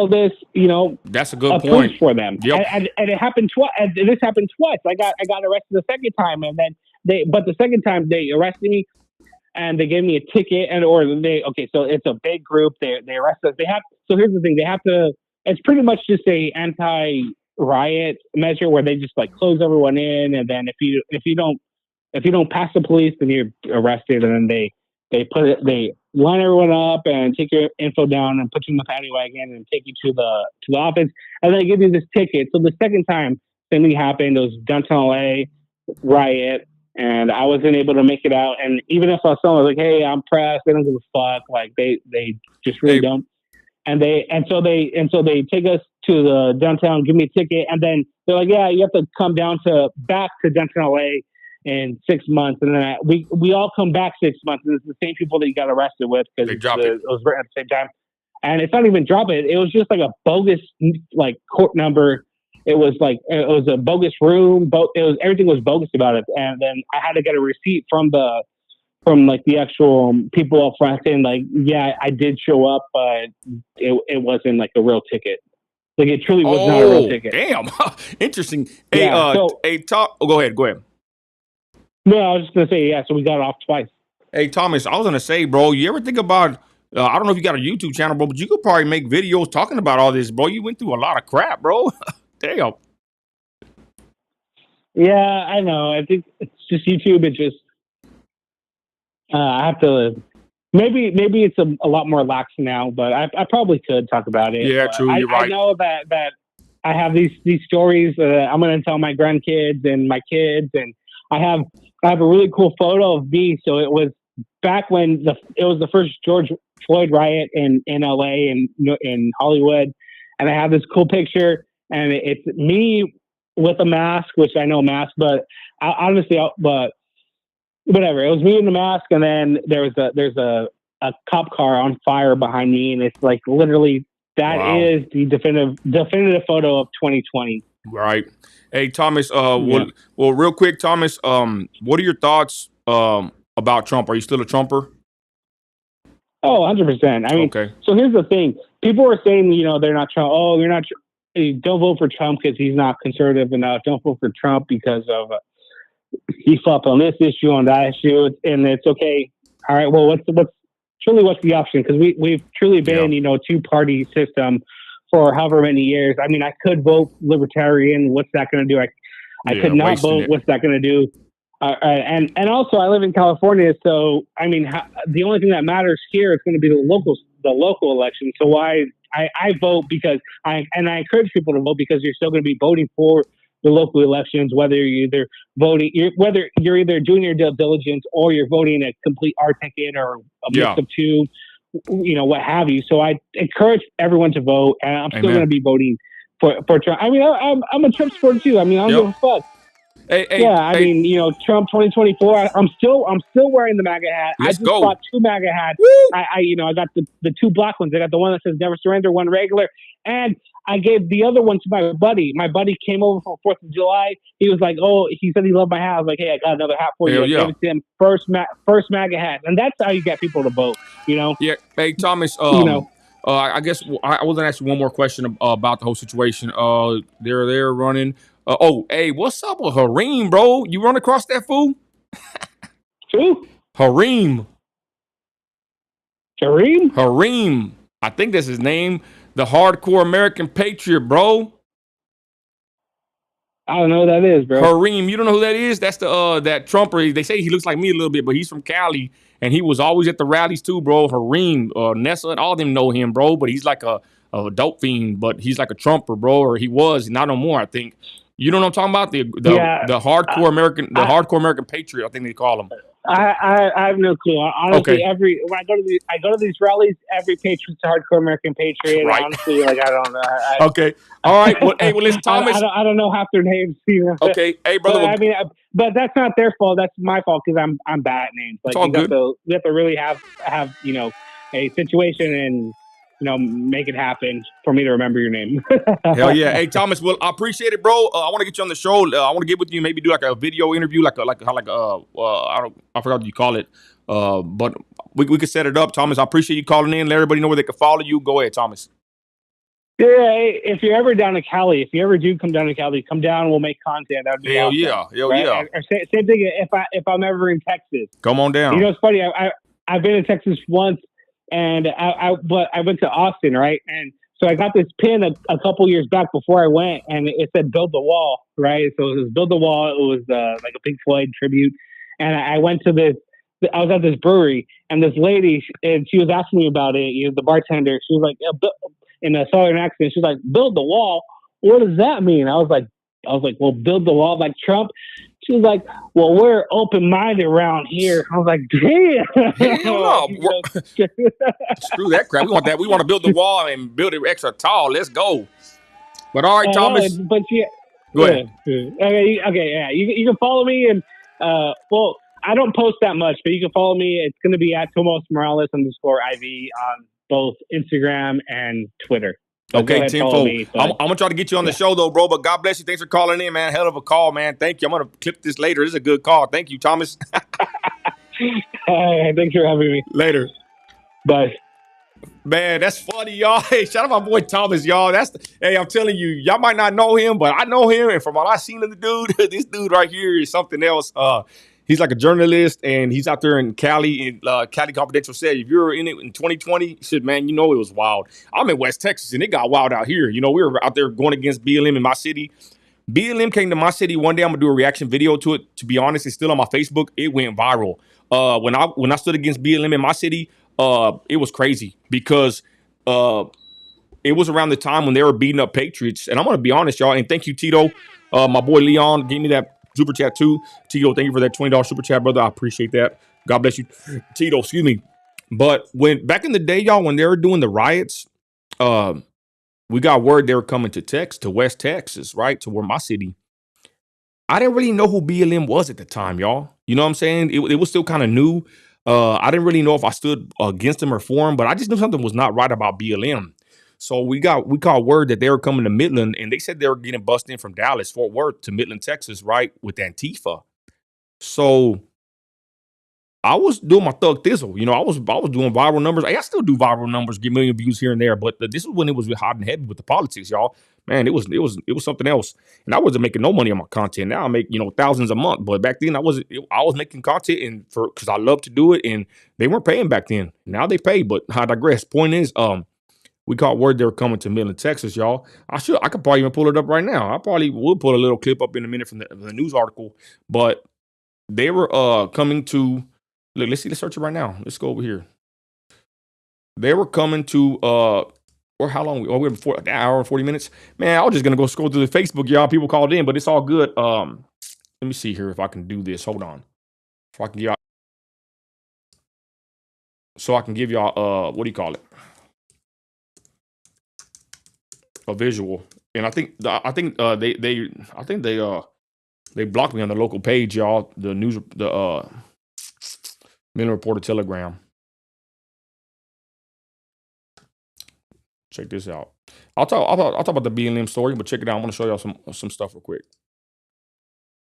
this, that's a good point for them. Yep. And it happened twice. And this happened twice. I got arrested the second time, and then but the second time they arrested me and they gave me a ticket, so it's a big group. They arrest us. So here's the thing. It's pretty much just a anti-riot measure where they just like close everyone in. And then if you don't pass the police, then you're arrested. And then they line everyone up and take your info down and put you in the paddy wagon and take you to the office. And then they give you this ticket. So the second time same thing happened, it was downtown LA riot. And I wasn't able to make it out. And even if I saw someone like, hey, I'm pressed, they don't give a fuck. Like they just really don't. And so they take us to the downtown, give me a ticket, and then they're like, yeah, you have to come back to downtown LA in 6 months. And then we all come back 6 months, and it's the same people that you got arrested with because it was right at the same time. And it's not even drop it. It was just like a bogus like court number. It was a bogus room. Everything was bogus about it. And then I had to get a receipt from the actual people up front saying like, yeah, I did show up, but it wasn't like a real ticket. Like it truly was not a real ticket. Damn. Interesting. Hey, go ahead. No, I was just gonna say, so we got off twice. Hey, Thomas, I was gonna say, bro, you ever think about, I don't know if you got a YouTube channel, bro, but you could probably make videos talking about all this, bro. You went through a lot of crap, bro. Damn. Yeah, I know. I think it's just YouTube. It just, I have to, maybe it's a lot more lax now, but I probably could talk about it. Yeah, true. You're right. I know that I have these stories I'm going to tell my grandkids and my kids, and I have a really cool photo of me. So it was back when it was the first George Floyd riot in LA and in Hollywood, and I have this cool picture. And it's me with a mask, which I know mask, but but whatever. It was me in the mask, and then there's a cop car on fire behind me, and it's like literally that is the definitive photo of 2020. Right. Hey, Thomas. Well, real quick, Thomas. What are your thoughts about Trump? Are you still a Trumper? Oh, 100%. I mean, okay. So here's the thing. People are saying, they're not Trump. Oh, you're not. Don't vote for Trump because he's not conservative enough. Don't vote for Trump because of he flopped on this issue, on that issue, and it's okay. All right. Well, what's the option? Because we've truly been, 2-party system for however many years. I mean, I could vote libertarian. What's that going to do? I could not vote. What's that going to do? And also, I live in California, so I mean, the only thing that matters here is going to be the local election. So I vote because I encourage people to vote because you're still going to be voting for the local elections, whether you're either doing your due diligence or you're voting a complete R ticket or a mix of two, what have you. So I encourage everyone to vote, and I'm still going to be voting for Trump. I mean, I'm a Trump supporter too. I mean, I don't give a fuck. I mean, Trump 2024. I'm still wearing the MAGA hat. I just bought 2 MAGA hats. I got the 2 black ones. I got the one that says "Never Surrender," one regular, and I gave the other one to my buddy. My buddy came over for 4th of July. He was like, "Oh," he said he loved my hat. I was like, "Hey, I got another hat for you." I gave it to him. First MAGA hat, and that's how you get people to vote. Yeah. Hey, Thomas. I guess I was gonna ask you one more question about the whole situation. They're running. Hey, what's up with Harim, bro? You run across that fool? Who? Harim. Harim? Harim. I think that's his name. The hardcore American patriot, bro. I don't know who that is, bro. Harim, you don't know who that is? That's that Trumper. They say he looks like me a little bit, but he's from Cali, and he was always at the rallies too, bro. Harim, Nessa, all of them know him, bro. But he's like a a dope fiend, but he's like a Trumper, bro, or he was, not no more. I think. You know what I'm talking about? The hardcore American patriot. I think they call him. I have no clue. Honestly, when I go to these rallies, every patriot's a hardcore American patriot. Right. Honestly, like I don't know. Okay. All right. Well, hey, listen, Thomas. I don't know half their names. You know? Okay. Hey, brother. But, I mean, but that's not their fault. That's my fault because I'm bad at names. Like you have to really have a situation and make it happen for me to remember your name. Hell yeah. Hey, Thomas, well, I appreciate it, bro. I want to get you on the show. I want to get with you, maybe do like a video interview, I forgot what you call it. But we could set it up, Thomas. I appreciate you calling in. Let everybody know where they can follow you. Go ahead, Thomas. Yeah, if you're ever down to Cali, if you ever do come down to Cali, come down. We'll make content. That would be awesome, yeah. Or same thing. If I'm ever in Texas, come on down. It's funny. I've been in Texas once. And I went to Austin, right? And so I got this pin a couple years back before I went, and it said "Build the Wall," right? So it was "Build the Wall." It was like a Pink Floyd tribute. And I went to this. I was at this brewery, and this lady, and she was asking me about it. The bartender, she was like, in a southern accent, she's like, "Build the wall. What does that mean?" I was like, "Well, build the wall like Trump." She was like, "Well, we're open-minded around here." I was like, "Damn, hell no. Screw that crap. We want that. We want to build the wall and build it extra tall. Let's go." But all right, Thomas. But yeah, go ahead. Okay, yeah. You can follow me, and well, I don't post that much, but you can follow me. It's going to be at Tomos Morales _IV on both Instagram and Twitter. Okay, tenfold. I'm gonna try to get you on the show though, bro. But God bless you. Thanks for calling in, man. Hell of a call, man. Thank you. I'm gonna clip this later. This is a good call. Thank you, Thomas. Thanks for having me. Later. Bye. Man, that's funny, y'all. Hey, shout out my boy Thomas, y'all. Hey, I'm telling you, y'all might not know him, but I know him, and from what I've seen of the dude, this dude right here is something else. He's like a journalist, and he's out there in Cali, in Cali Confidential said, if you're in it in 2020, shit, man, it was wild. I'm in West Texas, and it got wild out here. We were out there going against BLM in my city. BLM came to my city one day. I'm gonna do a reaction video to it. To be honest, it's still on my Facebook. It went viral. When I stood against BLM in my city, it was crazy because it was around the time when they were beating up patriots. And I'm gonna be honest, y'all. And thank you, Tito. My boy Leon gave me that super chat too. Tito, thank you for that $20 super chat, brother. I appreciate that. God bless you, Tito. Excuse me. But back in the day, y'all, when they were doing the riots, we got word they were coming to West Texas, right, to where my city. I didn't really know who BLM was at the time, y'all. You know what I'm saying? It was still kind of new. I didn't really know if I stood against them or for them, but I just knew something was not right about BLM. So we got word that they were coming to Midland, and they said they were getting busted in from Dallas, Fort Worth to Midland, Texas, right, with Antifa. So I was doing my thug thizzle. I was doing viral numbers. I still do viral numbers, get million views here and there, but this is when it was hot and heavy with the politics, y'all. Man, it was something else. And I wasn't making no money on my content. Now I make, thousands a month, but back then I was making content because I love to do it, and they weren't paying back then. Now they pay, but I digress. Point is, we caught word they were coming to Midland, Texas, y'all. I could probably even pull it up right now. I probably will put a little clip up in a minute from the news article. But they were coming to, look, let's search it right now. Let's go over here. They were coming to, or how long? We were before an hour and 40 minutes. Man, I was just gonna go scroll through the Facebook, y'all. People called in, but it's all good. Let me see here if I can do this. Hold on. So I can give y'all what do you call it? A visual. And I think they blocked me on the local page, y'all. The news, the Midland Reporter Telegram. Check this out. I'll talk about the BLM story, but check it out. I'm gonna show y'all some stuff real quick.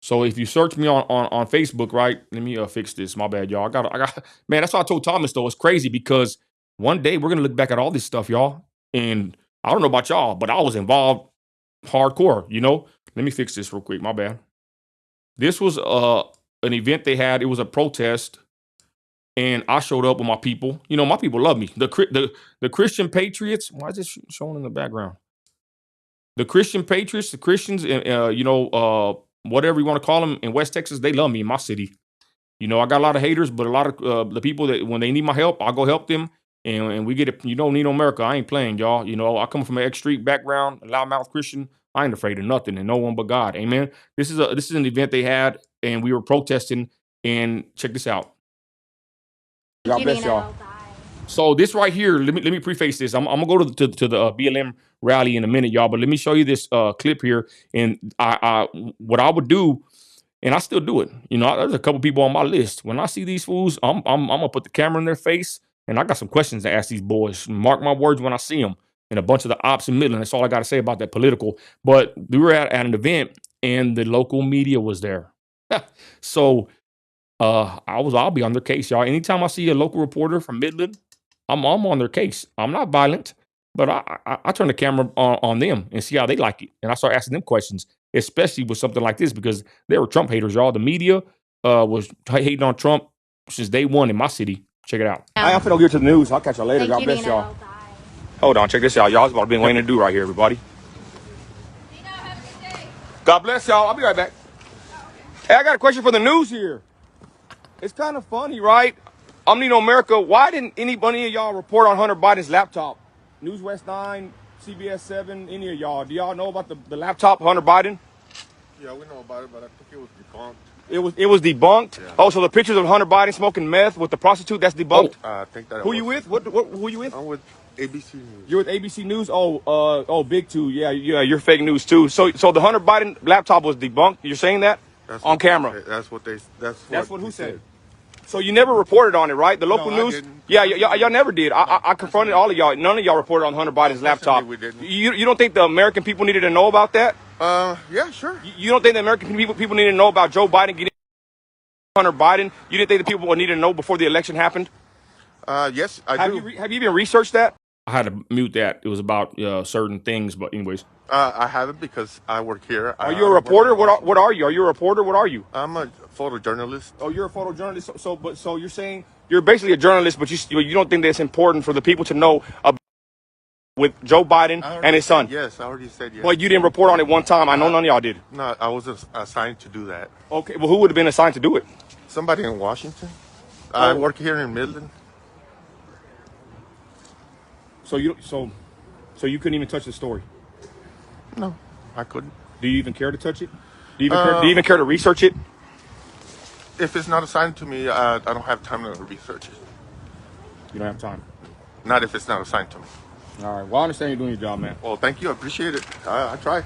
So if you search me on Facebook, right? Let me fix this. My bad, y'all. I got man, that's why I told Thomas though. It's crazy because one day we're gonna look back at all this stuff, y'all. And I don't know about y'all, but I was involved hardcore, Let me fix this real quick. My bad. This was an event they had. It was a protest. And I showed up with my people. My people love me. The Christian Patriots. Why is this showing in the background? The Christian Patriots, the Christians, whatever you want to call them in West Texas, they love me in my city. I got a lot of haters, but a lot of the people that when they need my help, I'll go help them. And we get it. You don't need no America. I ain't playing, y'all. You know, I come from an X Street background, a loudmouth Christian. I ain't afraid of nothing and no one but God. Amen. This is an event they had, and we were protesting. And check this out. God bless y'all. So this right here, let me preface this. I'm gonna go to the BLM rally in a minute, y'all. But let me show you this clip here, and I what I would do, and I still do it. You know, there's a couple people on my list. When I see these fools, I'm gonna put the camera in their face, and I got some questions to ask these boys. Mark my words when I see them, and a bunch of the ops in Midland. That's all I got to say about that political. But we were at an event, and the local media was there. So I'll be on their case, y'all. Anytime I see a local reporter from Midland, I'm on their case. I'm not violent, but I turn the camera on them and see how they like it. And I start asking them questions, especially with something like this, because they were Trump haters, y'all. The media was hating on Trump since day one in my city. Check it out. I'm finna go get to the news. I'll catch y'all later. God bless y'all. Hold on, check this out, y'all. It's what I've been waiting to do right here, everybody. God bless y'all. I'll be right back. Hey, I got a question for the news here. It's kind of funny, right? I'm Nino America. Why didn't anybody of y'all report on Hunter Biden's laptop? News West 9, CBS 7, any of y'all. Do y'all know about the laptop, Hunter Biden? Yeah, we know about it, but I think it was debunked. It was debunked? Yeah. Oh, so the pictures of Hunter Biden smoking meth with the prostitute, that's debunked? I think that. Who you with? Who you with? I'm with ABC News. You're with ABC News? Oh, Big Two. Yeah, you're fake news too. So the Hunter Biden laptop was debunked. You're saying that? That's on camera? That's what who said? So you never reported on it, right? The local news? Yeah, y'all never did. I confronted all of y'all. None of y'all reported on Hunter Biden's laptop. We didn't. You don't think the American people needed to know about that? Yeah, sure. You don't think the American people needed to know about Joe Biden getting Hunter Biden? You didn't think the people would need to know before the election happened? Yes, I do. Have you even researched that? I had to mute that. It was about certain things, but anyways. I haven't because I work here. Are you a reporter? What are you? Are you a reporter? What are you? I'm a photojournalist. Oh, you're a photojournalist. So you're saying you're basically a journalist, but you don't think that it's important for the people to know about with Joe Biden and his son? Yes, I already said yes. Well, you didn't report on it one time. I know none of y'all did. No, I wasn't assigned to do that. Okay, well, who would have been assigned to do it? Somebody in Washington. I work here in Midland. So you couldn't even touch the story? No, I couldn't. Do you even care to touch it? Do you even care to research it? If it's not assigned to me, I don't have time to research it. You don't have time? Not if it's not assigned to me. All right. Well, I understand you're doing your job, man. Well, thank you. I appreciate it. I try.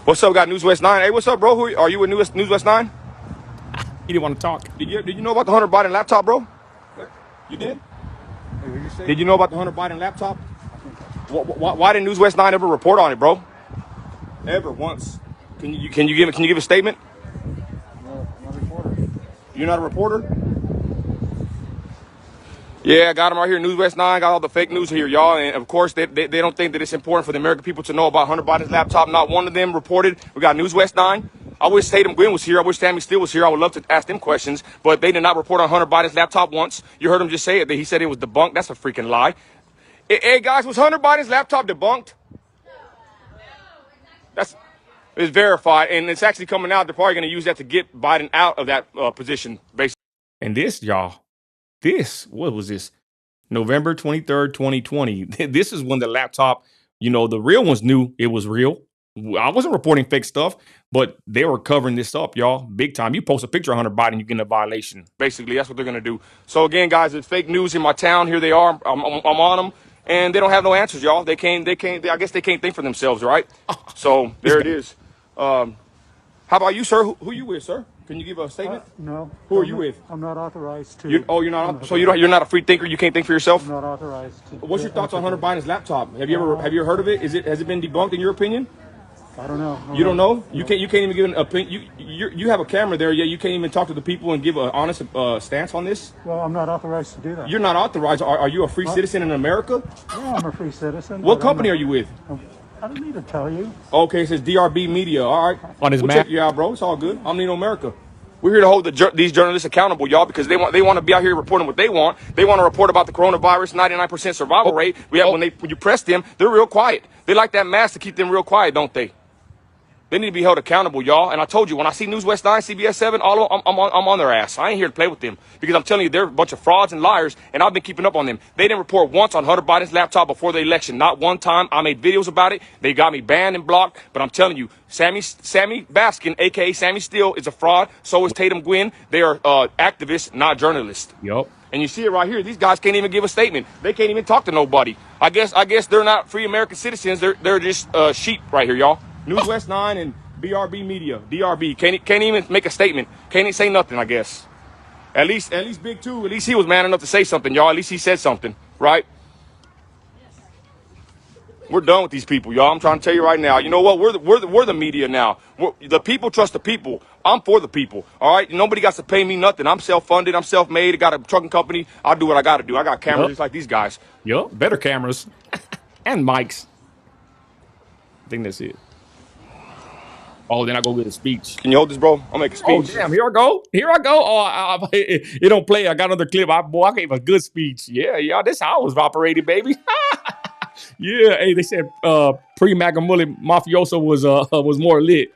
What's up? Got News West 9. Hey, what's up, bro? Are you with News West 9? He didn't want to talk. Did you know about the Hunter Biden laptop, bro? You did? Did you know about the Hunter Biden laptop? Why didn't News West 9 ever report on it, bro? Ever once? Can you give a statement? No, I'm not a reporter. You're not a reporter? Yeah, I got them right here. News West 9 got all the fake news here, y'all. And of course, they don't think that it's important for the American people to know about Hunter Biden's laptop. Not one of them reported. We got News West 9. I wish Tatum Gwynn was here. I wish Tammy Steele was here. I would love to ask them questions, but they did not report on Hunter Biden's laptop once. You heard him just say it. He said it was debunked. That's a freaking lie. Hey, guys, was Hunter Biden's laptop debunked? It's verified, and it's actually coming out. They're probably going to use that to get Biden out of that position, basically. And this, y'all, what was this? November 23rd, 2020. This is when the laptop, the real ones knew it was real. I wasn't reporting fake stuff, but they were covering this up, y'all, big time. You post a picture of Hunter Biden, you get a violation. Basically, that's what they're going to do. So again, guys, it's fake news in my town. Here they are. I'm on them. And they don't have no answers, y'all. I guess they can't think for themselves, right? So there it is. How about you, sir? Who you with, sir? Can you give a statement? No. Who are you with? I'm not authorized to. You're not. So you're not a free thinker. You can't think for yourself. I'm not authorized to. What's your thoughts on Hunter Biden's laptop? Have you heard of it? Has it been debunked in your opinion? I don't know. You don't know? You can't even give an opinion. You have a camera there, yet you can't even talk to the people and give an honest stance on this. Well, I'm not authorized to do that. You're not authorized. Are you a free citizen in America? Yeah, I'm a free citizen. What company are you with? I don't need to tell you. Okay, it says DRB Media. All right. On his map? Yeah, bro. It's all good. I'm Nino America. We're here to hold these journalists accountable, y'all, because they want to be out here reporting what they want. They want to report about the coronavirus, 99% survival rate. When you press them, they're real quiet. They like that mask to keep them real quiet, don't they? They need to be held accountable, y'all. And I told you, when I see News West 9, CBS 7, all of, I'm on their ass. I ain't here to play with them because I'm telling you, they're a bunch of frauds and liars, and I've been keeping up on them. They didn't report once on Hunter Biden's laptop before the election. Not one time. I made videos about it. They got me banned and blocked. But I'm telling you, Sammy Baskin, a.k.a. Sammy Steele, is a fraud. So is Tatum Gwynn. They are activists, not journalists. Yup. And you see it right here. These guys can't even give a statement. They can't even talk to nobody. I guess they're not free American citizens. They're just sheep right here, y'all. News West 9 and BRB Media, DRB, can't even make a statement. Can't even say nothing, I guess. At least Big Two, at least he was man enough to say something, y'all. At least he said something, right? We're done with these people, y'all. I'm trying to tell you right now. You know what? We're the media now. The people trust the people. I'm for the people. All right. Nobody got to pay me nothing. I'm self-funded. I'm self-made. I got a trucking company. I do what I got to do. I got cameras just like these guys. Yup. Better cameras and mics. I think that's it. Oh, then I go get a speech. Can you hold this, bro? I'll make a speech. Oh, damn. Here I go. Oh, it don't play. I got another clip. I gave a good speech. Yeah, y'all. This how I was operated, baby. Yeah. Hey, they said pre-MAGA mafioso was more lit.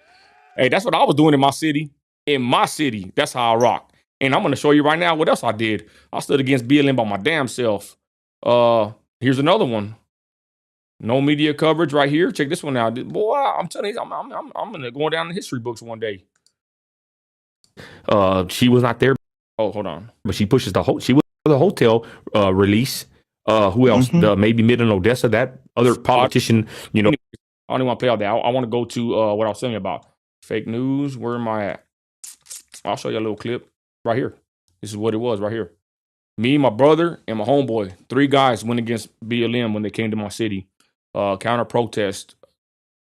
Hey, that's what I was doing in my city. In my city, that's how I rock. And I'm gonna show you right now what else I did. I stood against BLM by my damn self. Here's another one. No media coverage right here. Check this one out. Boy, I'm telling you, I'm gonna go down in the history books one day. She was not there. Oh, hold on. But she pushes she was the hotel release. Who else? Maybe Mid in Odessa, that other politician, you know. I don't even want to play all that. I want to go to what I was telling you about. Fake news. Where am I at? I'll show you a little clip right here. This is what it was right here. Me, my brother, and my homeboy. 3 guys went against BLM when they came to my city. Counter protest.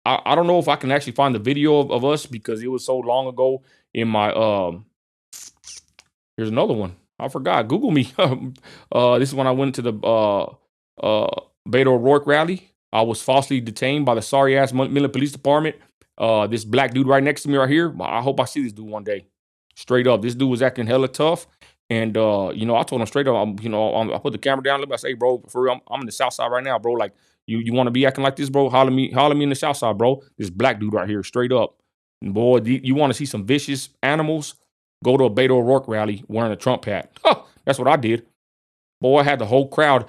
I don't know if I can actually find the video of us because it was so long ago in my here's another one. I forgot. Google me. This is when I went to the Beto O'Rourke rally. I was falsely detained by the sorry ass Midland Police Department. This black dude right next to me right here. I hope I see this dude one day. Straight up. This dude was acting hella tough. And you know, I told him straight up, I put the camera down, look, I say, bro, for real, I'm in the south side right now, bro. Like, you want to be acting like this, bro? Holler me in the south side, bro. This black dude right here, straight up. And boy, you want to see some vicious animals? Go to a Beto O'Rourke rally wearing a Trump hat. That's what I did. Boy, I had the whole crowd.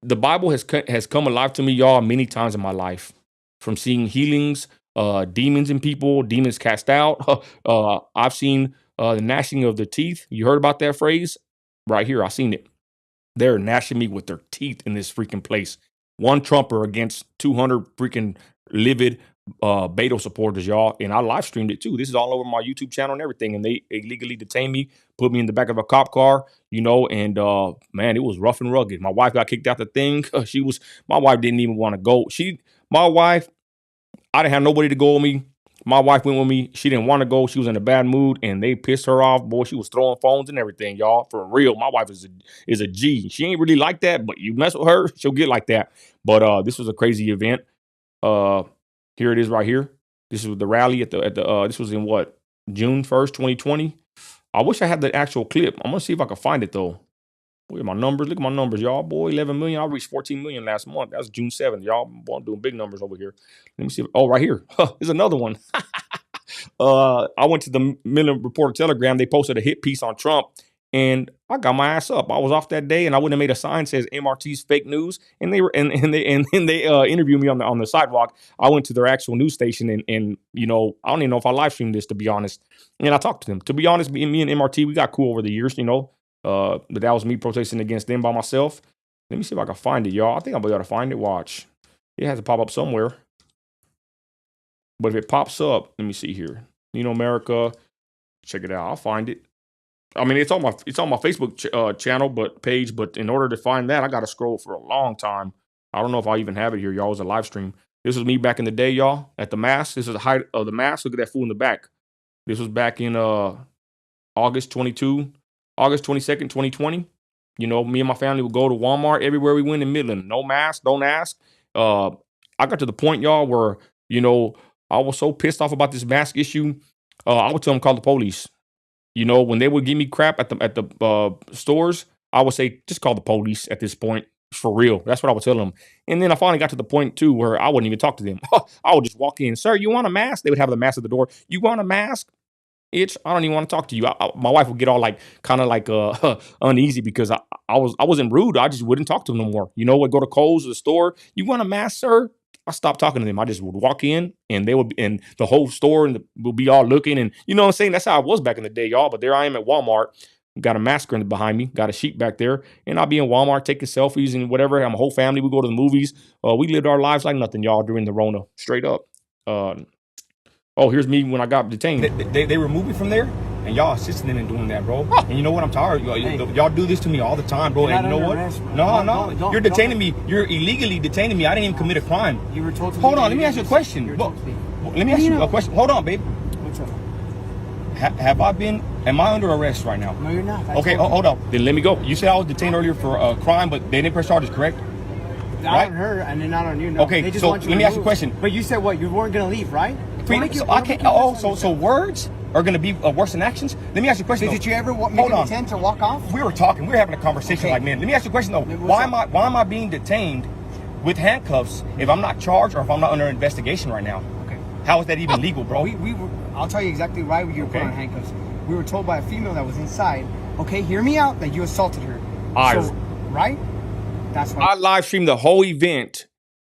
The Bible has come alive to me, y'all, many times in my life. From seeing healings, demons in people, demons cast out. I've seen the gnashing of the teeth. You heard about that phrase? Right here, I seen it. They're gnashing me with their teeth in this freaking place. One Trumper against 200 freaking livid Beto supporters, y'all. And I live streamed it too. This is all over my YouTube channel and everything. And they illegally detained me, put me in the back of a cop car, you know, and man, it was rough and rugged. My wife got kicked out the thing. My wife didn't even want to go. I didn't have nobody to go with me. My wife went with me. She didn't want to go. She was in a bad mood, and they pissed her off. Boy, she was throwing phones and everything, y'all. For real, my wife is a G. She ain't really like that, but you mess with her, she'll get like that. But this was a crazy event. Here it is right here. This was the rally at the this was in what, June 1st, 2020. I wish I had the actual clip. I'm gonna see if I can find it though. Look at my numbers. Look at my numbers, y'all. Boy, 11 million. I reached 14 million last month. That's June 7th, y'all. Boy, I'm doing big numbers over here. Let me see. Oh, right here. There's another one. I went to the Midland Reporter Telegram. They posted a hit piece on Trump, and I got my ass up. I was off that day, and I wouldn't have made a sign that says MRT's fake news. And they were and they interviewed me on the sidewalk. I went to their actual news station, and you know, I don't even know if I live streamed this, to be honest. And I talked to them. To be honest, me and MRT, we got cool over the years, you know. But that was me protesting against them by myself. Let me see if I can find it, y'all. I think I'll be able to find it. Watch. It has to pop up somewhere. But if it pops up, let me see here. You know, America. Check it out. I'll find it. I mean, it's on my Facebook channel, page. But in order to find that, I got to scroll for a long time. I don't know if I even have it here, y'all. It was a live stream. This was me back in the day, y'all, at the mass. This is the height of the mass. Look at that fool in the back. This was back in August 22nd, 2020. You know, me and my family would go to Walmart everywhere we went in Midland. No mask, don't ask. I got to the point, y'all, where, you know, I was so pissed off about this mask issue. I would tell them call the police. You know, when they would give me crap at the stores, I would say just call the police at this point. For real. That's what I would tell them. And then I finally got to the point too where I wouldn't even talk to them. I would just walk in, sir, you want a mask? They would have the mask at the door. You want a mask? Itch, I don't even want to talk to you. My wife would get all like kind of like uneasy because I wasn't rude. I just wouldn't talk to them no more. You know, would go to Kohl's or the store. You want a mask, sir? I stopped talking to them. I just would walk in and they would be, and the whole store and would be all looking, and you know what I'm saying? That's how I was back in the day, y'all. But there I am at Walmart. Got a mask behind me, got a sheet back there, and I'll be in Walmart taking selfies and whatever. I'm a whole family. We go to the movies. We lived our lives like nothing, y'all, during the Rona. Straight up. Oh, here's me when I got detained. They removed me from there, and y'all assisting them in doing that, bro. And you know what? I'm tired. Y'all do this to me all the time, bro. And you know what? No. You're detaining me. You're illegally detaining me. I didn't even commit a crime. You were told to Hold on. Let me ask you a question. Let me ask you a question. Hold on, babe. What's up? Am I under arrest right now? No, you're not. Okay, hold up. Then let me go. You said I was detained earlier for a crime, but they didn't press charges, correct? Not on her, and then not on you. No. Okay, they just so want you let me ask you a question. But you said what? You weren't going to leave, right? So I can't. So words are going to be worse than actions? Let me ask you a question. Did you ever make an intent to walk off? We were talking. We were having a conversation like men. Let me ask you a question though. Why am I being detained with handcuffs if I'm not charged or if I'm not under investigation right now? Okay. How is that even legal, bro? I'll tell you exactly why you were put on handcuffs. We were told by a female that was inside. Okay, hear me out. That you assaulted her. Right? That's why. I live streamed the whole event.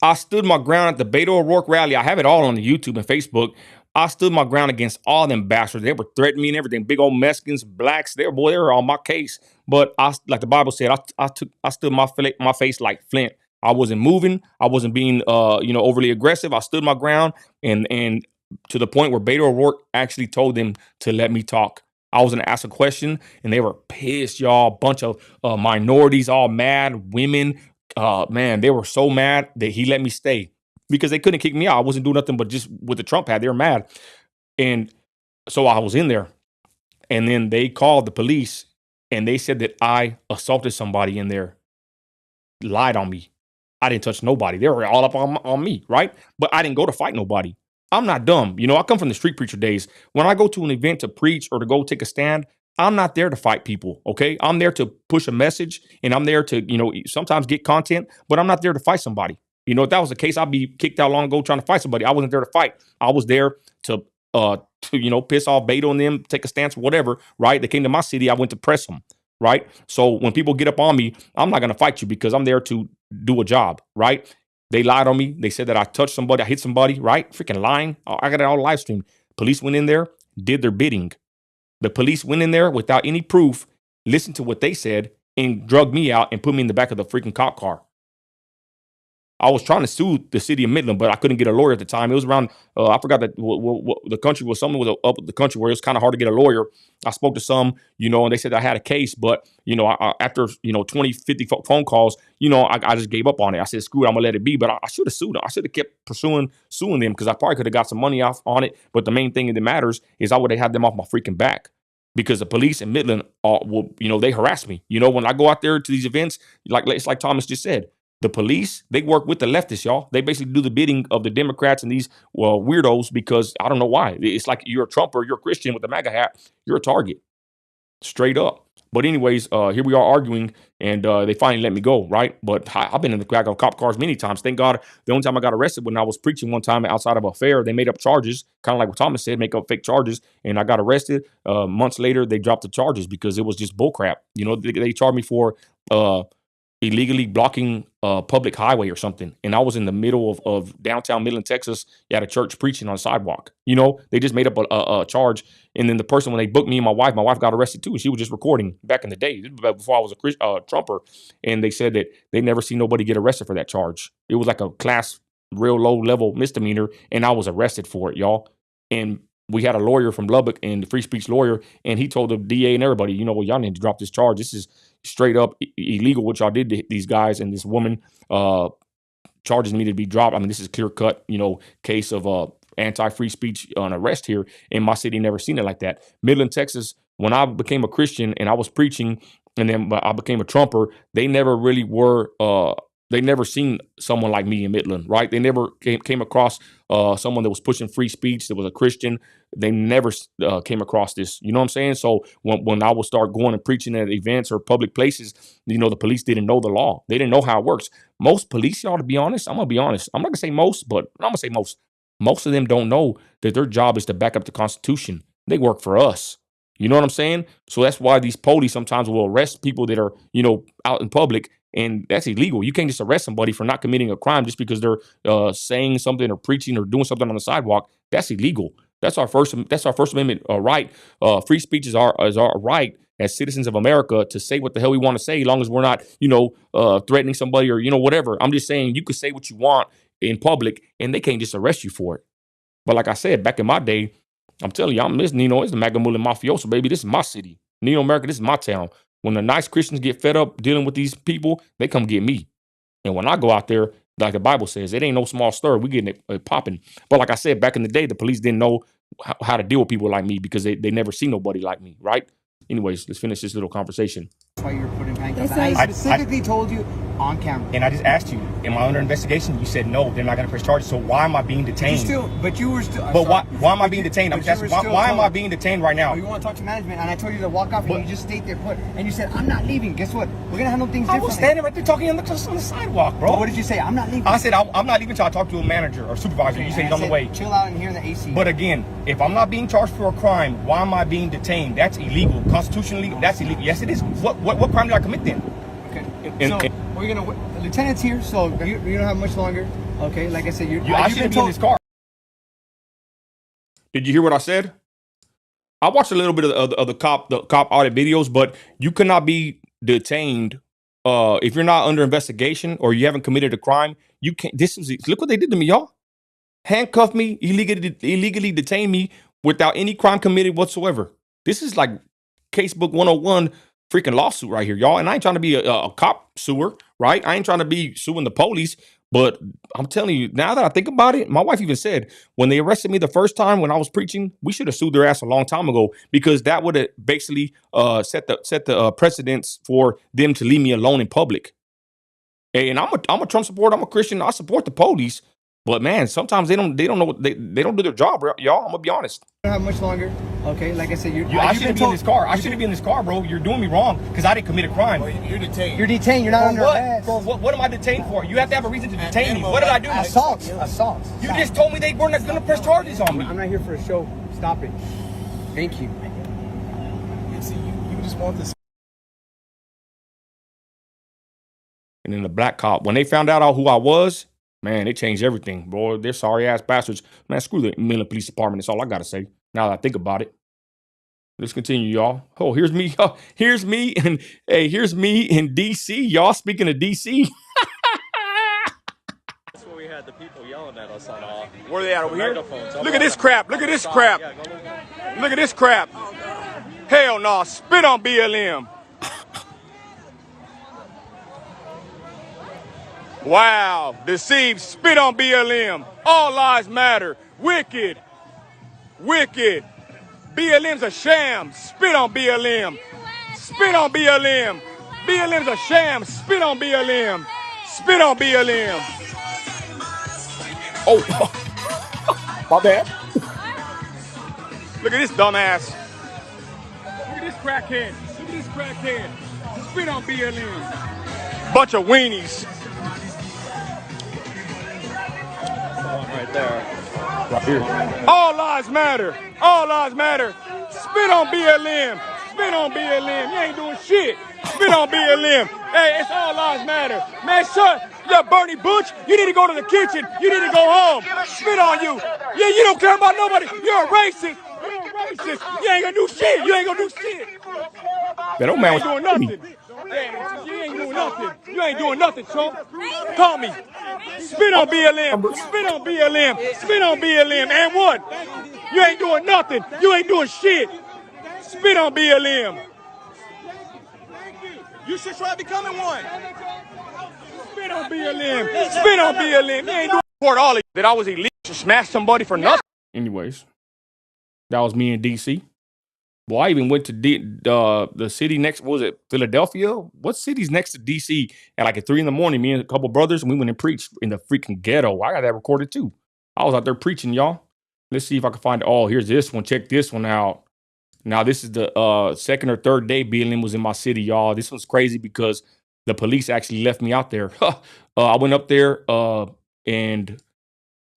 I stood my ground at the Beto O'Rourke rally. I have it all on the YouTube and Facebook. I stood my ground against all them bastards. They were threatening me and everything. Big old Mexicans, blacks, they were on my case. But like the Bible said, I stood my face like flint. I wasn't moving. I wasn't being overly aggressive. I stood my ground and to the point where Beto O'Rourke actually told them to let me talk. I was going to ask a question and they were pissed, y'all. Bunch of minorities, all mad, women. Man, they were so mad that he let me stay because they couldn't kick me out. I wasn't doing nothing but just with the Trump hat. They were mad. And so I was in there. And then they called the police and they said that I assaulted somebody in there, lied on me. I didn't touch nobody. They were all up on me, right? But I didn't go to fight nobody. I'm not dumb. You know, I come from the street preacher days. When I go to an event to preach or to go take a stand, I'm not there to fight people, okay? I'm there to push a message, and I'm there to, sometimes get content, but I'm not there to fight somebody. You know, if that was the case, I'd be kicked out long ago trying to fight somebody. I wasn't there to fight. I was there to piss off Beto and them, take a stance, whatever, right? They came to my city. I went to press them, right? So when people get up on me, I'm not going to fight you because I'm there to do a job, right? They lied on me. They said that I touched somebody, I hit somebody, right? Freaking lying. I got it all live streamed. Police went in there, did their bidding. The police went in there without any proof, listened to what they said, and drugged me out and put me in the back of the freaking cop car. I was trying to sue the city of Midland, but I couldn't get a lawyer at the time. It was around, I forgot that what the country was, something was up with the country where it was kind of hard to get a lawyer. I spoke to some, and they said I had a case, but, after, 20, 50 phone calls, I just gave up on it. I said, screw it, I'm going to let it be. But I should have sued them. I should have kept suing them because I probably could have got some money off on it. But the main thing that matters is I would have had them off my freaking back. Because the police in Midland, they harass me. When I go out there to these events, it's like Thomas just said, the police, they work with the leftists, y'all. They basically do the bidding of the Democrats and these weirdos because I don't know why. It's like you're a Trump or you're a Christian with a MAGA hat. You're a target. Straight up. But anyways, here we are arguing and they finally let me go, right? But I've been in the back of cop cars many times. Thank God the only time I got arrested when I was preaching one time outside of a fair, they made up charges, kind of like what Thomas said, make up fake charges. And I got arrested. Months later, they dropped the charges because it was just bullcrap. They charged me for illegally blocking a public highway or something. And I was in the middle of downtown Midland, Texas at a church preaching on a sidewalk. They just made up a charge. And then the person, when they booked me and my wife got arrested too. And she was just recording back in the day before I was a Trumper. And they said that they never seen nobody get arrested for that charge. It was like a class, real low level misdemeanor. And I was arrested for it, y'all. And we had a lawyer from Lubbock and the free speech lawyer. And he told the DA and everybody, y'all need to drop this charge. This is straight up illegal, what y'all did to these guys. And this woman charges me to be dropped. I mean, this is clear cut, case of anti-free speech on arrest here in my city. Never seen it like that. Midland, Texas, when I became a Christian and I was preaching and then I became a Trumper, they never really were They never seen someone like me in Midland, right? They never came across someone that was pushing free speech, that was a Christian. They never came across this. You know what I'm saying? So when I would start going and preaching at events or public places, you know, the police didn't know the law. They didn't know how it works. Most police, y'all, to be honest, I'm going to be honest. I'm not going to say most, but I'm going to say most. Most of them don't know that their job is to back up the Constitution. They work for us. You know what I'm saying? So that's why these police sometimes will arrest people that are, you know, out in public. And that's illegal. You can't just arrest somebody for not committing a crime just because they're saying something or preaching or doing something on the sidewalk. That's illegal. That's our First Amendment right. Free speech is our right as citizens of America to say what the hell we want to say, as long as we're not, you know, threatening somebody or, you know, whatever. I'm just saying you could say what you want in public and they can't just arrest you for it. But like I said, back in my day, I'm telling you, I'm this Nino. It's the Magamula Mafioso, baby. This is my city. Nino America, this is my town. When the nice Christians get fed up dealing with these people, they come get me. And when I go out there, like the Bible says, it ain't no small stir. We getting it popping. But like I said, back in the day, the police didn't know how to deal with people like me because they never see nobody like me, right? Anyways, let's finish this little conversation. That's why you were put in handcuffs. I specifically told you on camera. And I just asked you, am I under investigation? You said no, they're not going to press charges. So why am I being detained? But you were still. But why am I being detained? Why am I being detained right now? Oh, you want to talk to management, and I told you to walk off, and you just stayed there put. And you said, I'm not leaving. Guess what? We're going to handle things differently. I was standing right there talking on the sidewalk, bro. But what did you say? I'm not leaving. I said, I'm not leaving until I talk to a manager or supervisor. Okay, you said he's on the way. Chill out in here in the AC. But again, if I'm not being charged for a crime, why am I being detained? That's illegal. Constitutionally, that's illegal. Yes, it is. What crime did I commit then? Okay. So we're gonna. The lieutenant's here, so you don't have much longer. Okay. Like I said, I shouldn't be in this car. Did you hear what I said? I watched a little bit of the cop audit videos, but you cannot be detained if you're not under investigation or you haven't committed a crime. You can't. Look what they did to me, y'all. Handcuffed me, illegally detained me without any crime committed whatsoever. This is like Casebook 101 freaking lawsuit right here, y'all. And I ain't trying to be a cop suer, right? I ain't trying to be suing the police. But I'm telling you, now that I think about it, my wife even said when they arrested me the first time when I was preaching, we should have sued their ass a long time ago because that would have basically set the precedence for them to leave me alone in public. And I'm a Trump supporter. I'm a Christian. I support the police. But man, sometimes they don't know they don't do their job, y'all. I'm gonna be honest. I don't have much longer. Okay, like I said, I shouldn't be in this car. I shouldn't be in this car, bro. You're doing me wrong because I didn't commit a crime. Well, you're detained. You're detained. You're not under arrest. For what? What am I detained for? You have to have a reason to detain me. What did I do? Assault. You just told me they weren't going to press charges on me. I'm not here for a show. Stop it. Thank you. See, you just want this. And then the black cop, when they found out who I was, man, they changed everything, bro. They're sorry ass bastards. Man, screw the Midland Police Department. That's all I gotta say. Now that I think about it. Let's continue, y'all. Oh, here's me. Here's me, and hey, here's me in DC, y'all. Speaking of DC. That's where we had the people yelling at us on all. Where are they at over here? Look at this crap. Look at this crap. Look at this crap. Hell no. Spit on BLM. Wow, deceived, spit on BLM. All lives matter. Wicked. BLM's a sham. Spit on BLM. Spit on BLM. BLM's a sham. Spit on BLM. Spit on BLM. Oh, my bad. Look at this dumbass. Look at this crackhead. Spit on BLM. Bunch of weenies. Right there. Right here. All lives matter. Spit on BLM. You ain't doing shit. Spit on BLM. Hey, it's all lives matter. Man, shut. Yeah, Bernie Butch, you need to go to the kitchen. You need to go home. Spit on you. Yeah, you don't care about nobody. You're a racist. You ain't gonna do shit. That old man was doing nothing. You ain't doing nothing, Trump. Call me. Spit on BLM. And what? You ain't doing nothing. You ain't doing shit. Spit on BLM. You should try becoming one. Spit on BLM. You ain't doing support all of you. That I was illegal to smash somebody for nothing. Anyways, that was me in DC. Well, I even went to the city next. What was it, Philadelphia? What city's next to DC? At like at 3 a.m, me and a couple brothers, and we went and preached in the freaking ghetto. I got that recorded too. I was out there preaching, y'all. Let's see if I can find. Oh, here's this one. Check this one out. Now this is the second or third day BLM was in my city, y'all. This one's crazy because the police actually left me out there. I went up there and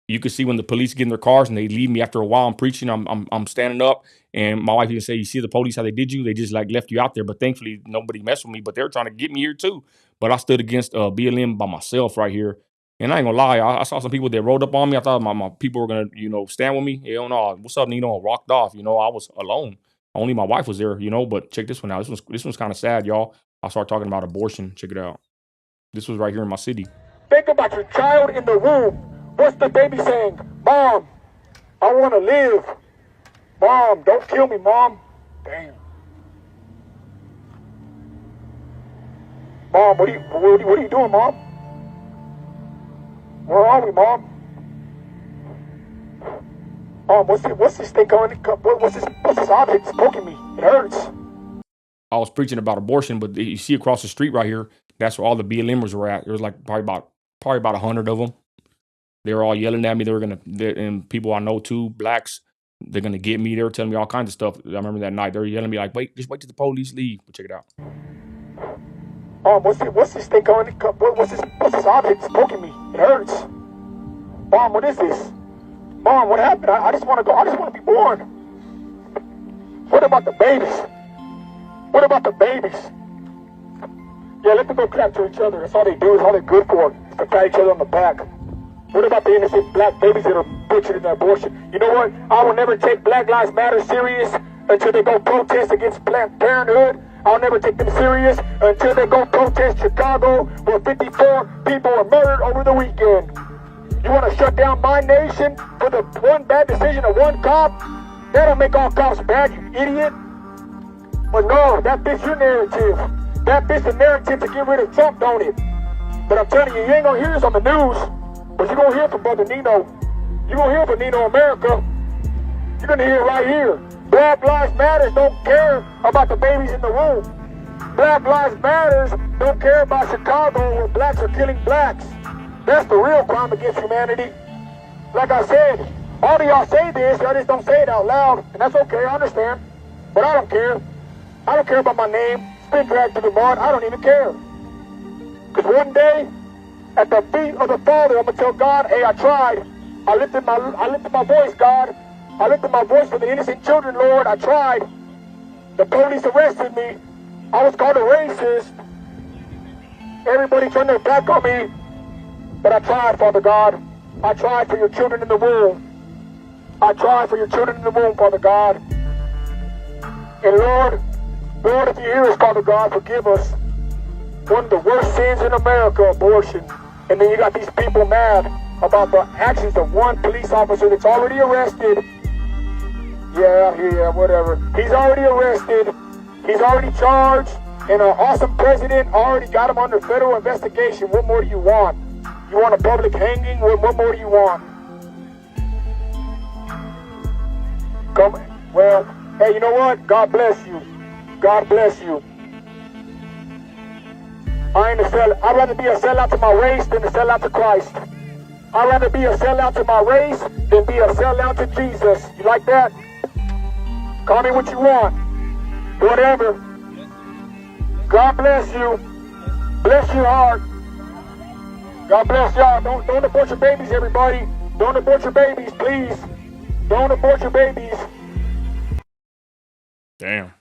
you could see when the police get in their cars and they leave me after a while. I'm preaching. I'm standing up, and my wife even say, "You see the police how they did you? They just like left you out there." But thankfully, nobody messed with me. But they were trying to get me here too. But I stood against BLM by myself right here. And I ain't gonna lie, I saw some people that rolled up on me. I thought my people were gonna, stand with me. Hell no, what's up, Nino? Rocked off. I was alone. Only my wife was there. But check this one out. This one's kind of sad, y'all. I start talking about abortion. Check it out. This was right here in my city. Think about your child in the womb. What's the baby saying? Mom, I want to live. Mom, don't kill me, Mom. Damn. Mom, what are you doing, Mom? Where are we, Mom? Mom, what's this thing going? What's this object poking me? It hurts. I was preaching about abortion, but you see across the street right here, that's where all the BLMers were at. There was like probably about 100 of them. They were all yelling at me. And people I know too, blacks, they're gonna get me. They were telling me all kinds of stuff. I remember that night they were yelling at me like, just wait till the police leave. But check it out. Mom, what's this thing going? What's this object poking me? It hurts. Mom, what is this? Mom, what happened? I just want to go. I just want to be born. What about the babies? What about the babies? Yeah, let them go clap to each other. That's all they do. It's all they're good for. Is to pat each other on the back. What about the innocent black babies that are butchered in their abortion? You know what? I will never take Black Lives Matter serious until they go protest against Planned Parenthood. I'll never take them serious until they go protest Chicago, where 54 people were murdered over the weekend. You want to shut down my nation for the one bad decision of one cop? That'll make all cops bad, you idiot. But no, that fits your narrative. That fits the narrative to get rid of Trump, don't it? But I'm telling you, you ain't gonna hear this on the news. But you're going to hear from Brother Nino. You're going to hear from Nino America. You're going to hear it right here. Black Lives Matter don't care about the babies in the womb. Black Lives Matter don't care about Chicago where blacks are killing blacks. That's the real crime against humanity. Like I said, all of y'all say this, y'all just don't say it out loud. And that's okay, I understand. But I don't care. I don't care about my name. It's been dragged to the mud. I don't even care. Because one day, at the feet of the Father, I'm going to tell God, hey, I tried. I lifted my voice, God. I lifted my voice for the innocent children, Lord. I tried. The police arrested me. I was called a racist. Everybody turned their back on me. But I tried, Father God. I tried for your children in the womb. I tried for your children in the womb, Father God. And Lord, if you hear us, Father God, forgive us. One of the worst sins in America, abortion. And then you got these people mad about the actions of one police officer that's already arrested. Yeah, whatever. He's already arrested. He's already charged. And our awesome president already got him under federal investigation. What more do you want? You want a public hanging? What more do you want? Well, hey, you know what? God bless you. God bless you. I'd rather be a sellout to my race than a sellout to Christ. I'd rather be a sellout to my race than be a sellout to Jesus. You like that? Call me what you want. Whatever. God bless you. Bless your heart. God bless y'all. Don't abort your babies, everybody. Don't abort your babies, please. Don't abort your babies. Damn.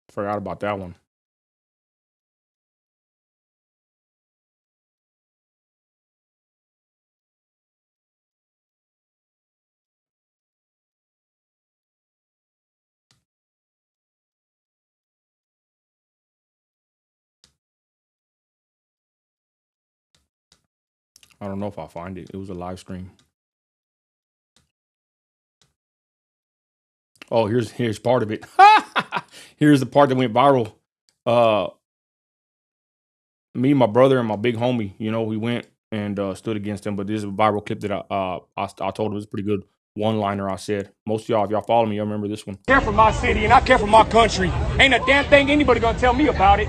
Forgot about that one. I don't know if I'll find it. It was a live stream. Oh, here's part of it. Here's the part that went viral. Me, my brother, and my big homie, we went and stood against him. But this is a viral clip that I told him it was pretty good. one-liner I said. Most of y'all, if y'all follow me, y'all remember this one. I care for my city and I care for my country. Ain't a damn thing anybody gonna tell me about it.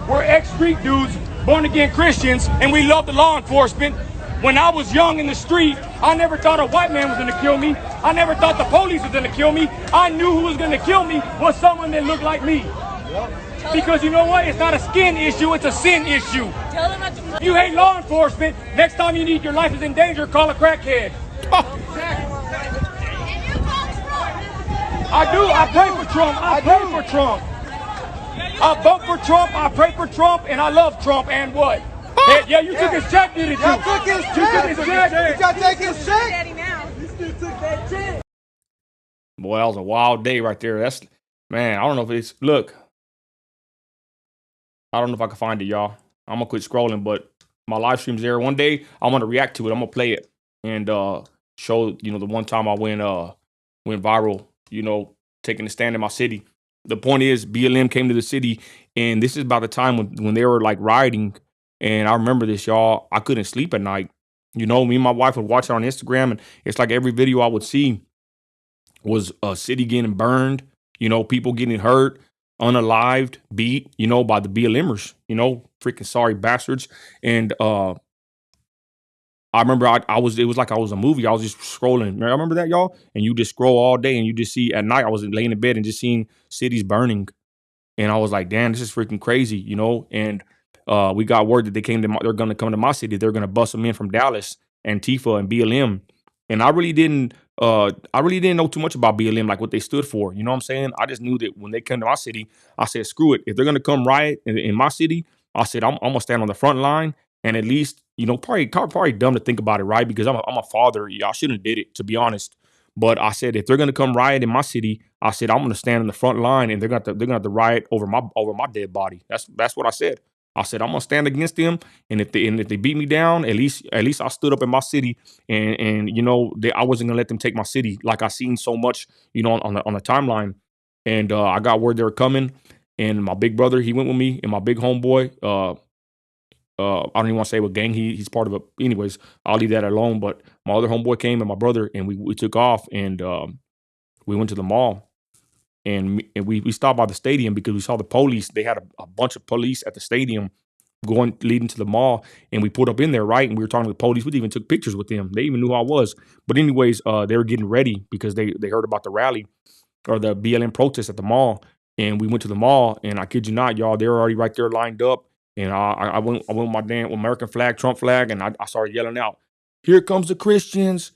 We're ex-street dudes, born-again Christians, and we love the law enforcement. When I was young in the street, I never thought a white man was gonna kill me. I never thought the police was gonna kill me. I knew who was gonna kill me was someone that looked like me. Because you know what? It's not a skin issue, it's a sin issue. You hate law enforcement, next time you need your life is in danger, call a crackhead. I do, I pray for Trump, I pray for Trump. I vote for Trump, I pray for Trump, and I love Trump, and what? Yeah, you took his check, didn't you? Y'all took his check. You took his check. Y'all take his check. Boy, that was a wild day right there. That's, man, I don't know if it's, look, I don't know if I can find it, y'all. I'm going to quit scrolling, but my live stream's there. One day, I'm going to react to it. I'm going to play it and show, you know, the one time I went viral, you know, taking a stand in my city. The point is, BLM came to the city, and this is about the time when they were, like, rioting. And I remember this, y'all. I couldn't sleep at night. You know, me and my wife would watch it on Instagram, and it's like every video I would see was a city getting burned, you know, people getting hurt, unalived, beat, you know, by the BLMers, you know, freaking sorry bastards. And I remember it was like I was a movie. I was just scrolling. I remember that, y'all? And you just scroll all day and you just see at night, I was laying in bed and just seeing cities burning. And I was like, damn, this is freaking crazy, you know? And we got word that they're going to come to my city. They're going to bust them in from Dallas, Antifa and BLM. And I really didn't know too much about BLM, like what they stood for. You know what I'm saying? I just knew that when they come to my city, I said, screw it. If they're going to come riot in my city, I said, I'm going to stand on the front line. And at least, you know, probably dumb to think about it, right? Because I'm a father. I shouldn't have did it, to be honest. But I said, if they're going to come riot in my city, I said, I'm going to stand in the front line and they're going to have to riot over my dead body. That's what I said. I said, I'm going to stand against them. And if they beat me down, at least I stood up in my city and you know, I wasn't going to let them take my city like I seen so much, you know, on the timeline. And I got word they were coming. And my big brother, he went with me, and my big homeboy, I don't even want to say what gang he's part of it. Anyways, I'll leave that alone. But my other homeboy came and my brother, and we took off, and we went to the mall. And we stopped by the stadium because we saw the police. They had a bunch of police at the stadium leading to the mall. And we pulled up in there, right? And we were talking to the police. We even took pictures with them. They even knew who I was. But anyways, they were getting ready because they heard about the rally or the BLM protest at the mall. And we went to the mall. And I kid you not, y'all, they were already right there lined up. And I went with my damn American flag, Trump flag. And I started yelling out, "Here comes the Christians."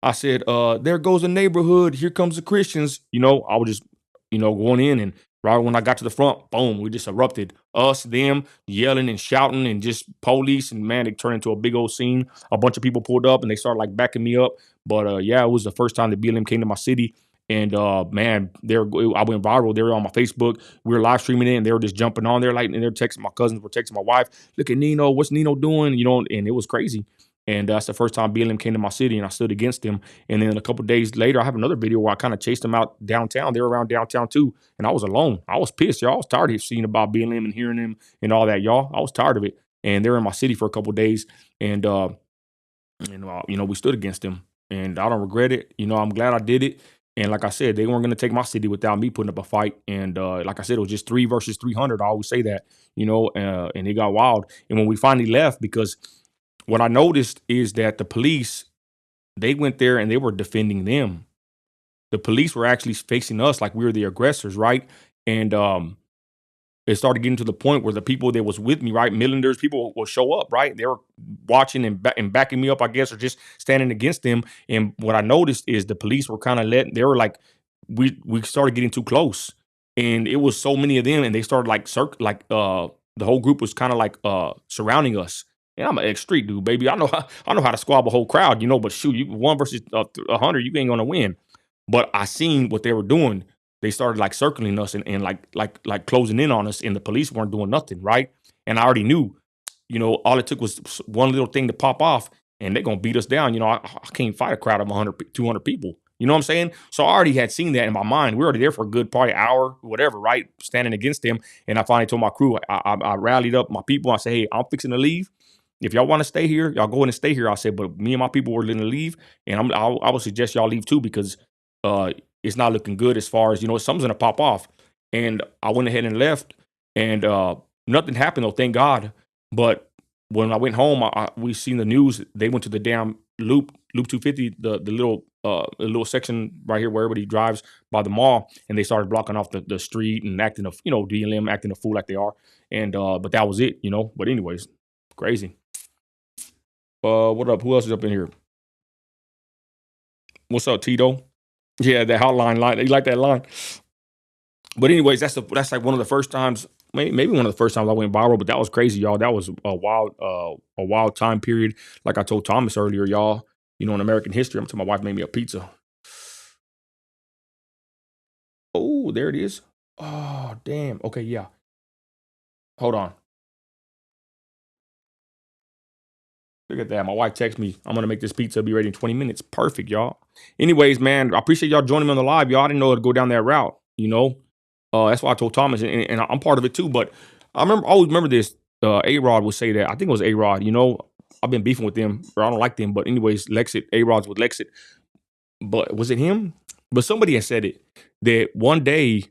I said, "There goes the neighborhood. Here comes the Christians." You know, I was just, you know, going in, and right when I got to the front, boom, we just erupted. Us, them, yelling and shouting and just police, and man, it turned into a big old scene. A bunch of people pulled up and they started like backing me up. But yeah, it was the first time that BLM came to my city. And man, I went viral. They were on my Facebook. We were live streaming it, and they were just jumping on there, like, and they're texting my cousins, were texting my wife. "Look at Nino, what's Nino doing?" You know, and it was crazy. And that's the first time BLM came to my city, and I stood against them. And then a couple of days later, I have another video where I kind of chased them out downtown. They were around downtown too, and I was alone. I was pissed, y'all. I was tired of seeing about BLM and hearing them and all that, y'all. I was tired of it. And they were in my city for a couple of days, and you know, we stood against them, and I don't regret it. You know, I'm glad I did it. And like I said, they weren't going to take my city without me putting up a fight. And like I said, it was just 3 versus 300. I always say that, you know, and it got wild. And when we finally left, because what I noticed is that the police, they went there and they were defending them. The police were actually facing us like we were the aggressors, right? And it started getting to the point where the people that was with me, right, millionaires, people will show up, right? They were watching and backing me up, I guess, or just standing against them. And what I noticed is the police were kind of they were like, we started getting too close. And it was so many of them, and they started like, the whole group was kind of like surrounding us. And I'm an ex-street dude, baby. I know how to squab a whole crowd, you know, but shoot, 1 versus 100, you ain't gonna win. But I seen what they were doing. They started like circling us and like closing in on us, and the police weren't doing nothing, right? And I already knew, you know, all it took was one little thing to pop off, and they're gonna beat us down. You know, I can't fight a crowd of 100, 200 people. You know what I'm saying? So I already had seen that in my mind. We were already there for a good probably hour, whatever, right? Standing against them. And I finally told my crew, I rallied up my people. I said, "Hey, I'm fixing to leave. if y'all want to stay here, y'all go in and stay here. I said, but me and my people were going to leave, and I would suggest y'all leave too because it's not looking good as far as, something's going to pop off. And I went ahead and left, and nothing happened though, thank God. But when I went home, we seen the news. They went to the damn Loop 250, the little section right here where everybody drives by the mall, and they started blocking off the street and acting DLM acting a fool like they are. And but that was it, But anyways, crazy. What up? Who else is up in here? What's up, Tito? Yeah, that hotline line. You like that line? But anyways, that's like one of the first times, maybe one of the first times I went viral. But that was crazy, y'all. That was a wild time period. Like I told Thomas earlier, y'all. In American history, I'm telling my wife made me a pizza. Oh, there it is. Oh, damn. Okay, yeah. Hold on. Look at that. My wife texted me, I'm going to make this pizza, be ready in 20 minutes. Perfect, y'all. Anyways, man, I appreciate y'all joining me on the live, y'all. I didn't know it'd go down that route, That's why I told Thomas, and I'm part of it too. But I always remember this. A-Rod would say that. I think it was A-Rod, I've been beefing with them, or I don't like them. But anyways, Lexit, A-Rod's with Lexit. But was it him? But somebody had said it, that one day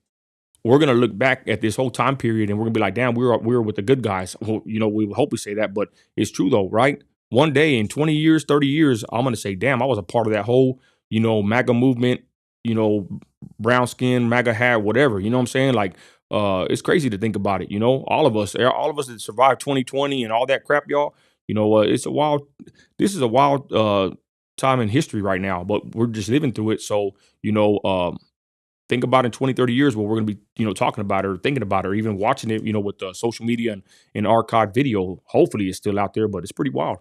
we're going to look back at this whole time period and we're going to be like, damn, we were with the good guys. Well, we hope we say that, but it's true though, right? One day in 20 years, 30 years, I'm going to say, damn, I was a part of that whole, MAGA movement, brown skin, MAGA hat, whatever, you know what I'm saying? Like, it's crazy to think about it, all of us that survived 2020 and all that crap, y'all, this is a wild time in history right now, but we're just living through it. So, think about in 20, 30 years what we're going to be, talking about it or thinking about it or even watching it, with social media and archived video. Hopefully it's still out there, but it's pretty wild.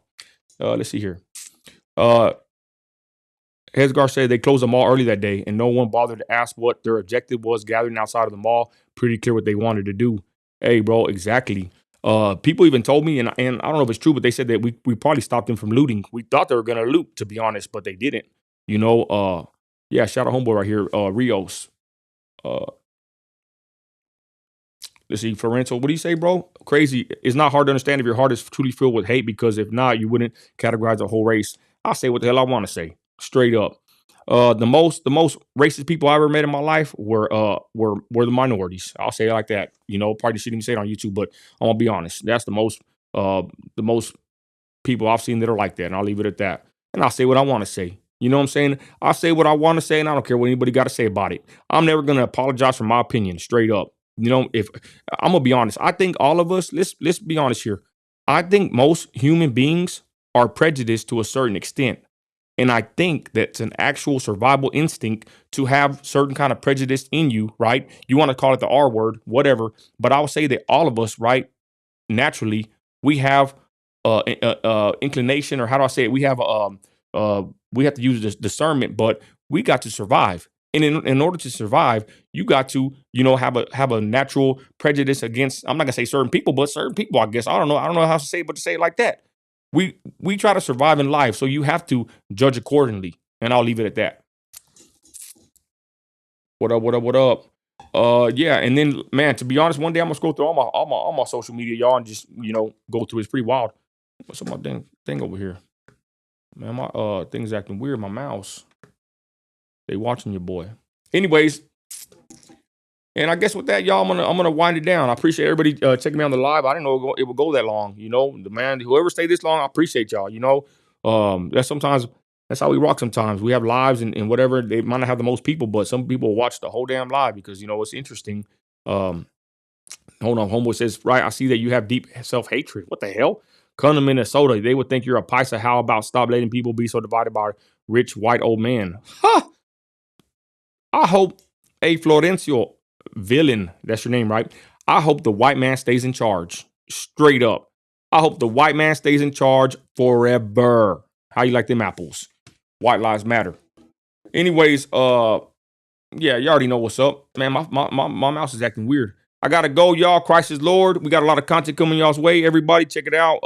Let's see here. Hesgar said they closed the mall early that day and no one bothered to ask what their objective was gathering outside of the mall. Pretty clear what they wanted to do. Hey, bro, exactly. People even told me, and I don't know if it's true, but they said that we probably stopped them from looting. We thought they were going to loot, to be honest, but they didn't. Yeah, shout out homeboy right here, Rios. Let's see, Florenzo, what do you say, bro? Crazy. It's not hard to understand if your heart is truly filled with hate, because if not, you wouldn't categorize the whole race. I'll say what the hell I want to say, straight up. The most racist people I ever met in my life were the minorities. I'll say it like that. Probably shouldn't even say it on YouTube, but I'm gonna be honest. That's the most people I've seen that are like that, and I'll leave it at that. And I'll say what I want to say. You know what I'm saying? I'll say what I want to say, and I don't care what anybody got to say about it. I'm never going to apologize for my opinion, straight up. If I'm going to be honest, I think all of us, let's be honest here. I think most human beings are prejudiced to a certain extent. And I think that's an actual survival instinct to have certain kind of prejudice in you, right? You want to call it the R word, whatever. But I would say that all of us, right, naturally, we have inclination, or how do I say it? We have we have to use this discernment, but we got to survive. And in order to survive, you got to, have a natural prejudice against, I'm not gonna say certain people, but certain people, I guess. I don't know how to say it, but to say it like that. We try to survive in life, so you have to judge accordingly. And I'll leave it at that. What up? Yeah, and then, man, to be honest, one day I'm gonna scroll through all my social media, y'all, and just, go through. It's pretty wild. What's up, my thing over here? Man, my thing's acting weird. My mouse. They watching your boy. Anyways, and I guess with that, y'all, I'm gonna wind it down. I appreciate everybody checking me on the live. I didn't know it would go that long. The man, whoever stayed this long, I appreciate y'all. That's how we rock sometimes. We have lives and whatever. They might not have the most people, but some people watch the whole damn live because, it's interesting. Hold on. Homeboy says, right, I see that you have deep self-hatred. What the hell? Come to Minnesota. They would think you're a paisa. How about stop letting people be so divided by a rich white old man? Ha! I hope, Florencio Villain, that's your name, right? I hope the white man stays in charge. Straight up. I hope the white man stays in charge forever. How you like them apples? White lives matter. Anyways, yeah, you already know what's up. Man, my mouse is acting weird. I gotta go, y'all. Christ is Lord. We got a lot of content coming y'all's way. Everybody, check it out.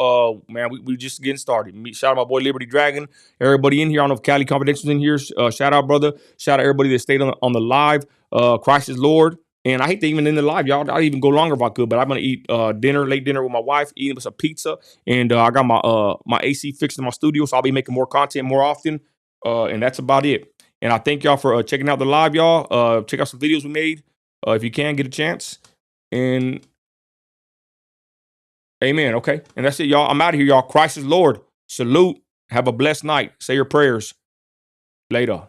Man, we just getting started. Shout out my boy Liberty Dragon. Everybody in here. I don't know if Cali Confidential's in here. Shout out, brother. Shout out everybody that stayed on the live. Christ is Lord. And I hate to even end the live, y'all. I'd even go longer if I could, but I'm gonna eat late dinner with my wife, eating some pizza, and I got my AC fixed in my studio, so I'll be making more content more often. And that's about it. And I thank y'all for checking out the live, y'all. Check out some videos we made if you can get a chance. And amen. Okay, and that's it, y'all. I'm out of here, y'all. Christ is Lord. Salute. Have a blessed night. Say your prayers. Later.